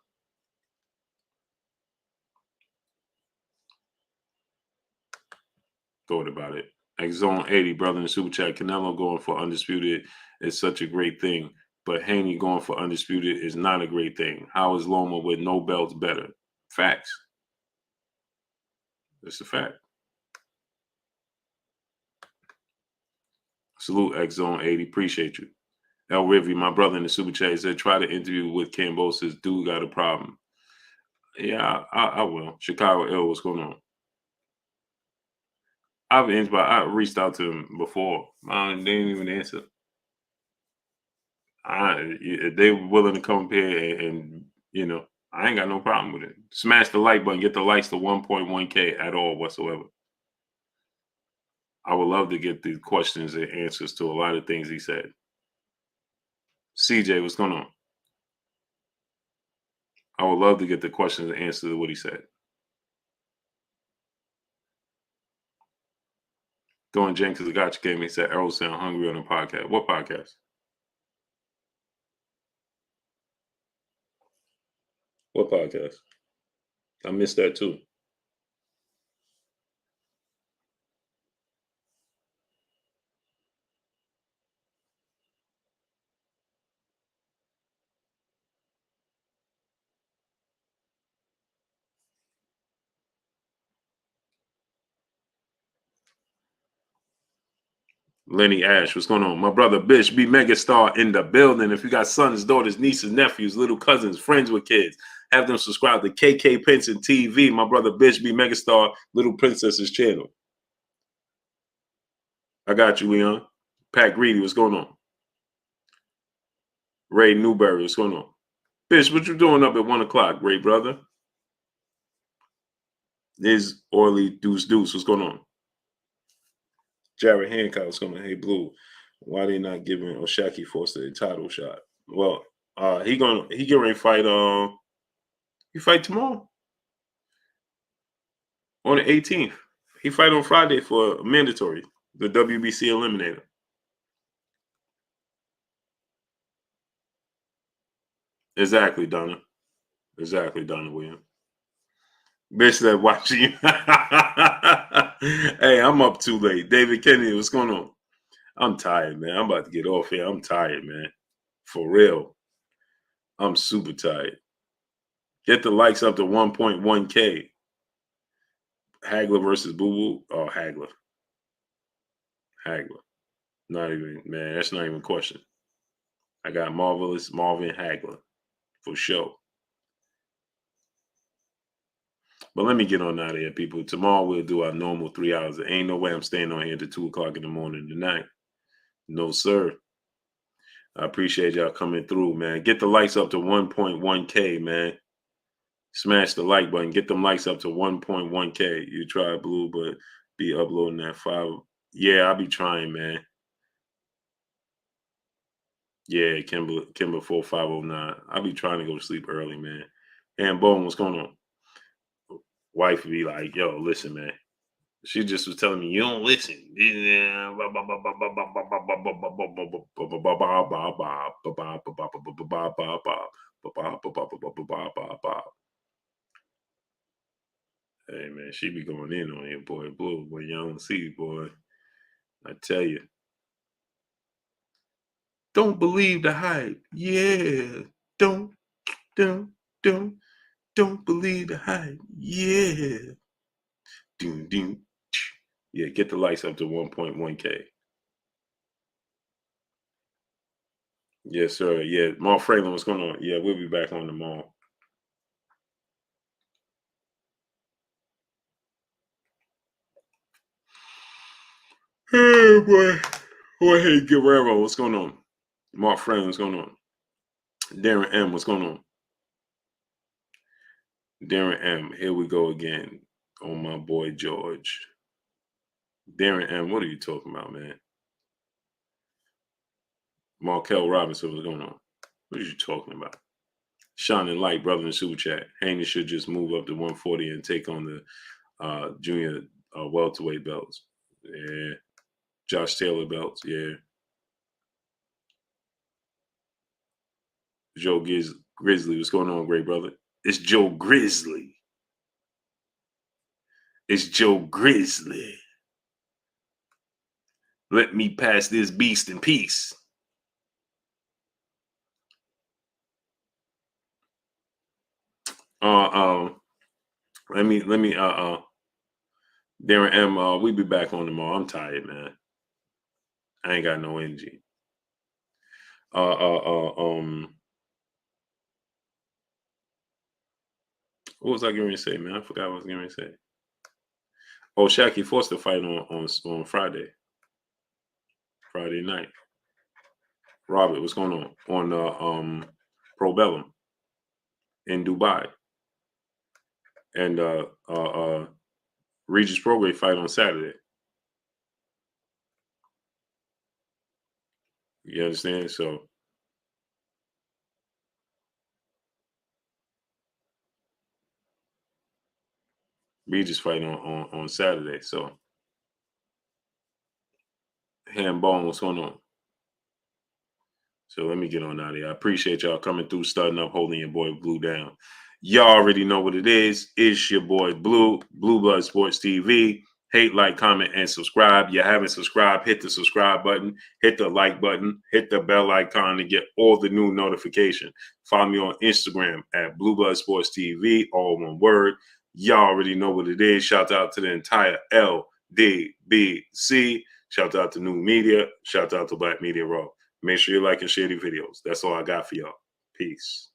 Thought about it. Like Zone 80, brother in the super chat, Canelo going for Undisputed is such a great thing, but Haney going for Undisputed is not a great thing. How is Loma with no belts better? Facts. It's a fact. Salute X Zone 80. Appreciate you. El Rivy, my brother in the super chat, said, try to interview with Kambosos. Dude got a problem. Yeah, I will. Chicago L, what's going on? I reached out to him before. They didn't even answer. They were willing to come up here and I ain't got no problem with it. Smash the like button. Get the likes to 1.1K at all whatsoever. I would love to get the questions and answers to a lot of things he said. CJ, what's going on? I would love to get the questions and answers to what he said. Going Jenkins got you game. He said Errol sound hungry on the podcast. What podcast? What podcast? I missed that too. Lenny Ash, what's going on? My brother Bish, be megastar in the building. If you got sons, daughters, nieces, nephews, little cousins, friends with kids, have them subscribe to KK Penson TV. My brother Bish, be megastar, Little Princess's channel. I got you, Leon. Pat Greedy, what's going on? Ray Newberry, what's going on? Bish, what you doing up at 1 o'clock, great brother? Is Orly Deuce, what's going on? Jared Hancock, what's going on? Hey, Blue, why they not giving Oshaki Foster a title shot? Well, he get ready to fight. He fight tomorrow on the 18th. He fight on Friday for a mandatory, the WBC Eliminator. Exactly, Donna. Exactly, Donna Williams. Bitch that watching you. Hey, I'm up too late. David Kennedy, what's going on? I'm tired, man. I'm about to get off here. I'm tired, man. For real. I'm super tired. Get the likes up to 1.1K. Hagler versus Boo Boo. Oh, Hagler. Not even, man, that's not even a question. I got Marvelous Marvin Hagler for sure. But let me get on out of here, people. Tomorrow we'll do our normal 3 hours. There ain't no way I'm staying on here until 2 o'clock in the morning tonight. No, sir. I appreciate y'all coming through, man. Get the likes up to 1.1K, man. Smash the like button. Get them likes up to 1.1K. You try, Blue, but be uploading that 5. Yeah, I'll be trying, man. Yeah, Kimber 4509. I'll be trying to go to sleep early, man. And Bone, what's going on? Wife would be like, yo, listen, man. She just was telling me, you don't listen. Hey, man, she be going in on you, boy. Blue, boy, you don't see, boy. I tell you. Don't believe the hype. Yeah. Don't believe the hype. Yeah. Yeah, get the likes up to 1.1K. Yes, sir. Yeah, Mark Fralin, what's going on? Yeah, we'll be back on tomorrow. Hey, boy. Jorge Guerrero, what's going on? Mark Fralin, what's going on? Darren M, what's going on? Darren M, here we go again on my boy George. Darren M, what are you talking about, man? Markel Robinson, what's going on? What are you talking about? Shining light, brother in the super chat. Haney should just move up to 140 and take on the junior welterweight belts. Yeah. Josh Taylor belts. Yeah. Joe Grizzly, what's going on, great brother? It's Joe Grizzly. It's Joe Grizzly. Let me pass this beast in peace. Let me Darren M, we be back on tomorrow. I'm tired, man. I ain't got no energy. What was I going to say, man? I forgot what I was going to say. Oh, Shaki forced the fight on Friday night. Robert, what's going on? On Pro Bellum in Dubai. And Regis Prograis fight on Saturday. You understand? So Regis fight on Saturday. So Handbone, what's going on? So let me get on out of here. I appreciate y'all coming through, starting up, holding your boy Blue down. Y'all already know what it is. It's your boy Blue Blood Sports TV. Hate, like, comment, and subscribe. You haven't subscribed, hit the subscribe button, hit the like button, hit the bell icon to get all the new notifications. Follow me on Instagram at Blue Blood Sports TV, all one word. Y'all already know what it is. Shout out to the entire LDBC. Shout out to New Media. Shout out to Black Media Raw. Make sure you like and share the videos. That's all I got for y'all. Peace.